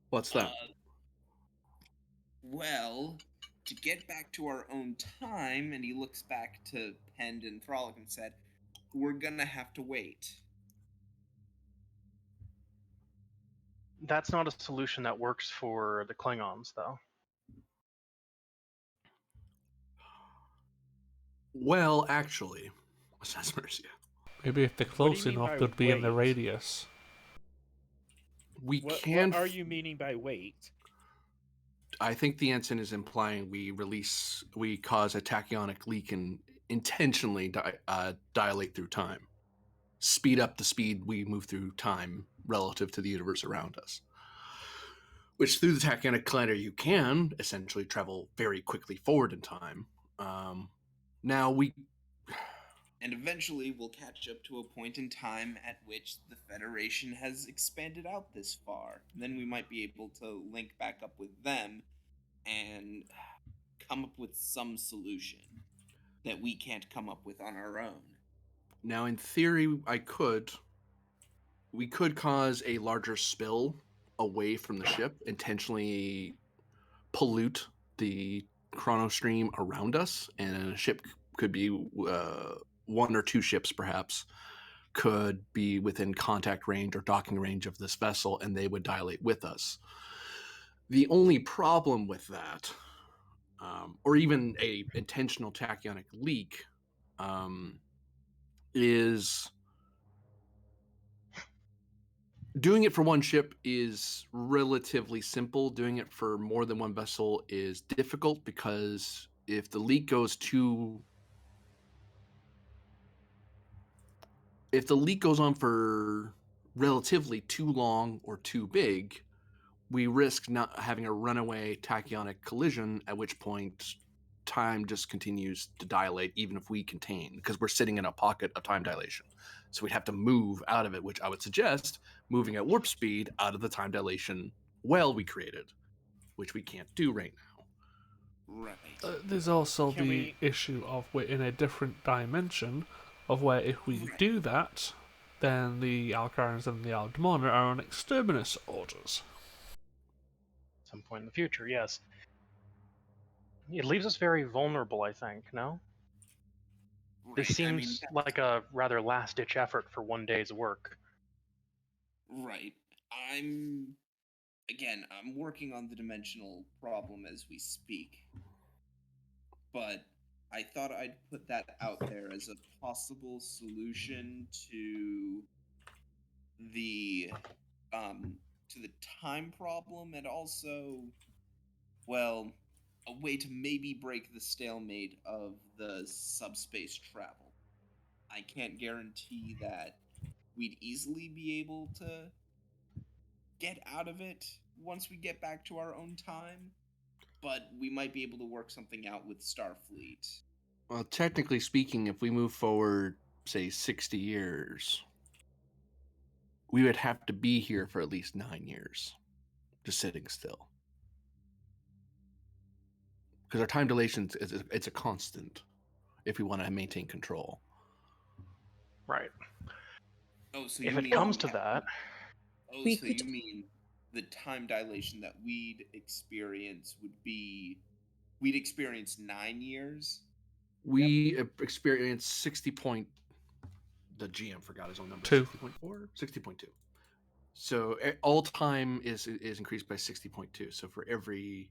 what's that? Well, to get back to our own time, and he looks back to Pend and Frolic and said, we're gonna have to wait. That's not a solution that works for the Klingons, though. Well, actually, says Mercia, Maybe if they're What do close you mean enough, by they'd be in the wait? radius. we What can. are you meaning by wait? I think the ensign is implying we cause a tachyonic leak and intentionally dilate through time, speed up the speed we move through time relative to the universe around us. Which through the tachyonic collider you can essentially travel very quickly forward in time. Now we. And eventually we'll catch up to a point in time at which the Federation has expanded out this far. Then we might be able to link back up with them and come up with some solution that we can't come up with on our own. Now, in theory, we could cause a larger spill away from the ship, intentionally pollute the chronostream around us, and a ship could be one or two ships perhaps could be within contact range or docking range of this vessel, and they would dilate with us. The only problem with that, or even a intentional tachyonic leak, is doing it for one ship is relatively simple. Doing it for more than one vessel is difficult, because if the leak goes on for relatively too long or too big, we risk not having a runaway tachyonic collision, at which point time just continues to dilate even if we contain, because we're sitting in a pocket of time dilation. So we'd have to move out of it, which I would suggest moving at warp speed out of the time dilation well we created, which we can't do right now. Right. There's also Can the we- issue of we're in a different dimension, of where if we Right. do that, then the Alcarans and the Aldemona are on exterminus orders. At some point in the future, yes. It leaves us very vulnerable, I think, no? This Right. seems like a rather last-ditch effort for one day's work. Right. I'm working on the dimensional problem as we speak. But I thought I'd put that out there as a possible solution to the time problem, and also, well, a way to maybe break the stalemate of the subspace travel. I can't guarantee that we'd easily be able to get out of it once we get back to our own time, but we might be able to work something out with Starfleet. Well, technically speaking, if we move forward, say, 60 years, we would have to be here for at least 9 years, just sitting still. Because our time dilation it's a constant if we want to maintain control. Right. Oh, so If you it mean comes to that, Oh, We so could- you mean the time dilation that we'd experience we'd experience 9 years? We experienced 60 point. The GM forgot his own number. 2. 60.4? 60.2. So all time is increased by 60.2. So for every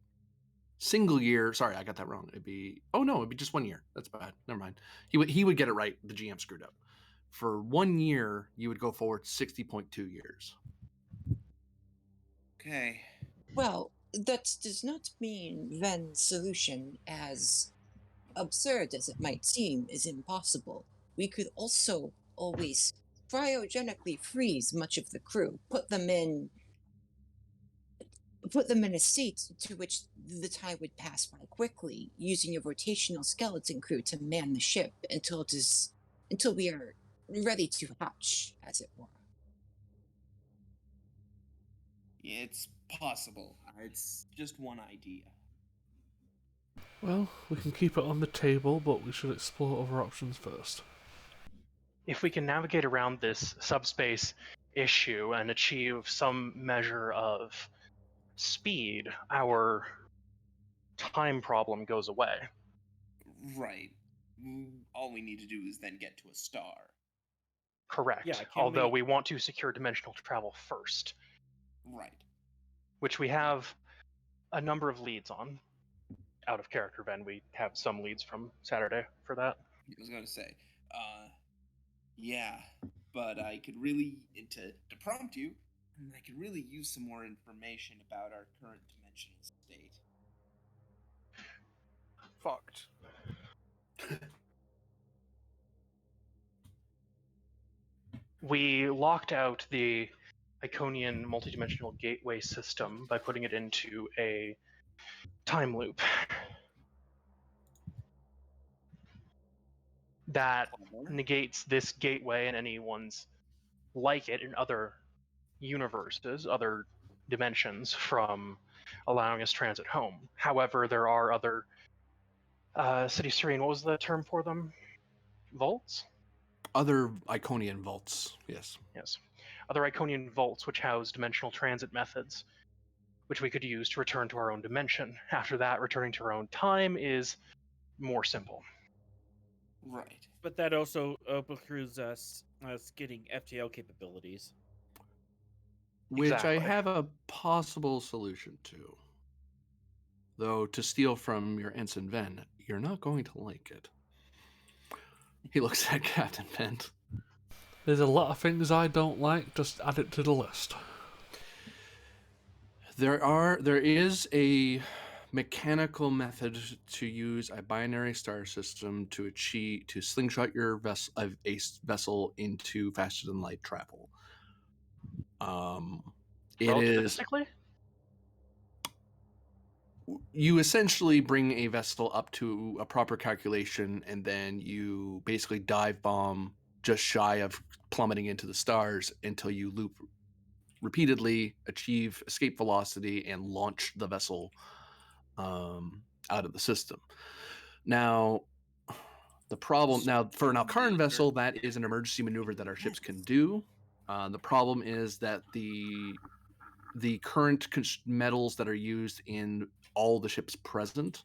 single year, sorry, I got that wrong. It'd be just 1 year. That's bad. Never mind. He would get it right. The GM screwed up. For 1 year, you would go forward 60.2 years. Okay. Well, that does not mean Ven's solution, as absurd as it might seem, is impossible. We could also always cryogenically freeze much of the crew, put them in a state to which the time would pass by quickly, using a rotational skeleton crew to man the ship until we are ready to hatch, as it were. It's possible. It's just one idea. Well, we can keep it on the table, but we should explore other options first. if we can navigate around this subspace issue and achieve some measure of speed, our time problem goes away. Right. All we need to do is then get to a star. Correct. Yeah, can Although we- we want to secure dimensional travel first, Right. which we have a number of leads on. Out of character, Ven, we have some leads from Saturday for that. I was going to say, yeah, but I could really, to prompt you, I could really use some more information about our current dimensional state. Fucked. We locked out the Iconian multidimensional gateway system by putting it into a time loop. That negates this gateway and any ones like it in other universes, other dimensions, from allowing us transit home. However, there are other City Serene, what was the term for them? Vaults? Other Iconian vaults, yes. Yes. Other Iconian vaults which house dimensional transit methods, which we could use to return to our own dimension. After that, returning to our own time is more simple. Right. But that also precludes us getting FTL capabilities. Which I Exactly. have a possible solution to. Though, to steal from your Ensign Ven, you're not going to like it. He looks at Captain Vent. There's a lot of things I don't like, just add it to the list. There is a mechanical method to use a binary star system to slingshot your vessel into faster than light travel. It is Relativistically? you essentially bring a vessel up to a proper calculation, and then you basically dive bomb just shy of plummeting into the stars until you loop repeatedly, achieve escape velocity, and launch the vessel out of the system. Now, the problem for an Alcaran vessel, that is an emergency maneuver that our ships can do. The problem is that the current metals that are used in all the ships present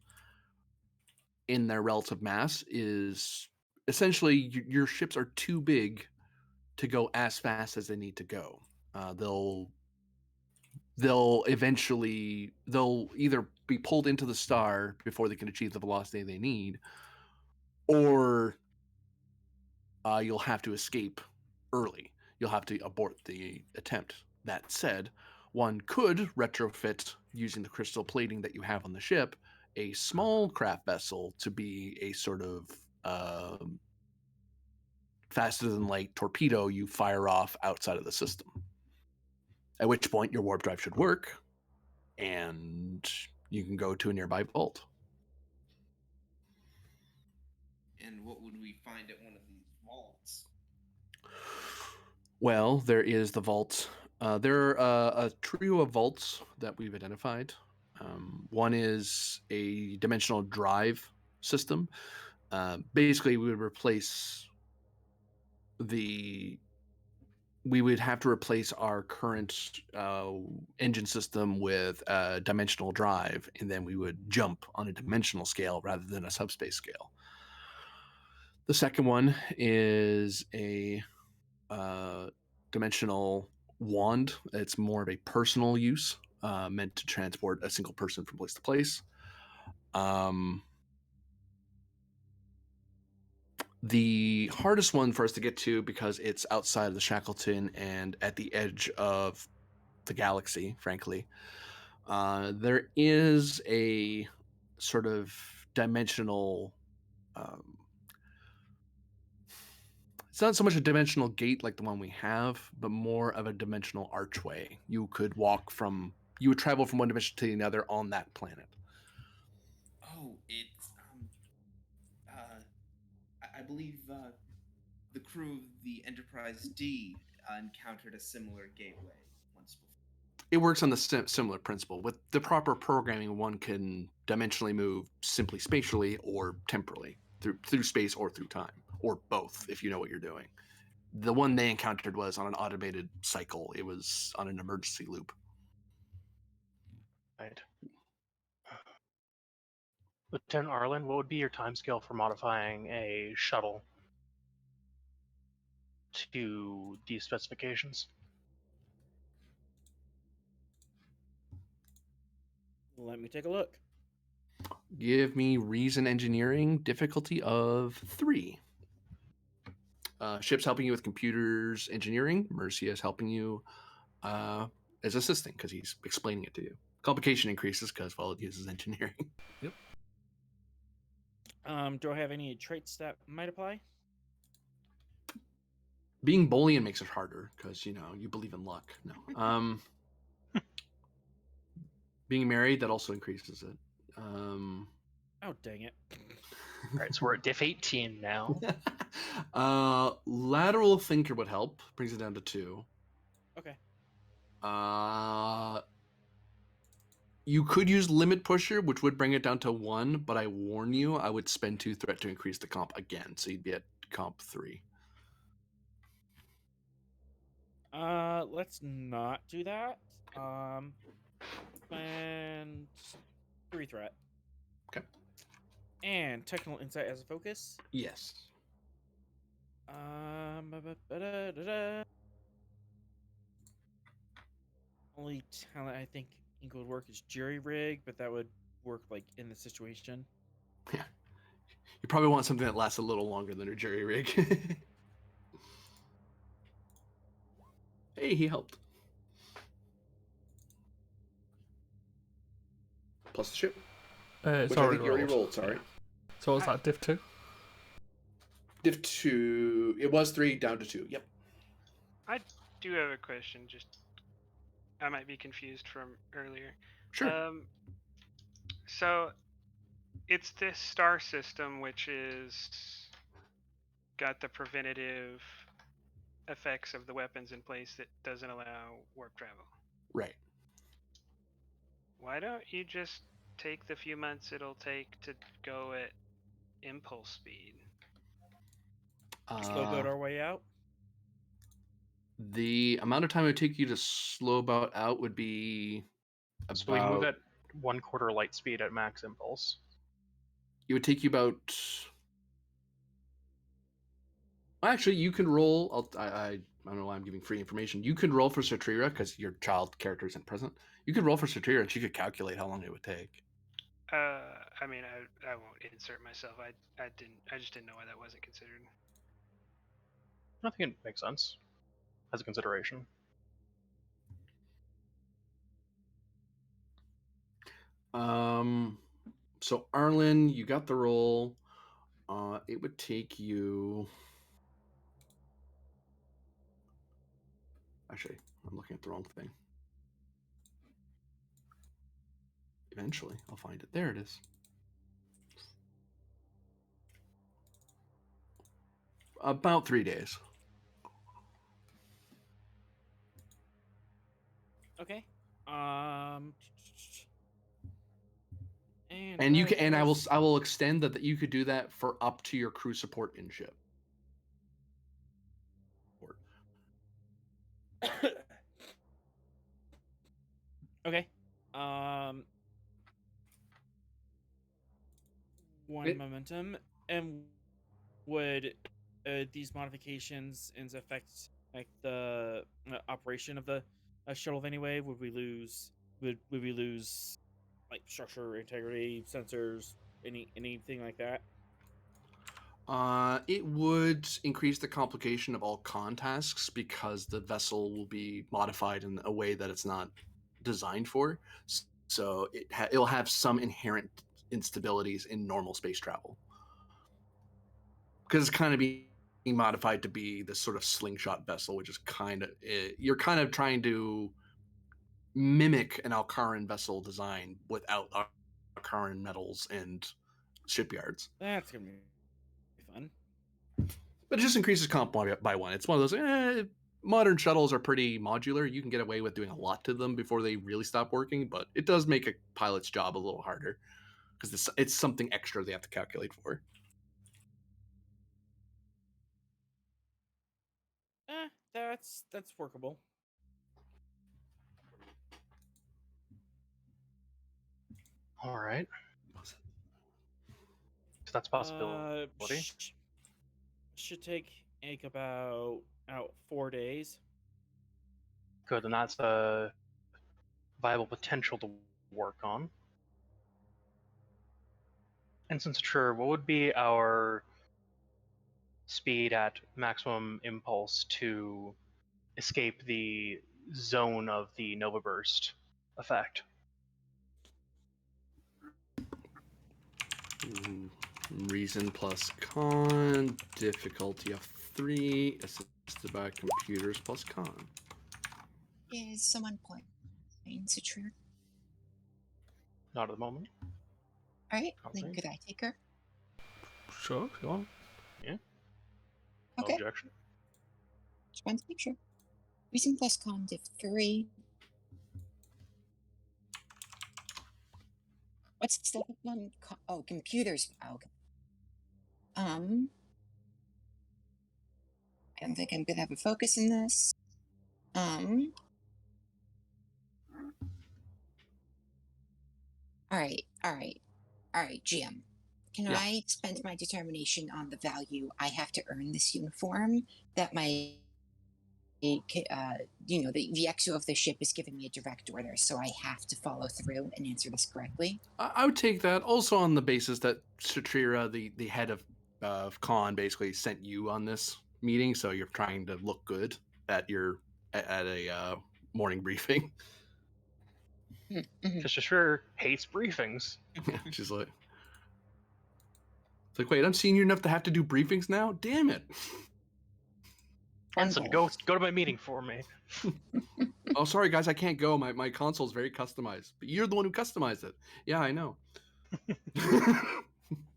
in their relative mass is essentially your ships are too big to go as fast as they need to go. They'll either be pulled into the star before they can achieve the velocity they need, or you'll have to escape early. You'll have to abort the attempt. That said, one could retrofit, using the crystal plating that you have on the ship, a small craft vessel to be a sort of faster than light torpedo you fire off outside of the system. At which point your warp drive should work, and you can go to a nearby vault. And what would we find at one of these vaults? Well, there is the vault. There are a trio of vaults that we've identified. One is a dimensional drive system. Basically, we would have to replace our current engine system with a dimensional drive, and then we would jump on a dimensional scale rather than a subspace scale. The second one is a dimensional wand. It's more of a personal use, meant to transport a single person from place to place. The hardest one for us to get to, because it's outside of the Shackleton and at the edge of the galaxy, frankly, there is a sort of dimensional it's not so much a dimensional gate like the one we have, but more of a dimensional archway. You would travel from one dimension to another on that planet. Oh, it's I believe the crew of the Enterprise D encountered a similar gateway once before. It works on the similar principle. With the proper programming, one can dimensionally move simply spatially or temporally, through space or through time, or both, if you know what you're doing. The one they encountered was on an automated cycle. It was on an emergency loop. Right. Lieutenant Arlen, what would be your timescale for modifying a shuttle to these specifications? Let me take a look. Give me reason engineering, difficulty of 3. Ship's helping you with computers engineering. Mercia is helping you as assisting, because he's explaining it to you. Complication increases because, well, it uses engineering. Yep. Do I have any traits that might apply? Being Boolean makes it harder because, you believe in luck. No. Being married, that also increases it. Oh, dang it. All right, so we're at diff 18 now. Lateral thinker would help. Brings it down to 2. Okay. You could use limit pusher, which would bring it down to 1, but I warn you, I would spend 2 threat to increase the comp again, so you'd be at comp 3. Let's not do that. And 3 threat. Okay. And technical insight as a focus. Yes. Only talent I think would work is jury rig, but that would work like in the situation. Yeah. You probably want something that lasts a little longer than a jury rig. Hey, he helped. Plus the ship. It's Which I already think you already rolled. rolled, sorry. So was that div 2? Div 2, it was 3 down to 2, yep. I do have a question. Just I might be confused from earlier. Sure. So it's this star system which is got the preventative effects of the weapons in place that doesn't allow warp travel. Right. Why don't you just take the few months it'll take to go at impulse speed? Slow boat our way out. The amount of time it would take you to slow boat out would be about. So we move at 1/4 light speed at max impulse. It would take you about. Well, actually, you can roll. I don't know why I'm giving free information. You can roll for Satrira because your child character isn't present. You could roll for Satrira and she could calculate how long it would take. I mean, I won't insert myself. I just didn't know why that wasn't considered. I think it makes sense as a consideration. So Arlen, you got the roll. It would take you. Actually, I'm looking at the wrong thing. Eventually, I'll find it. There it is. About 3 days. Okay. And you can, and I will extend that you could do that for up to your crew support in ship. Okay. One momentum. And would these modifications affect like the operation of the shuttle anyway? Would we lose? Would we lose like structure, integrity, sensors, anything like that? It would increase the complication of all con tasks because the vessel will be modified in a way that it's not designed for. So it'll have some inherent instabilities in normal space travel because it's kind of being modified to be this sort of slingshot vessel, which is kind of you're kind of trying to mimic an Alcaran vessel design without Alcaran metals and shipyards. That's gonna be fun. But it just increases comp by one. It's one of those. Modern shuttles are pretty modular. You can get away with doing a lot to them before they really stop working, but it does make a pilot's job a little harder because it's something extra they have to calculate for. That's workable. All right. So that's a possibility. Should take about 4 days. Good, and that's a viable potential to work on. And since sure, what would be our speed at maximum impulse to escape the zone of the Nova Burst effect? Reason plus con, difficulty of 3, assisted by computers plus con. Is someone playing Satrira? Not at the moment. All right, Okay. then could I take her? Sure, if you want. Yeah. No Okay. objection. Just wanted to make sure. Reason plus con, diff 3. What's the stuff on? Oh, computers. Oh, okay. I don't think I'm gonna have a focus in this. All right, GM. Can Yeah. I spend my determination on the value I have to earn this uniform that my, the XO of the ship is giving me a direct order, so I have to follow through and answer this correctly? I would take that also on the basis that Satrira, the head of con, basically sent you on this meeting, so you're trying to look good at a morning briefing. Mm-hmm. Just sure hates briefings. She's like, it's like, wait, I'm senior enough to have to do briefings now? Damn it! Ensign, go to my meeting for me. Oh, sorry guys, I can't go. My console's very customized. But you're the one who customized it. Yeah, I know.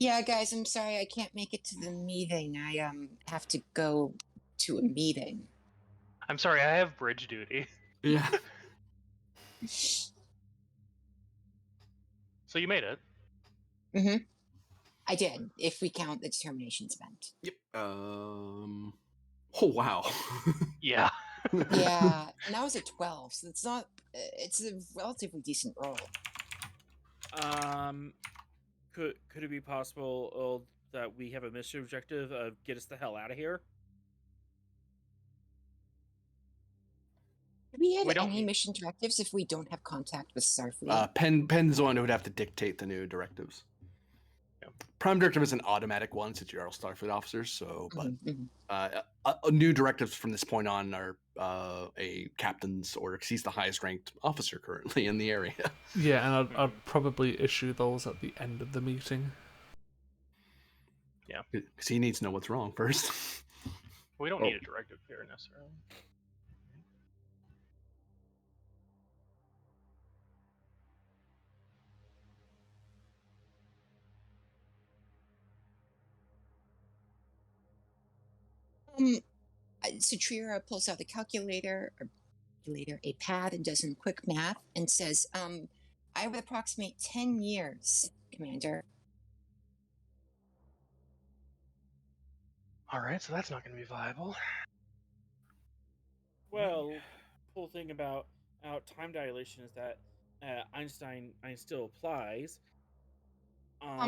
Yeah, guys, I'm sorry I can't make it to the meeting. I have to go to a meeting. I'm sorry, I have bridge duty. Yeah. So you made it. Mm-hmm. I did, if we count the determination spent. Yep. Oh wow. Yeah. Yeah, and that was a 12, so it's not. It's a relatively decent roll. Could it be possible that we have a mission objective of get us the hell out of here? Do we have We don't any need- mission directives if we don't have contact with Starfleet? Penn's the one who would have to dictate the new directives. Yeah. Prime directive is an automatic one since you're all Starfleet officers. So, but Mhm, mhm. new directives from this point on are a captain's order because he's the highest ranked officer currently in the area. Yeah, and I'd probably issue those at the end of the meeting. Yeah. Because he needs to know what's wrong first. We don't Oh. need a directive here necessarily. So Trira pulls out the calculator, a pad, and does some quick math and says, I would approximate 10 years, Commander. All right, so that's not going to be viable. Well, cool thing about time dilation is that Einstein still applies. I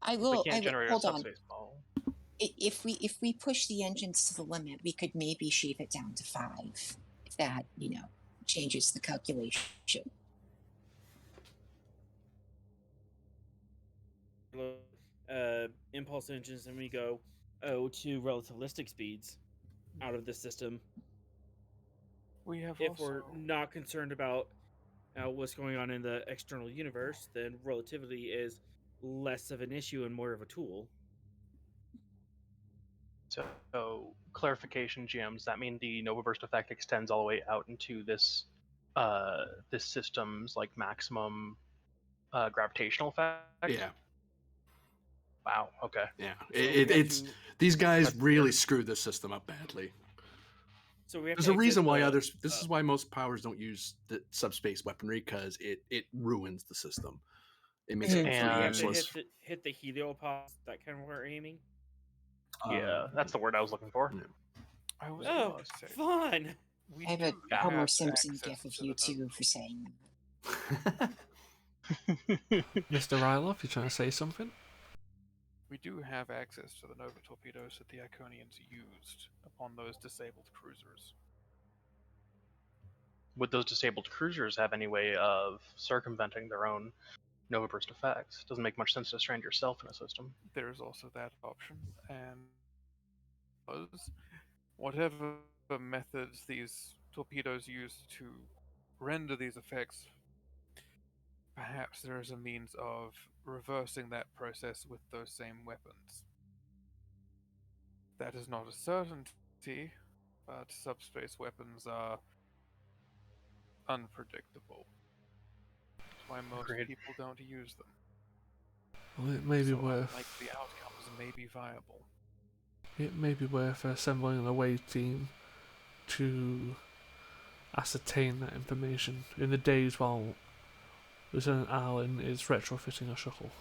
We will. can't generate a Hold on. subspace model. If we push the engines to the limit, we could maybe shave it down to 5. If that changes the calculation. Impulse engines, and we go to relativistic speeds out of the system. We have If also... we're not concerned about what's going on in the external universe, then relativity is less of an issue and more of a tool. So clarification, GM, does that mean the Nova Burst effect extends all the way out into this this system's like maximum gravitational effect? Yeah. Wow. Okay. Yeah. So we have It's to- these guys That's really weird. screwed this system up badly. So we have There's to a reason exit why the- others. This is why most powers don't use the subspace weaponry because it ruins the system. It makes it Mhm. So we completely have to useless. hit the heliopause. That kind of where we're aiming. Yeah, that's the word I was looking for. Yeah. I was Oh, going to say, fun! we I have a do Homer have Simpson access gif of to you the two Nova for saying that. Mr. Ryloff, you trying to say something? We do have access to the Nova torpedoes that the Iconians used upon those disabled cruisers. Would those disabled cruisers have any way of circumventing their own Nova Burst effects? Doesn't make much sense to strand yourself in a system. There's also that option, and whatever methods these torpedoes use to render these effects, perhaps there is a means of reversing that process with those same weapons. That is not a certainty, but subspace weapons are unpredictable. That's why most Agreed. people don't use them. Well, it may be So worth. unlikely outcomes may be viable. It may be worth assembling an away team to ascertain that information in the days while Lieutenant Allen is retrofitting a shuttle.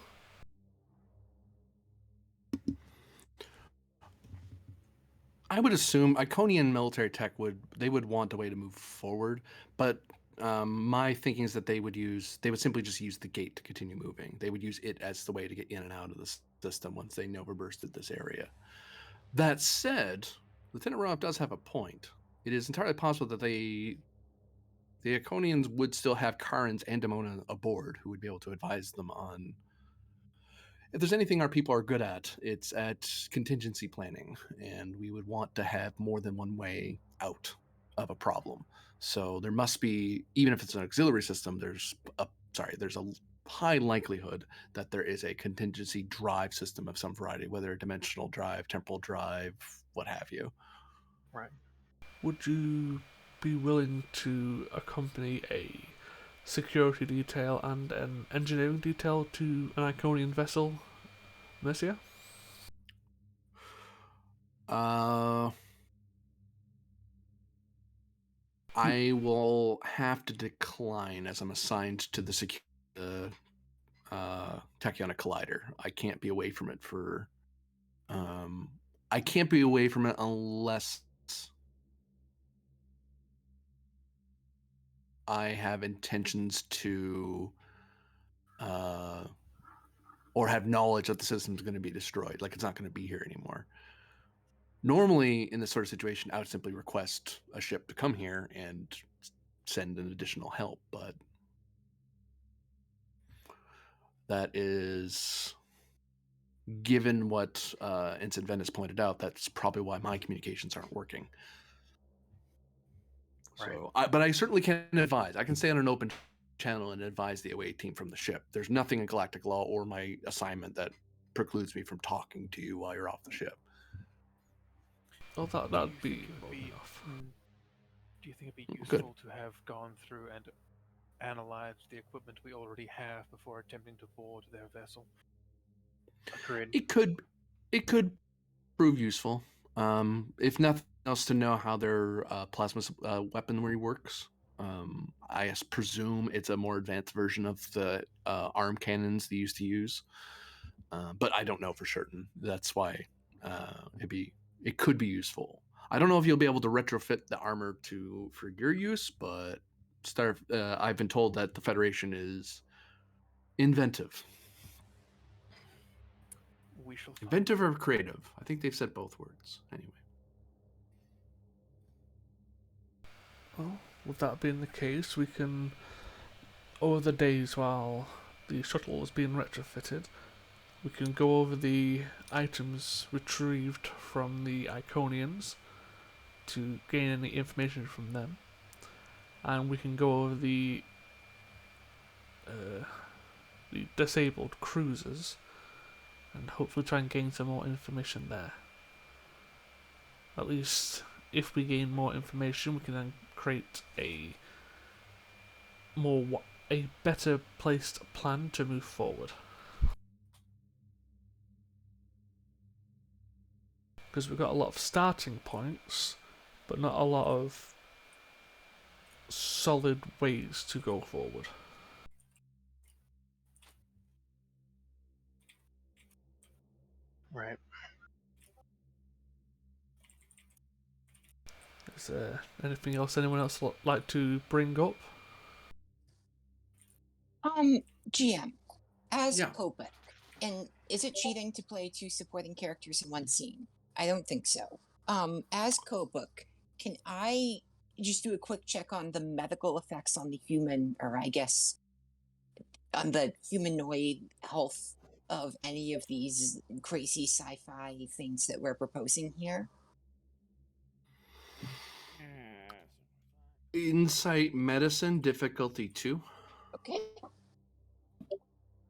I would assume Iconian military tech would want a way to move forward, but my thinking is that they would simply just use the gate to continue moving. They would use it as the way to get in and out of the system once they Nova bursted this area. That said, Lieutenant Roth does have a point. It is entirely possible that the Iconians would still have Karens and Demona aboard who would be able to advise them on. If there's anything our people are good at, it's at contingency planning, and we would want to have more than one way out of a problem. So there must be, even if it's an auxiliary system, there's a high likelihood that there is a contingency drive system of some variety, whether a dimensional drive, temporal drive, what have you. Right. Would you be willing to accompany a security detail and an engineering detail to an Iconian vessel, Mercia? I will have to decline as I'm assigned to the Tachyon Collider. I can't be away from it for. I can't be away from it unless I have intentions to, or have knowledge that the system's going to be destroyed. Like it's not going to be here anymore. Normally, in this sort of situation, I would simply request a ship to come here and send an additional help, but that is, given what Ensign Venice pointed out, that's probably why my communications aren't working. Right. So, but I certainly can advise. I can stay on an open channel and advise the OA team from the ship. There's nothing in galactic law or my assignment that precludes me from talking to you while you're off the ship. Oh, that'd Do you be think it would more be- than enough. Do you think it'd be Good. useful to have gone through and analyzed the equipment we already have before attempting to board their vessel? Agreed. It could prove useful. If nothing else, to know how their plasma weaponry works. I presume it's a more advanced version of the arm cannons they used to use, but I don't know for certain. That's why it could be useful. I don't know if you'll be able to retrofit the armor for your use, but I've been told that the Federation is inventive. We shall find Inventive or creative? I think they've said both words. Anyway. Well, with that being the case, we can, over the days while the shuttle is being retrofitted, we can go over the items retrieved from the Iconians to gain any information from them, and we can go over the disabled cruisers and hopefully try and gain some more information there. At least, if we gain more information, we can then create a better placed plan to move forward. Because we've got a lot of starting points, but not a lot of solid ways to go forward. Right. Is there anything else anyone else like to bring up? GM, as Yeah. Kopek, and is it cheating to play two supporting characters in one scene? I don't think so. As Kopek, can I just do a quick check on the medical effects on the human, or I guess on the humanoid health of any of these crazy sci-fi things that we're proposing here? Insight medicine difficulty 2. Okay.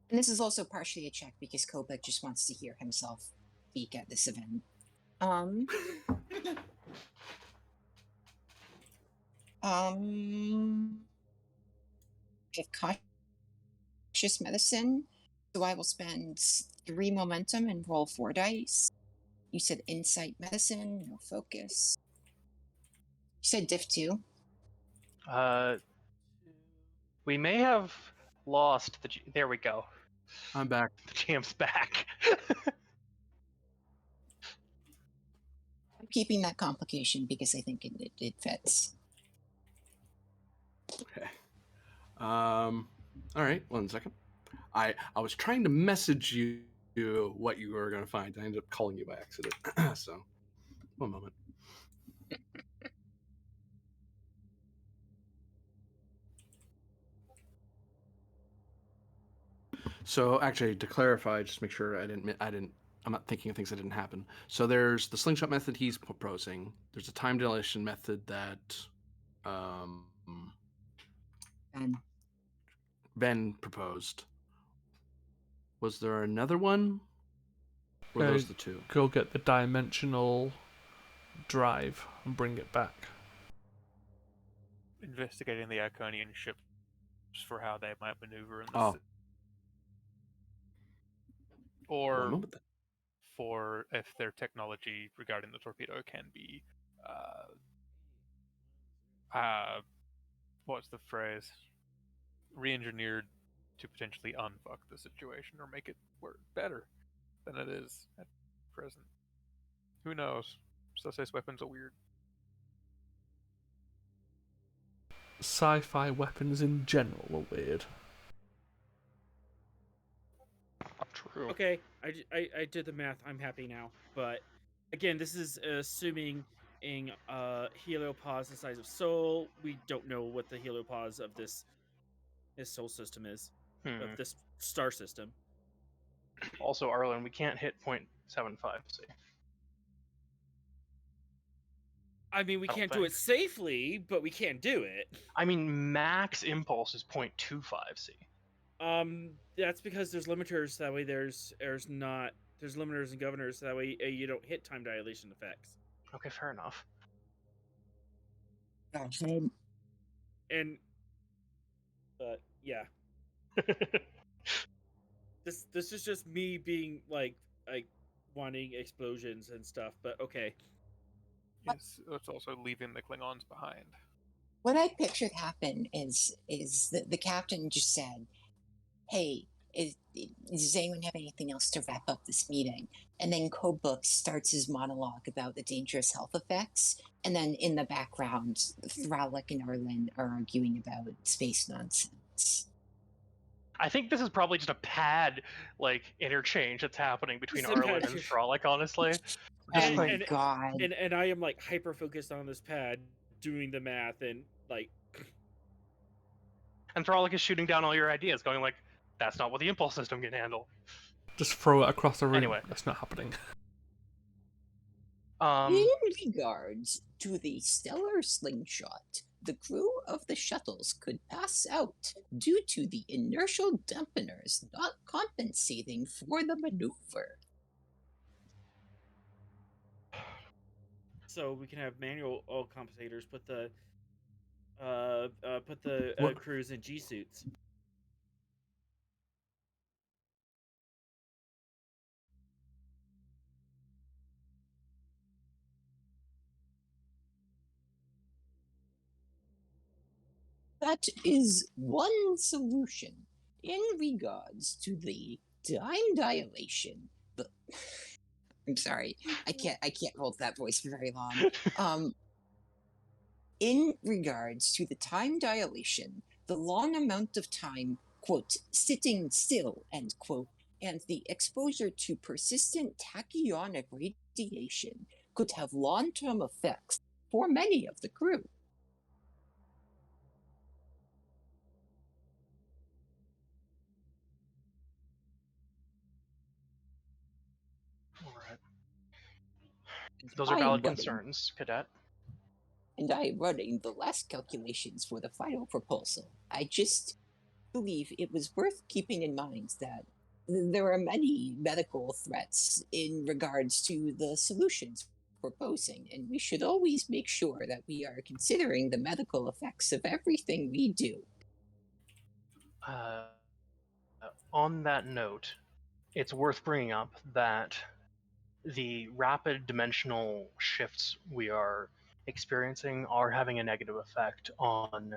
And this is also partially a check because Kopek just wants to hear himself speak at this event. I have cautious medicine, so I will spend 3 momentum and roll 4 dice. You said insight medicine, no focus. You said diff 2. We may have lost the. There we go. I'm back. The GM's back. I'm keeping that complication because I think it fits. Okay. All right. 1 second. I was trying to message you what you were going to find. I ended up calling you by accident. So, 1 moment. So, actually, to clarify, just make sure I'm not thinking of things that didn't happen. So, there's the slingshot method he's proposing. There's a time dilation method that And Ben proposed. Was there another one? Or were those the two? Go get the dimensional drive and bring it back. Investigating the Iconian ship for how they might maneuver in the Oh. or One moment then. for if their technology regarding the torpedo can be what's the phrase? Re-engineered to potentially unfuck the situation or make it work better than it is at present. Who knows? Success weapons are weird. Sci-fi weapons in general are weird. True. Okay, I did the math. I'm happy now. But again, this is assuming in heliopause the size of Sol. We don't know what the heliopause of this Sol system is, of this star system. Also, Arlen, we can't hit 0.75. See, I mean, we I don't can't do it think. safely, but we can do it. I mean, max impulse is 0.25. See, That's because there's limiters. That way, there's limiters and governors. That way, you don't hit time dilation effects. okay, fair enough. And, but yeah, this is just me being like wanting explosions and stuff. But okay, Yes, it's also leaving the Klingons behind. What I pictured happen is the captain just said, "Hey, does anyone have anything else to wrap up this meeting?" And then Kobuk starts his monologue about the dangerous health effects, and then in the background, Thralic and Erlin are arguing about space nonsense. I think this is probably just a pad like interchange that's happening between Just a Arlen pad. and Thralic, honestly. Oh Just my like, god. And I am like hyper focused on this pad, doing the math and like. and Thralic is shooting down all your ideas, going like, "That's not what the impulse system can handle." Just throw it across the room. Anyway. That's not happening. In regards to the stellar slingshot, the crew of the shuttles could pass out due to the inertial dampeners not compensating for the maneuver. So we can have manual oil compensators. Put the What? crews in G suits. That is one solution. In regards to the time dilation, I'm sorry, I can't hold that voice for very long. In regards to the time dilation, the long amount of time, quote, sitting still, end quote, and the exposure to persistent tachyonic radiation could have long-term effects for many of the crew. Alright. Those are valid concerns, Cadet. And I am running the last calculations for the final proposal. I just believe it was worth keeping in mind that there are many medical threats in regards to the solutions proposing, and we should always make sure that we are considering the medical effects of everything we do. On that note, it's worth bringing up that the rapid dimensional shifts we are experiencing are having a negative effect on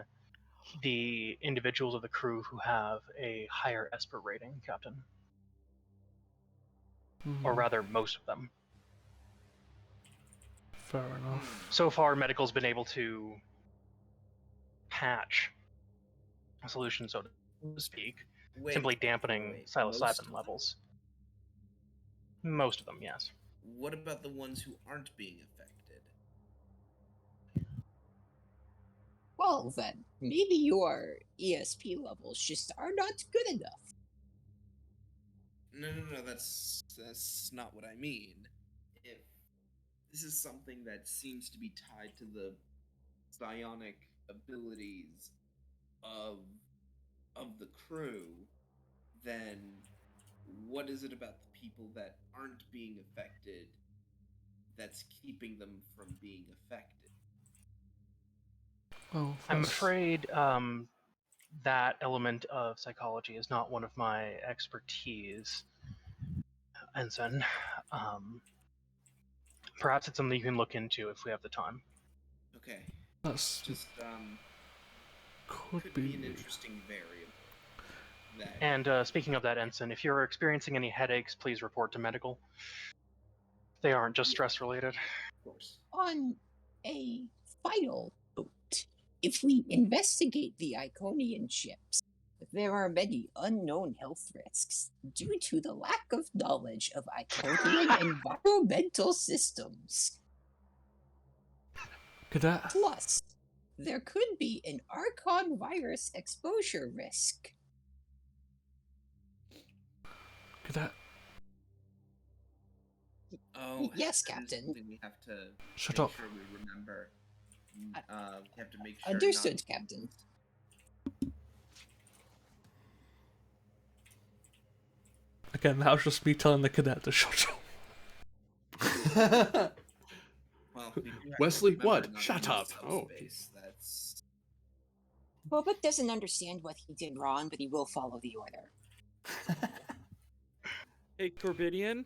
the individuals of the crew who have a higher Esper rating, Captain. Or rather, most of them. Fair enough. So far, medical's been able to patch a solution, so to speak, simply dampening psilocybin levels. Most of them, yes. What about the ones who aren't being affected? Well, then, maybe your ESP levels just are not good enough. No, that's not what I mean. If this is something that seems to be tied to the psionic abilities of the crew, then what is it about the people that aren't being affected that's keeping them from being affected? Well, I'm afraid that element of psychology is not one of my expertise, Ensign. Perhaps it's something you can look into if we have the time. Okay. That's Just could could be. be an interesting variable. That And speaking of that, Ensign, if you're experiencing any headaches, please report to medical. They aren't just stress related. of course. On a final note, if we investigate the Iconian ships, there are many unknown health risks due to the lack of knowledge of Iconian environmental systems. Cadet, Plus, there could be an Archon virus exposure risk. Cadet, Oh, Yes, that is Captain. something we have to shut make up. sure we remember. We have to make sure. Understood, not Captain. Again, that was just me telling the cadet to shut up. Well, we do have to Wesley, remember what? not to Shut use up. cell Oh. space. That's Bobek doesn't understand what he did wrong, but he will follow the order. Hey, Corbidian,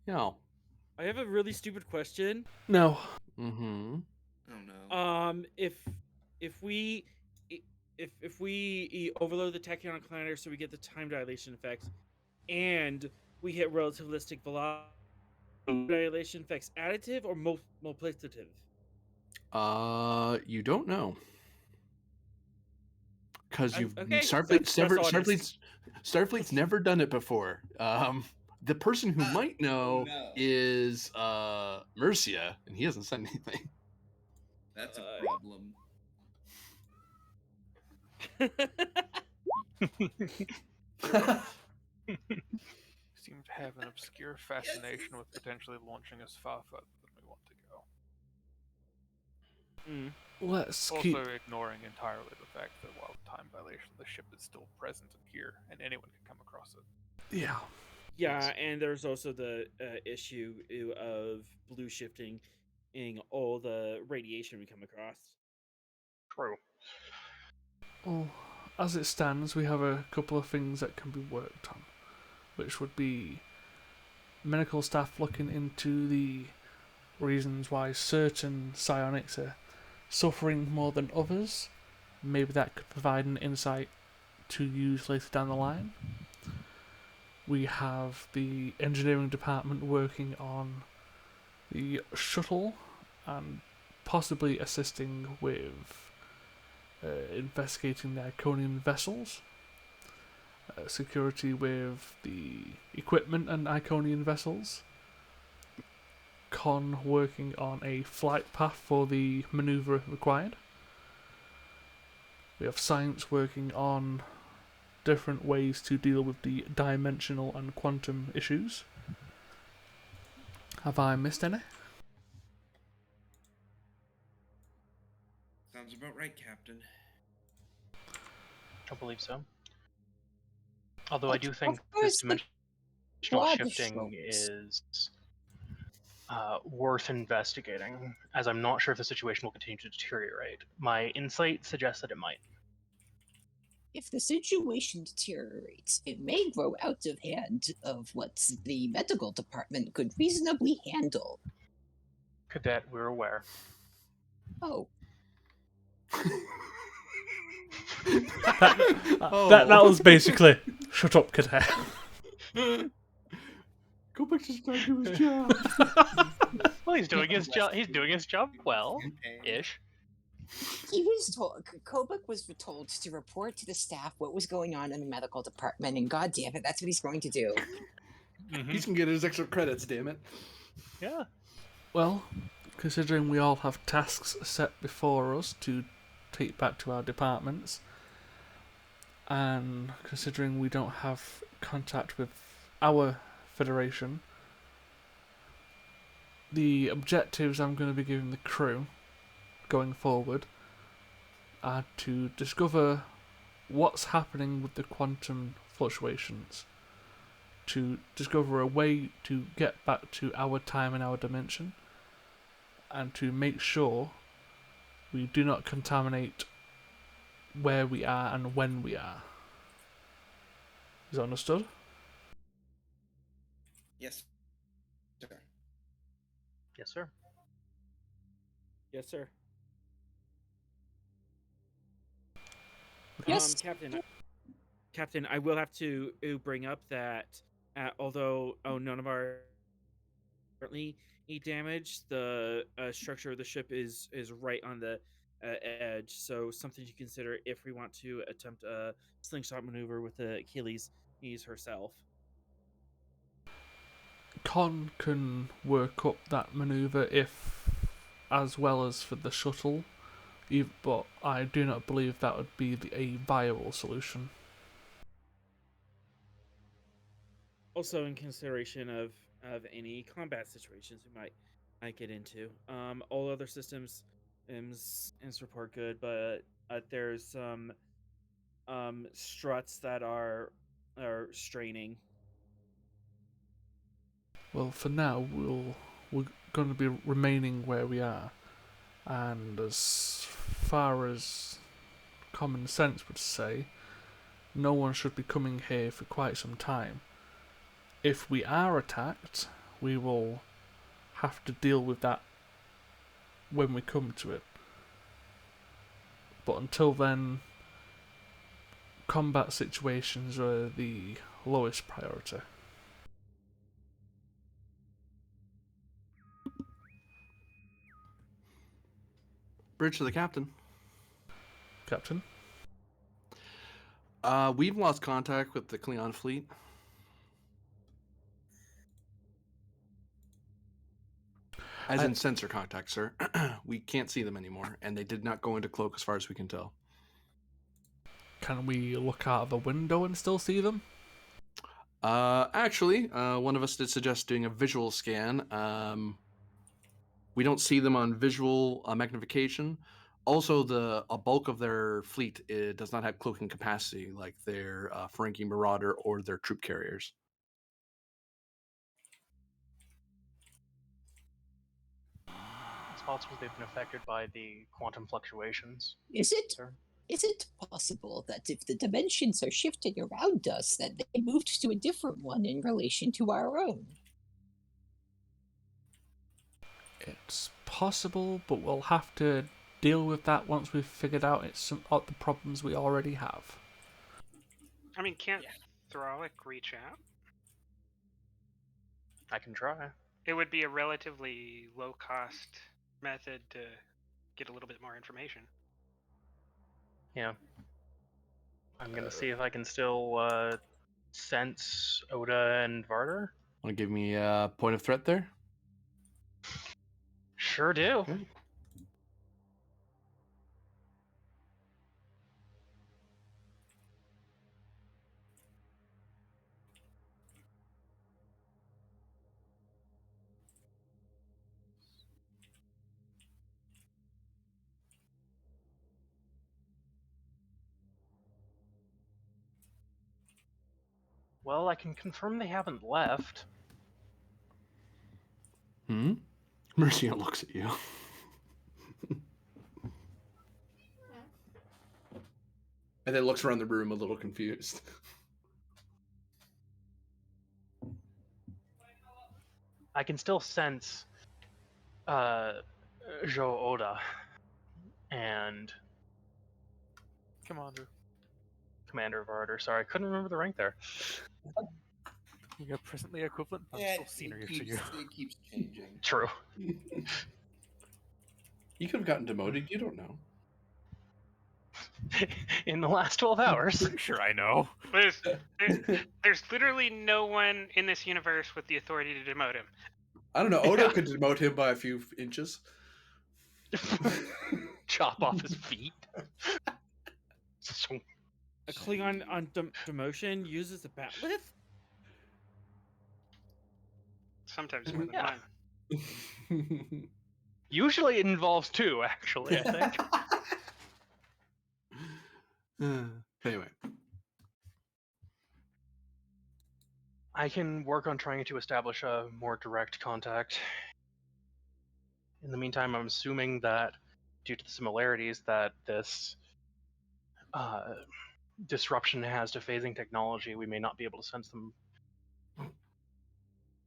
No. I have a really stupid question. No. Mm-hmm. oh no. If we overload the tachyon collider so we get the time dilation effects, and we hit relativistic velocity, dilation effects additive or multiplicative? You don't know. Because you've Okay, Starfleet's that's never honest. Starfleet's never done it before. The person who might know no. is Mercia, and he hasn't said anything. That's a problem. Seem to have an obscure fascination with potentially launching us far further than we want to go. Let's Also keep. ignoring entirely the fact that while time dilation, the ship is still present and here, and anyone can come across it. Yeah. Yeah, and there's also the issue of blue shifting in all the radiation we come across. True. Well, as it stands, we have a couple of things that can be worked on, which would be medical staff looking into the reasons why certain psionics are suffering more than others. Maybe that could provide an insight to use later down the line. We have the engineering department working on the shuttle and possibly assisting with investigating the Iconian vessels, security with the equipment and Iconian vessels, Con working on a flight path for the maneuver required. We have science working on different ways to deal with the dimensional and quantum issues. Have I missed any? Sounds about right, Captain. I believe so. Although I do think Of course, this the dimensional broad shifting strokes. is worth investigating, as I'm not sure if the situation will continue to deteriorate. My insight suggests that it might. If the situation deteriorates, it may grow out of hand of what the medical department could reasonably handle. Cadet, we're aware. Oh, That was basically shut up, cadet. Go back to trying to do his job. Well, he's doing his job. He's doing his job well, ish. he was told. Kobuk was told to report to the staff what was going on in the medical department, and God damn it, that's what he's going to do. He's gonna get his extra credits. Damn it. Yeah. Well, considering we all have tasks set before us to take back to our departments, and considering we don't have contact with our Federation, the objectives I'm going to be giving the crew going forward are to discover what's happening with the quantum fluctuations, to discover a way to get back to our time and our dimension, and to make sure we do not contaminate where we are and when we are. Is that understood? Yes, sir. Yes, sir. Yes, sir. Yes. Captain, I will have to bring up that although none of our currently damage, the structure of the ship is right on the edge. So something to consider if we want to attempt a slingshot maneuver with the Achilles herself. Con can work up that maneuver if, as well as for the shuttle, but I do not believe that would be a viable solution. Also, in consideration of any combat situations we might get into. All other systems IMS report good, but there's some struts that are straining. Well, for now, we're going to be remaining where we are, and as far as common sense would say, no one should be coming here for quite some time. If we are attacked, we will have to deal with that when we come to it. But until then, combat situations are the lowest priority. Bridge to the captain. Captain? We've lost contact with the Klingon fleet. As in sensor contact, sir. We can't see them anymore, and they did not go into cloak as far as we can tell. Can we look out of a window and still see them? Actually, one of us did suggest doing a visual scan. We don't see them on visual magnification. Also, a bulk of their fleet does not have cloaking capacity, like their Ferengi Marauder or their troop carriers. It's possible they've been affected by the quantum fluctuations. Is it? Sir? Is it possible that if the dimensions are shifting around us, that they moved to a different one in relation to our own? It's possible, but we'll have to deal with that once we've figured out the problems we already have. I mean, can't Thralic reach out? I can try. It would be a relatively low-cost method to get a little bit more information. Yeah. I'm gonna see if I can still sense Oda and Varder. Want to give me a point of threat there? Sure do. Okay. Well, I can confirm they haven't left. Mercia looks at you. And then looks around the room a little confused. I can still sense Jo Oda and Commander Varder. Sorry, I couldn't remember the rank there. You're presently equivalent functional scenery to you. It keeps changing. True. You could have gotten demoted. You don't know. In the last 12 hours. Pretty sure I know. There's literally no one in this universe with the authority to demote him. I don't know. Odo could demote him by a few inches. Chop off his feet. So, A Klingon on demotion uses a batleth? Sometimes more than Yeah. one. usually it involves two, actually, I think. Anyway. I can work on trying to establish a more direct contact. In the meantime, I'm assuming that, due to the similarities, that this disruption has to phasing technology, we may not be able to sense them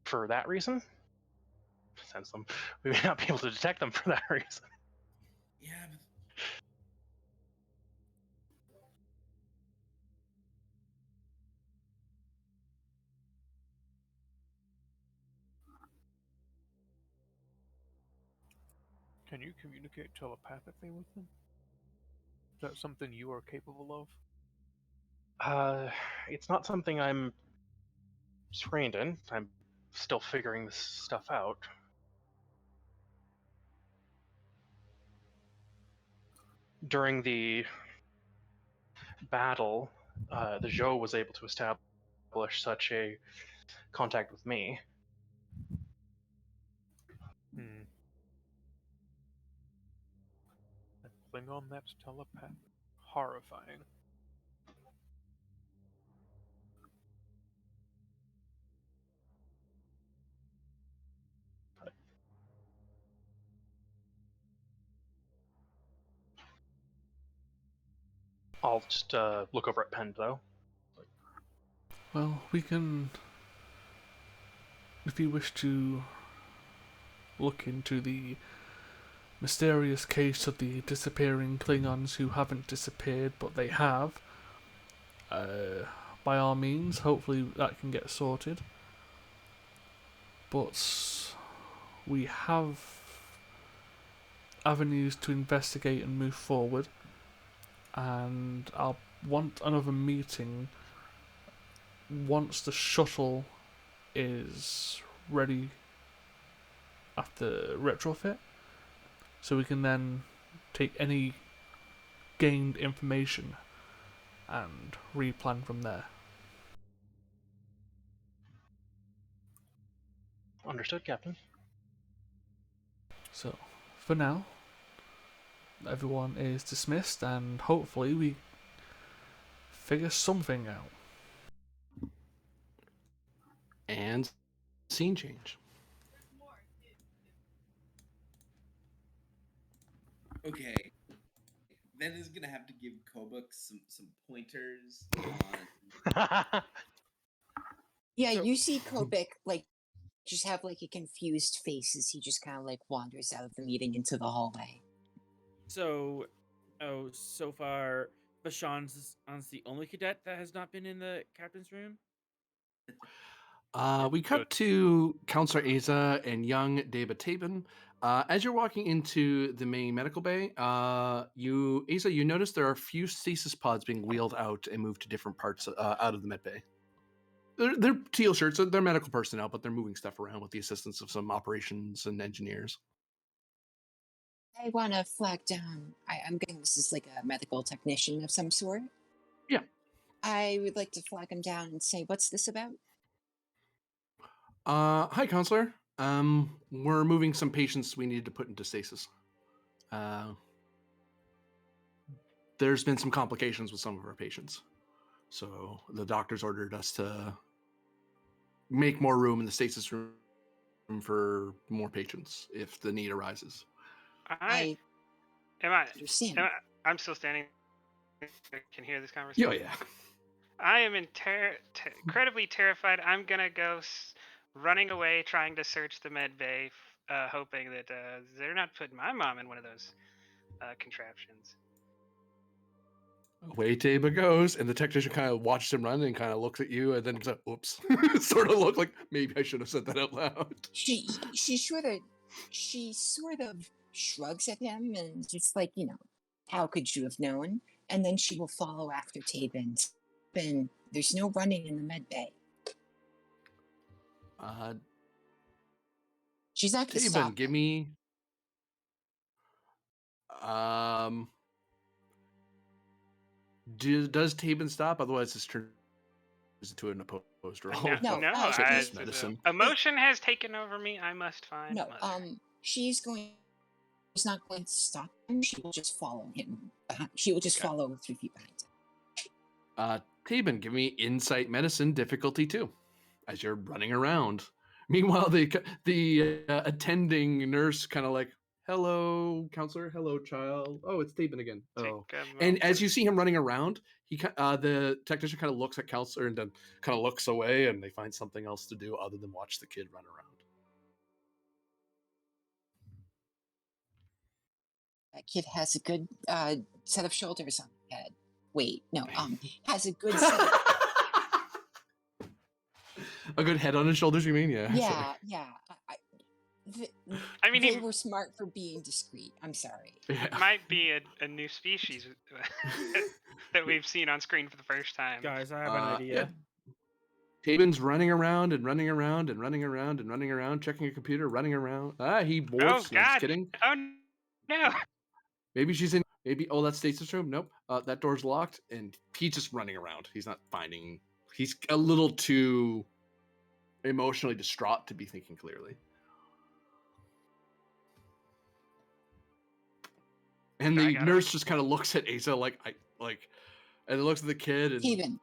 for that reason. Sense them. We may not be able to detect them for that reason. Yeah, but Can you communicate telepathically with them? Is that something you are capable of? It's not something I'm trained in. I'm still figuring this stuff out. During the battle, the Zhou was able to establish such a contact with me. Hmm. A Klingon that's telepathic. Horrifying. I'll just look over at Penn, though. Well, we can, if you wish to look into the mysterious case of the disappearing Klingons who haven't disappeared but they have, by all means, hopefully that can get sorted. But we have avenues to investigate and move forward, and I'll want another meeting once the shuttle is ready after retrofit, so we can then take any gained information and replan from there. Understood, Captain. So, for now, everyone is dismissed, and hopefully we figure something out. And scene change. okay. Ben is gonna have to give Kobuk some pointers on. Yeah, So- you see Kobik like just have like a confused face as he just kind of like wanders out of the meeting into the hallway. So, so far, Bashan's the only cadet that has not been in the captain's room. We cut Good. to Counselor Aza and young Deba Tabin. As you're walking into the main medical bay, Aza, you notice there are a few stasis pods being wheeled out and moved to different parts out of the med bay. They're teal shirts, they're medical personnel, but they're moving stuff around with the assistance of some operations and engineers. I want to flag down. I'm getting this is like a medical technician of some sort. Yeah. I would like to flag him down and say, "What's this about?" Hi, Counselor. We're moving some patients we needed to put into stasis. There's been some complications with some of our patients. So the doctors ordered us to make more room in the stasis room for more patients if the need arises. I understand. I'm still standing. Can hear this conversation. Yeah. I am incredibly terrified. I'm gonna go running away, trying to search the med bay, hoping that they're not putting my mom in one of those contraptions. Away Taba goes, and the technician kind of watches him run and kind of looks at you, and then he's like, "Oops," sort of look like maybe I should have said that out loud. She sort of shrugs at him and just like, how could you have known? And then she will follow after Tabin. And there's no running in the med bay. She's not going to stop. Tabin, give me. Does Tabin stop? Otherwise, this turns into an opposed roll. No, Fitness, medicine. Emotion has taken over me. I must find. No, Mother. she's not going to stop him. She will just follow him. She will just follow 3 feet behind him. Tabin, give me insight medicine difficulty 2 as you're running around. Meanwhile, the attending nurse kind of like, Hello, counselor. Hello, child. Oh, it's Taben again. Take Oh, a and as moment. you see him running around, the technician kind of looks at counselor and then kind of looks away, and they find something else to do other than watch the kid run around. That kid has a good set of shoulders on the head. Wait, no, has a good set of A good head on his shoulders, you mean? Yeah. sorry. yeah. I mean, They he were smart for being discreet. I'm sorry. Yeah. might be a new species that we've seen on screen for the first time. Guys, I have an idea. Taben's running around and running around and running around and running around, checking a computer, running around. He morphs. Oh No, just God! kidding. Oh no! Maybe she's in. Maybe that's Stasis' room. Nope. That door's locked, and he's just running around. He's not finding. He's a little too emotionally distraught to be thinking clearly. And I the got it. nurse just kind of looks at Asa and looks at the kid and. Steven,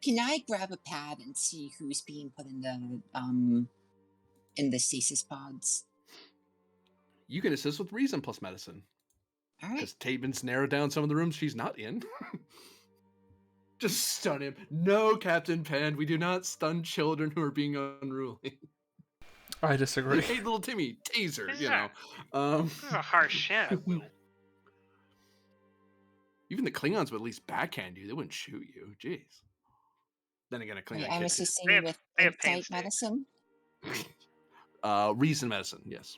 can I grab a pad and see who's being put in the stasis pods? You can assist with reason plus medicine. All right. Because Taben's narrowed down some of the rooms she's not in. Just stun him. No, Captain Pan, we do not stun children who are being unruly. I disagree. Hey, little Timmy, taser, This you is know. This is a harsh shot, Will. Even the Klingons would at least backhand you. They wouldn't shoot you. Jeez. Then again, a Klingon I'm kid assisting They you have- with they have insight pain medicine. reason medicine, yes.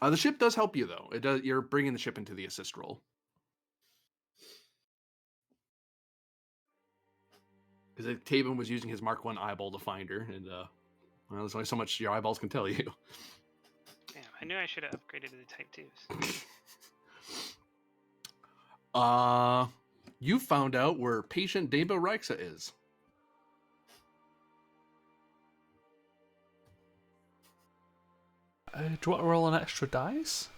The ship does help you though. It does. You're bringing the ship into the assist role. Because Taben was using his Mark 1 eyeball to find her, and well, there's only so much your eyeballs can tell you. Damn, I knew I should have upgraded to the Type 2s. You found out where patient Deba Reixa is. Do you want to roll an extra dice?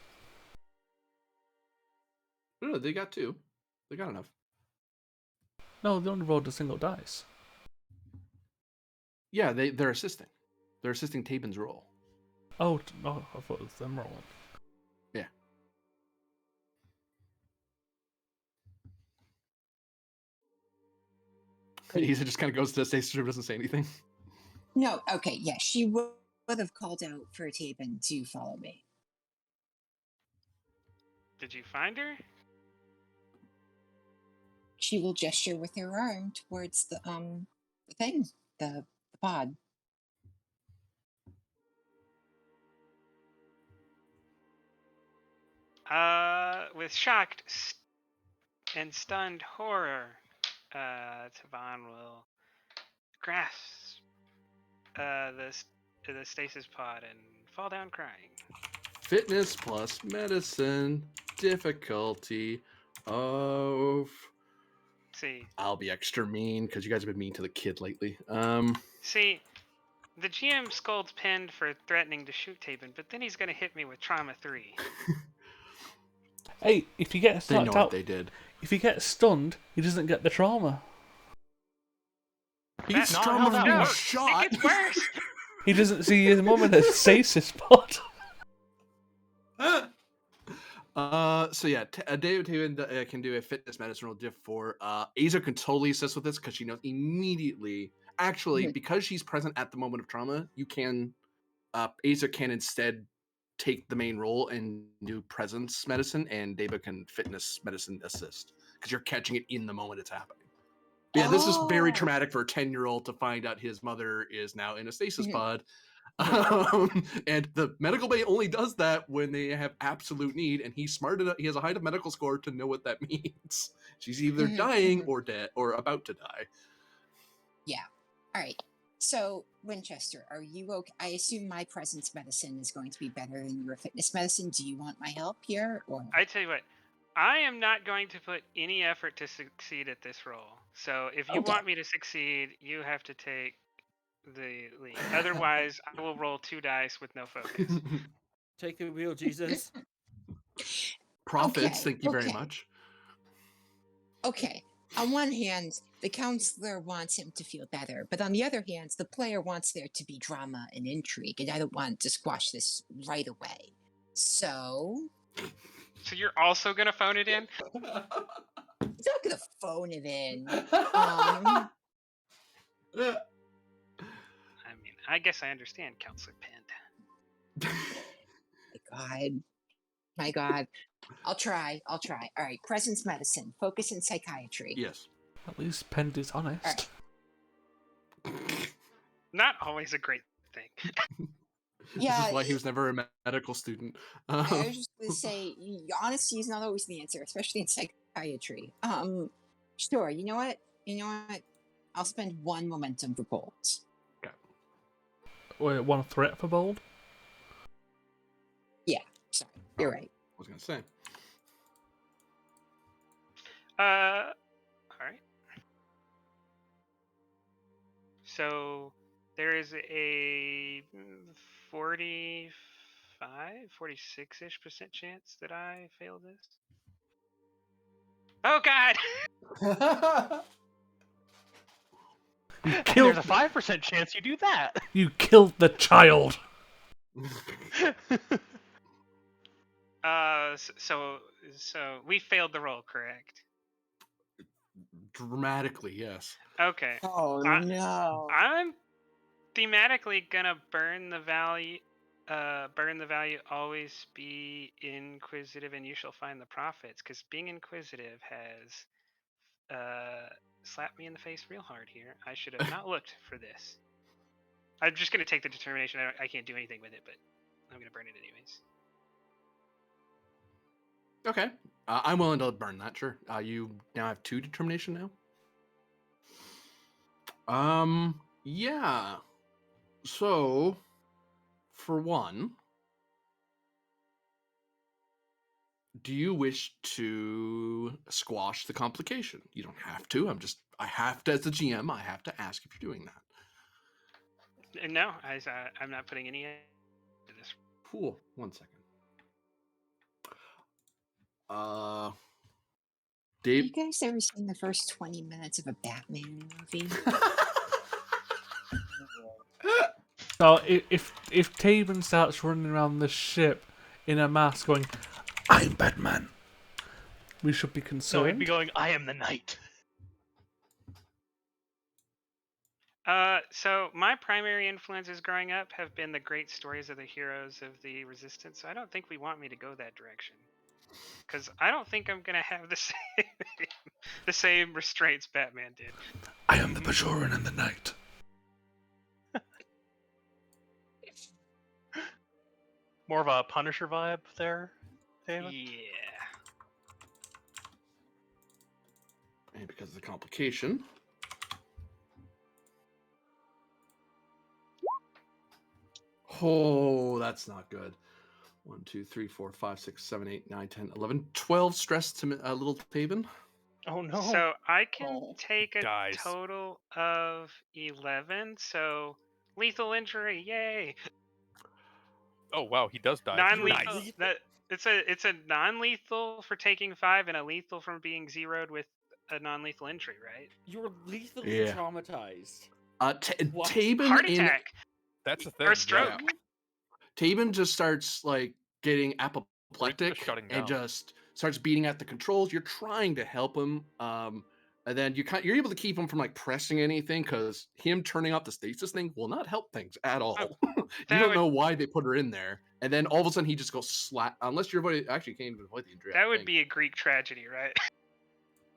No, they got 2. They got enough. No, they only rolled a single dice. Yeah, they're assisting. They're assisting Taben's role. Oh, no, I thought it was them rolling. Yeah. He just kind of goes to the station room, doesn't say anything. No, okay, yeah, she would have called out for Taben to follow me. Did you find her? She will gesture with her arm towards the thing, the pod. With shocked and stunned horror, Taban will grasp the stasis pod and fall down crying. Fitness plus medicine. Difficulty of... See, I'll be extra mean, because you guys have been mean to the kid lately. see, the GM scolds Pend for threatening to shoot Taben, but then he's gonna hit me with trauma 3. Hey, if you get They know knocked what out, they did. if he gets stunned, he doesn't get the trauma. He gets That's not trauma how from that being works. shot. It gets worse. He doesn't see his mum in a stasis pod. So yeah, David Taven can do a fitness medicine roll diff 4. Aza can totally assist with this because she knows immediately. Actually, because she's present at the moment of trauma, you can. Aza can instead take the main role and do presence medicine, and Deba can fitness medicine assist because you're catching it in the moment it's happening. But yeah, this is very traumatic for a 10-year-old to find out his mother is now in a stasis pod. And the medical bay only does that when they have absolute need, and he's smart enough. He has a high enough medical score to know what that means. She's either dying or dead or about to die. Yeah. All right. So, Winchester, are you okay? I assume my presence medicine is going to be better than your fitness medicine. Do you want my help here, or? I tell you what, I am not going to put any effort to succeed at this role. So if you Okay. want me to succeed, you have to take the lead. Otherwise, I will roll 2 dice with no focus. Take the wheel, Jesus. Profits, Okay, thank you very okay. much. Okay. On one hand, the counselor wants him to feel better, but on the other hand, the player wants there to be drama and intrigue, and I don't want to squash this right away. So, So you're also gonna phone it in? I'm not gonna phone it in. Um, I mean, I guess I understand, Counselor Pend. my God. I'll try. All right, presence medicine, focus in psychiatry. Yes. At least Pend is honest. Not always a great thing. This Yeah, is why he was never a medical student. I was just gonna say, honesty is not always the answer, especially in psychiatry. Sure. You know what? I'll spend 1 momentum for bolts. Wait, one threat for bold? Yeah, sorry, you're right. I was gonna say. All right. So there is a 46-ish% chance that I fail this. Oh God! You And killed. there's a 5% chance you do that. You killed the child. So we failed the roll, correct? Dramatically, yes. Okay. Oh no. I'm thematically gonna burn the value. Always be inquisitive, and you shall find the profits. Because being inquisitive has slapped me in the face real hard here. I should have not looked for this. I'm just gonna take the determination. I can't do anything with it, but I'm gonna burn it anyways. Okay. I'm willing to burn that, sure. You now have 2 determination now? Yeah. So, for one, do you wish to squash the complication? You don't have to. I have to, as the GM, I have to ask if you're doing that. And no, I'm not putting any into this. Cool. 1 second. Have Dave. you guys ever seen the first 20 minutes of a Batman movie? So if Taven starts running around the ship in a mask going, "I'm Batman," we should be So concerned. he'd be going, I am the knight. So my primary influences growing up have been the great stories of the heroes of the Resistance. So I don't think we want me to go that direction, because I don't think I'm gonna have the same restraints Batman did. I am the Bajoran and the knight. More of a Punisher vibe there, David? Yeah. And because of the complication. Oh, that's not good. 1, 2, 3, 4, 5, 6, 7, 8, 9, 10, 11, 12 stress to little Taven. Oh no. So I can Oh. take a Dies. total of 11. So lethal injury, yay! Oh wow, he does die. Non-lethal. Nice. It's a non-lethal for taking 5 and a lethal from being zeroed with a non-lethal injury, right? You're lethally Yeah. traumatized. What? Taven Heart in attack That's a thing. or yeah. stroke. Taven just starts like getting apoplectic shutting and down. just starts beating at the controls. You're trying to help him, and then you're able to keep him from like pressing anything because him turning off the stasis thing will not help things at all. You that don't would- know why they put her in there, and then all of a sudden he just goes slap. Unless you're actually can't even avoid the injury. I That would think. be a Greek tragedy, right?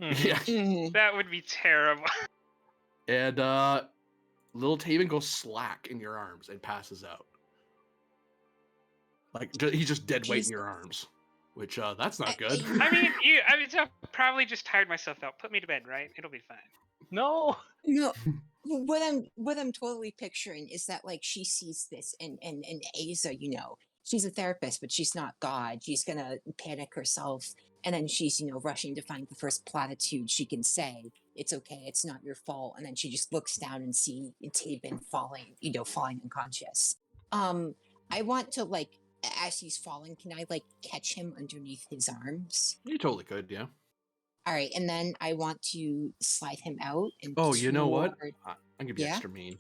Mhm. Yeah. Mhm. That would be terrible. And little Taven goes slack in your arms and passes out. Like he's just dead weight in Jesus. your arms, which that's not I- good. I mean, I've probably just tired myself out. Put me to bed, right? It'll be fine. No. No, what I'm totally picturing is that like she sees this and Asa, she's a therapist, but she's not God. She's gonna panic herself, and then she's rushing to find the first platitude she can say. It's okay. It's not your fault. And then she just looks down and see Taven falling unconscious. I want to as he's falling, can I catch him underneath his arms? You totally could, yeah. All right, and then I want to slide him out and Oh, you know what? toward. I'm gonna be Yeah? extra mean.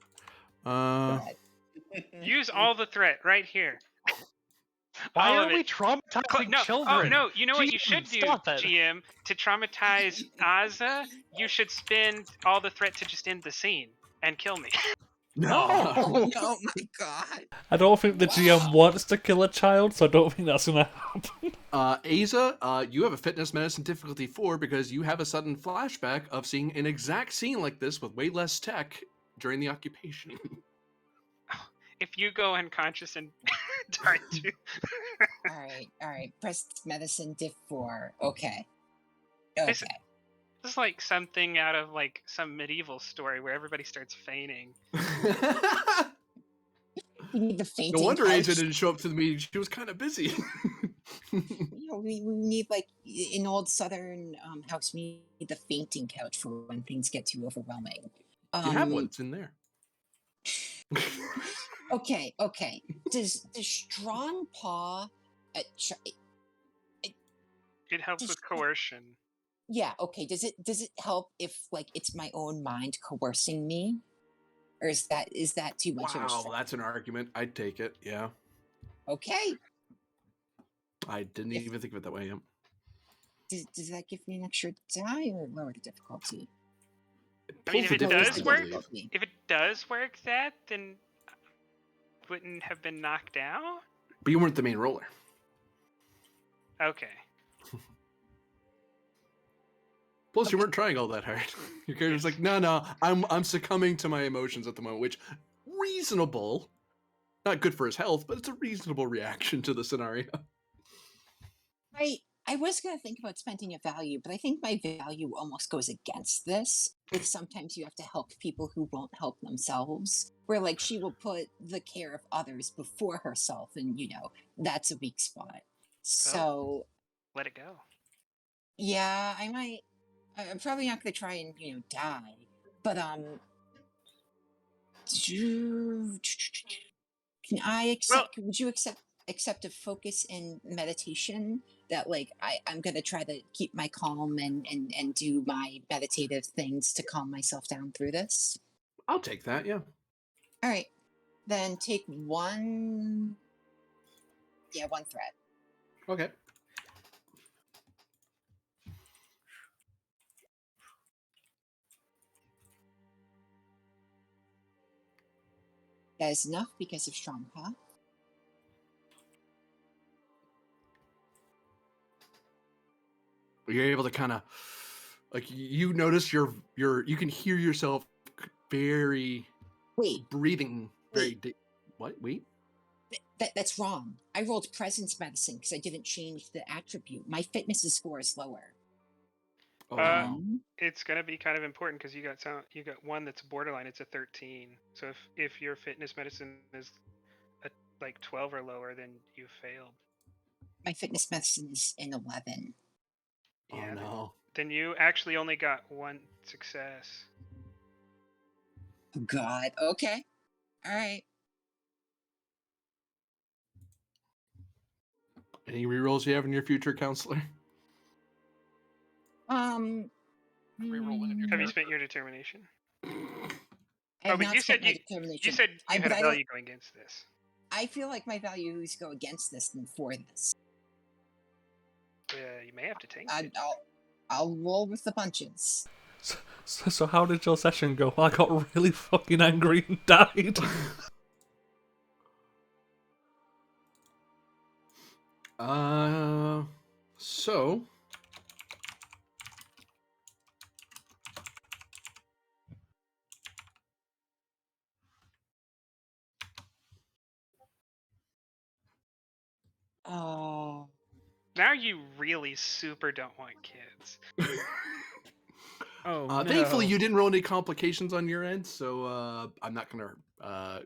Go ahead. Use all the threat right here. Why All are of we it. traumatizing No, children? oh no! You know what you GM, should do, stop it. GM, to traumatize Aza? You should spend all the threat to just end the scene and kill me. No. Oh my god. I don't think the GM Wow. wants to kill a child, so I don't think that's gonna happen. Asa, you have a fitness medicine difficulty 4 because you have a sudden flashback of seeing an exact scene like this with way less tech during the occupation. If you go unconscious and die too. All right. Press medicine diff 4. Okay. This- Okay. This is like something out of like some medieval story where everybody starts feigning. We need the fainting No wonder couch. Asa didn't show up to the meeting. She was kind of busy. We need like in old Southern house. We need the fainting couch for when things get too overwhelming. You have one. It's in there. Okay. Does strong paw? It helps with coercion. Yeah. Okay. Does it help if like it's my own mind coercing me, or is that too much of a Wow, stretch? that's an argument. I'd take it. Yeah. Okay. I didn't even think of it that way. Yeah. Does that give me an extra die or lower the difficulty? I mean, Pulls if the it difficulty, does I work, believe. if it does work, then wouldn't have been knocked out. But you weren't the main roller. Okay. Plus, you weren't trying all that hard. Your character's like, no, I'm succumbing to my emotions at the moment, which reasonable. Not good for his health, but it's a reasonable reaction to the scenario. I was gonna think about spending a value, but I think my value almost goes against this. With sometimes you have to help people who won't help themselves. Where like she will put the care of others before herself, and that's a weak spot. So Let it go. yeah, I might. I'm probably not gonna try and die, but can I accept? Would you accept a focus in meditation that like I'm gonna try to keep my calm and do my meditative things to calm myself down through this? I'll take that, yeah. All right, then take one. Yeah, one threat. Okay. That is enough because of strong paw. You're able to kind of like you notice you can hear yourself very breathing very deep. What? Wait. That's wrong. I rolled presence medicine because I didn't change the attribute. My fitness score is lower. Oh, no. It's gonna be kind of important because you got one that's borderline. It's a 13. So if your fitness medicine is like 12 or lower, then you failed. My fitness medicine is an 11. Yeah, oh no. Then you actually only got one success. Oh God. Okay. All right. Any rerolls you have in your future, counselor? Rerolling in your Have you character. spent your determination? I Oh, have but not you spent said my you determination. said you had but a I don't- value going against this. I feel like my values go against this than for this. You may have to tank it. I'll roll with the punches. So how did your session go? I got really fucking angry and died. So Oh. Now you really super don't want kids. Oh no. thankfully you didn't roll any complications on your end, so I'm not gonna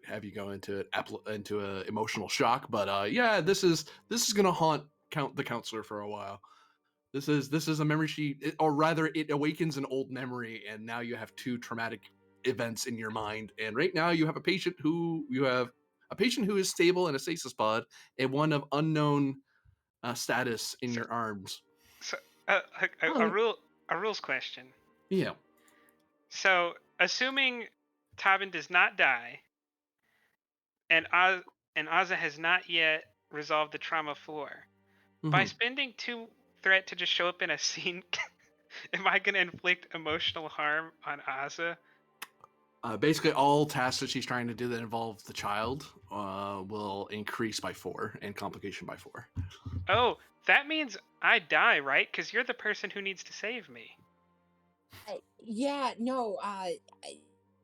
have you go into a emotional shock. But yeah, this is gonna haunt the counselor for a while. This is a memory or rather, it awakens an old memory, and now you have two traumatic events in your mind. And right now you have a patient who is stable in a stasis pod, and one of unknown status in your arms. So a rules question. Yeah. So, assuming Tobin does not die, and Ozza has not yet resolved the trauma 4, by Mhm. spending 2 threat to just show up in a scene, am I going to inflict emotional harm on Ozza? Basically, all tasks that she's trying to do that involve the child will increase by 4 and complication by 4. Oh, that means I die, right? Because you're the person who needs to save me. Yeah, no,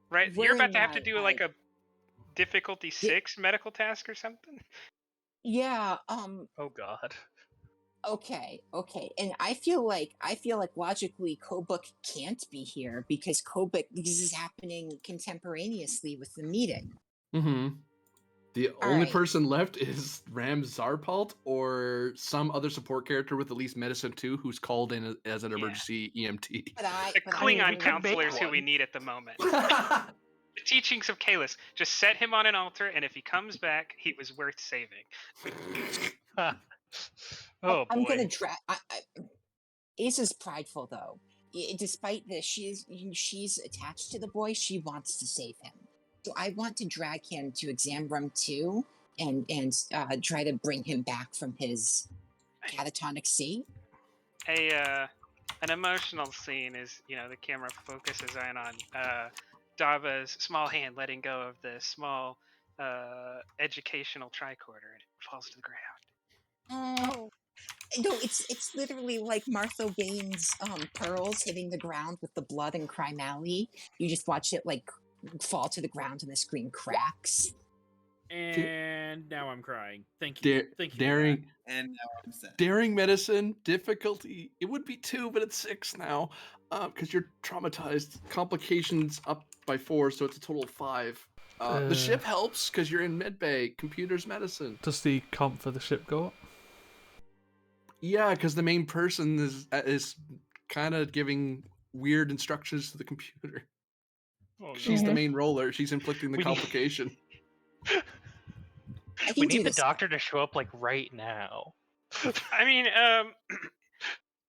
Right? You're we're about in, to have to do like a difficulty 6 medical task or something? yeah, Oh God. okay. And I feel like logically Kobuk can't be here because this is happening contemporaneously with the meeting. Mm-hmm. The All only right. person left is Ram Zarpalt or some other support character with at least medicine 2 who's called in as an Yeah. emergency EMT. The But I mean, Klingon we could make counselor is who we one. need at the moment. The teachings of Kalis. Just set him on an altar, and if he comes back, he was worth saving. Oh I'm gonna boy. drag. Asa's prideful though. Despite this, she's attached to the boy. She wants to save him. So I want to drag him to exam room 2 and try to bring him back from his catatonic state. An emotional scene is, the camera focuses in on Dava's small hand letting go of the small educational tricorder, and it falls to the ground. Oh. No, it's literally like Martha Wane's pearls hitting the ground with the blood and Crime Alley. You just watch it like fall to the ground and the screen cracks. And now I'm crying. Thank you. Thank you. Daring, And now I'm sad. daring medicine difficulty. It would be 2, but it's 6 now because you're traumatized. Complications up by 4, so it's a total of 5. The ship helps because you're in medbay. Computers medicine. Does the comp for the ship go up? Yeah, because the main person is kind of giving weird instructions to the computer. Oh, She's no. the main roller. She's inflicting the We need- complication. I We can do need the this. doctor to show up like right now. I mean,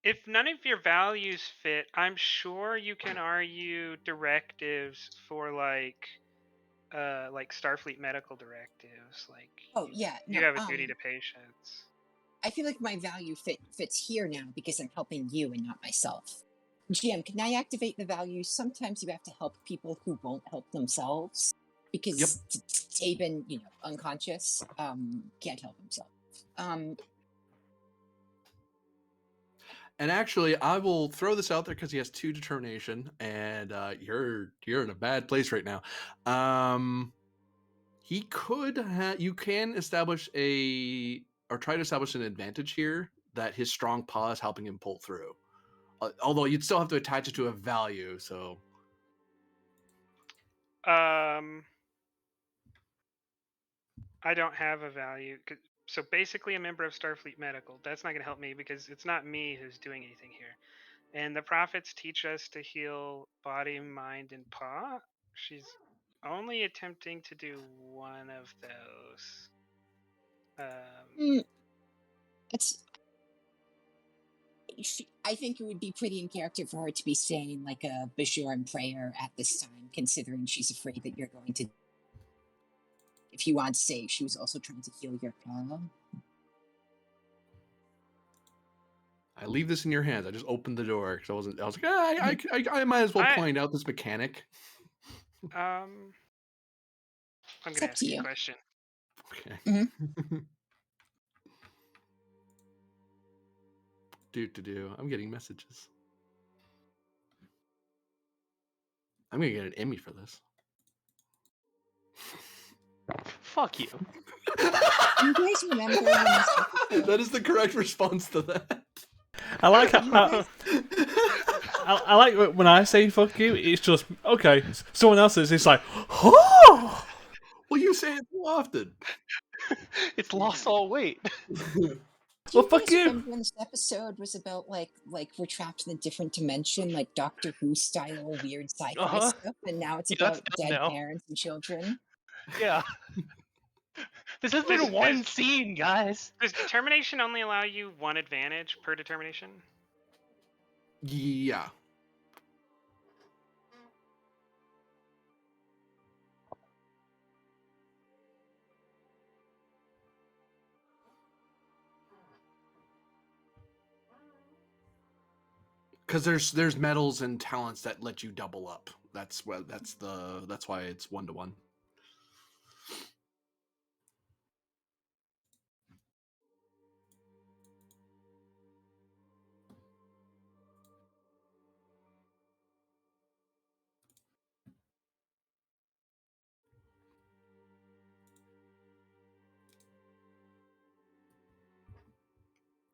if none of your values fit, I'm sure you can argue directives for like Starfleet medical directives. Like, Oh yeah, you no. have a duty to patients. I feel like my value fits here now because I'm helping you and not myself. GM, can I activate the value? Sometimes you have to help people who won't help themselves because Taven, unconscious, can't help himself. And actually, I will throw this out there because he has 2 determination, and you're in a bad place right now. He could you can establish or try to establish an advantage here that his strong paw is helping him pull through. Although you'd still have to attach it to a value, so I don't have a value. So basically, a member of Starfleet Medical. That's not going to help me because it's not me who's doing anything here. And the prophets teach us to heal body, mind, and paw. She's only attempting to do one of those. I think it would be pretty in character for her to be saying like a Bajoran prayer at this time, considering she's afraid that you're going to. If you want to say she was also trying to heal your paw. I leave this in your hands. I just opened the door because I was like, I might as well point out this mechanic. I'm going to ask you a question. Okay. Mm-hmm. I'm getting messages. I'm gonna get an Emmy for this. Fuck you. You guys remember when this episode... That is the correct response to that. I like how, I like when I say fuck you, it's just okay. Someone else is. It's like, oh. Well, you say it so often. It's lost all weight. Well, fuck you. Remember when this episode was about like we're trapped in a different dimension, like Doctor Who style weird sci-fi stuff, and now it's about dead parents and children. Yeah. This has been one scene, guys. Does determination only allow you one advantage per determination? Yeah. Because there's medals and talents that let you double up. That's why it's 1-to-1.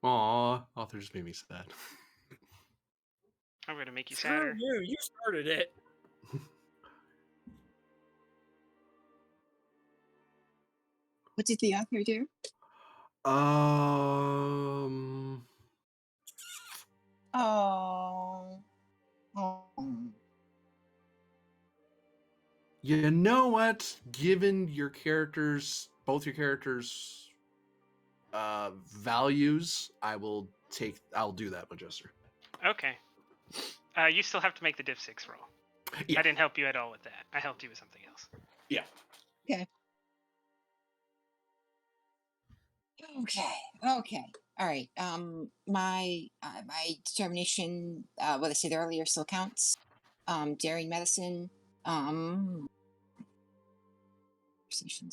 Aw, author just made me sad. I'm gonna make you Screw sadder. you started it. What did the author do? Oh. Oh. You know what? Given your characters, both your characters' values, I'll do that, Majester. Okay. You still have to make the diff 6 roll. Yeah. I didn't help you at all with that. I helped you with something else. Yeah. Okay. Okay. All right. My determination, what I said earlier, still counts. Daring medicine. Conversations.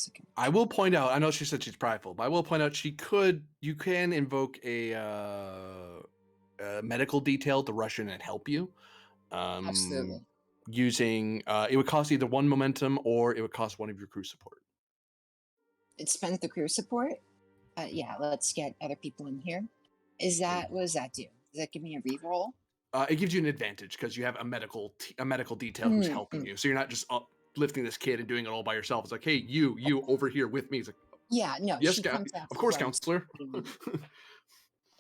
Okay. I will point out. I know she said she's prideful, but I will point out you can invoke a medical detail to rush in and help you. Absolutely. Using it would cost either 1 momentum or it would cost 1 of your crew support. It spends the crew support. Yeah. Let's get other people in here. What does that do? Does that give me a reroll? It gives you an advantage because you have a medical detail who's helping you, so you're not just lifting this kid and doing it all by yourself. It's like, hey, you over here with me. It's like, Yeah. No. yes, She comes out. of course, counselor.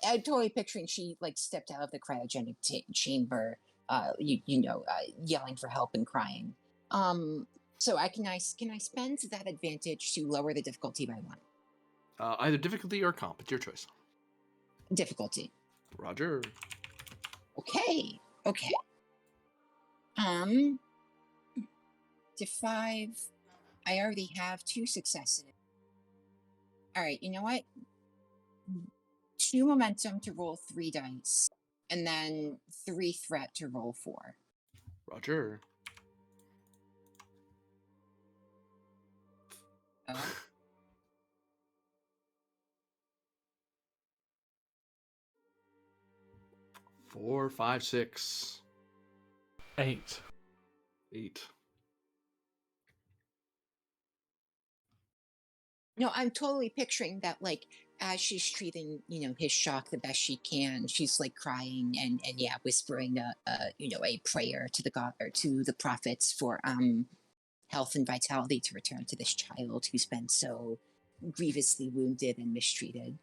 I'm totally picturing she like stepped out of the cryogenic chamber, yelling for help and crying. So can I spend that advantage to lower the difficulty by 1? Either difficulty or comp. It's your choice. Difficulty. Roger. Okay. To 5, I already have 2 successes. All right. You know what? 2 momentum to roll 3 dice, and then 3 threat to roll 4. Roger. Oh. Four, 5, 6, 8. 8. No, I'm totally picturing that, like, as she's treating, his shock the best she can, she's like crying and yeah, whispering a prayer to the god or to the prophets for health and vitality to return to this child who's been so grievously wounded and mistreated.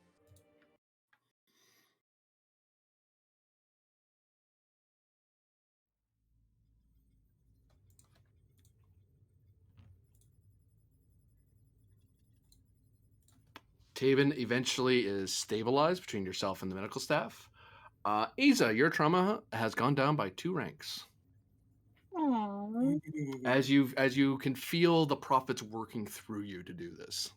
Taven eventually is stabilized between yourself and the medical staff. Aza, your trauma has gone down by 2 ranks. Aww. As you can feel the prophets working through you to do this.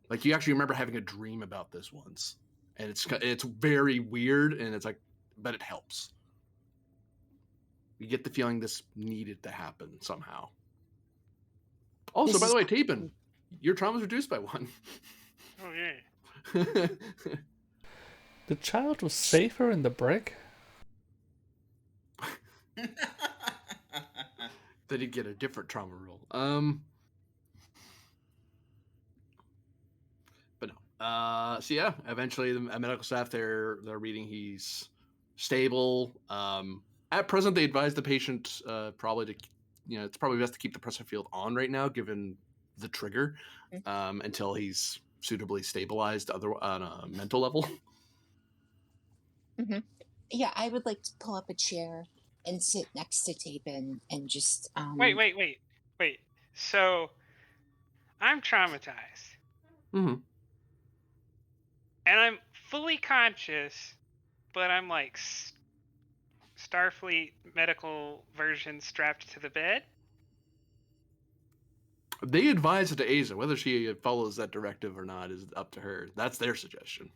Like, you actually remember having a dream about this once, and it's very weird, and it's like, but it helps. You get the feeling this needed to happen somehow. Also, This by is- the way, Taven, your trauma is reduced by 1. Oh, yeah. The child was safer in the brig. Then he'd get a different trauma roll. But no. So yeah, eventually the medical staff they're reading he's stable. At present, they advise the patient probably to, it's probably best to keep the pressure field on right now, given the trigger, until he's suitably stabilized on a mental level. Mm-hmm. Yeah, I would like to pull up a chair and sit next to Tapen and just Wait. So, I'm traumatized. Mm-hmm. And I'm fully conscious, but I'm like Starfleet medical version strapped to the bed? They advise it to Asa. Whether she follows that directive or not is up to her. That's their suggestion.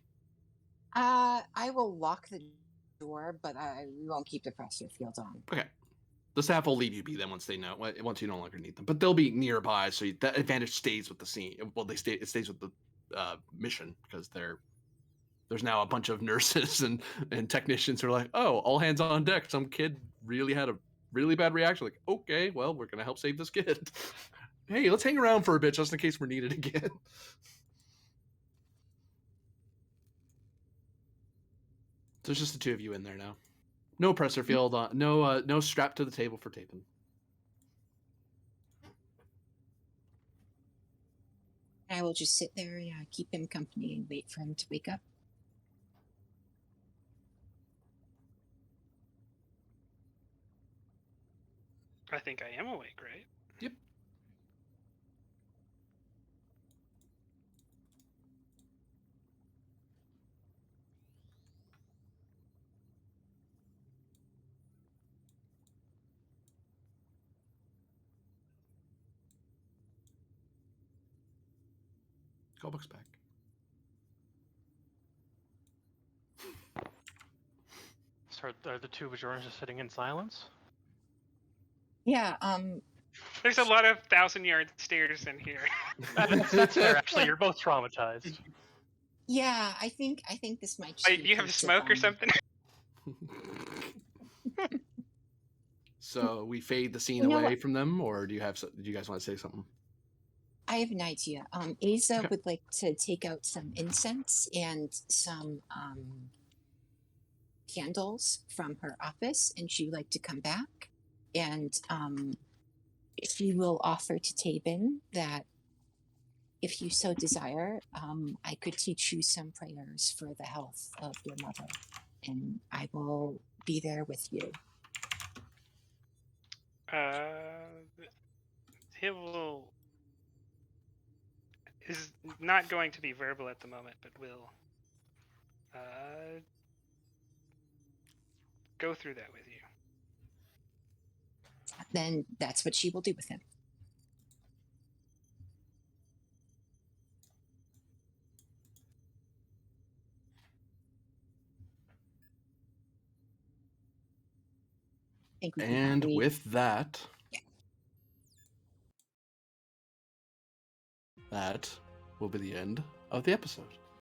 I will lock the door, but we won't keep the pressure field on. Okay. The staff will leave you be then once they know, once you no longer need them. But they'll be nearby, so that advantage stays with the scene. Well, it stays with the mission because there's now a bunch of nurses and technicians who are like, oh, all hands on deck. Some kid really had a really bad reaction. Like, okay, well, we're gonna help save this kid. Hey, let's hang around for a bit just in case we're needed again. There's just the two of you in there now. No presser field on. No strap to the table for taping. I will just sit there, keep him company, and wait for him to wake up. I think I am awake, right? Yep. Callbook's back. So are the two Bajorans just sitting in silence? Yeah. There's a lot of 1,000-yard stairs in here. That's fair. Actually, you're both traumatized. Yeah, I think this might. Just Wait, be do you have case of, smoke or something? So we fade the scene You know away what? from them, or do you guys want to say something? I have an idea. Asa Okay. would like to take out some incense and some candles from her office, and she would like to come back, and she will offer to Tabin that if you so desire, I could teach you some prayers for the health of your mother, and I will be there with you. He is not going to be verbal at the moment, but will go through that with you. Then that's what she will do with him. I think we can And probably- with that, that will be the end of the episode.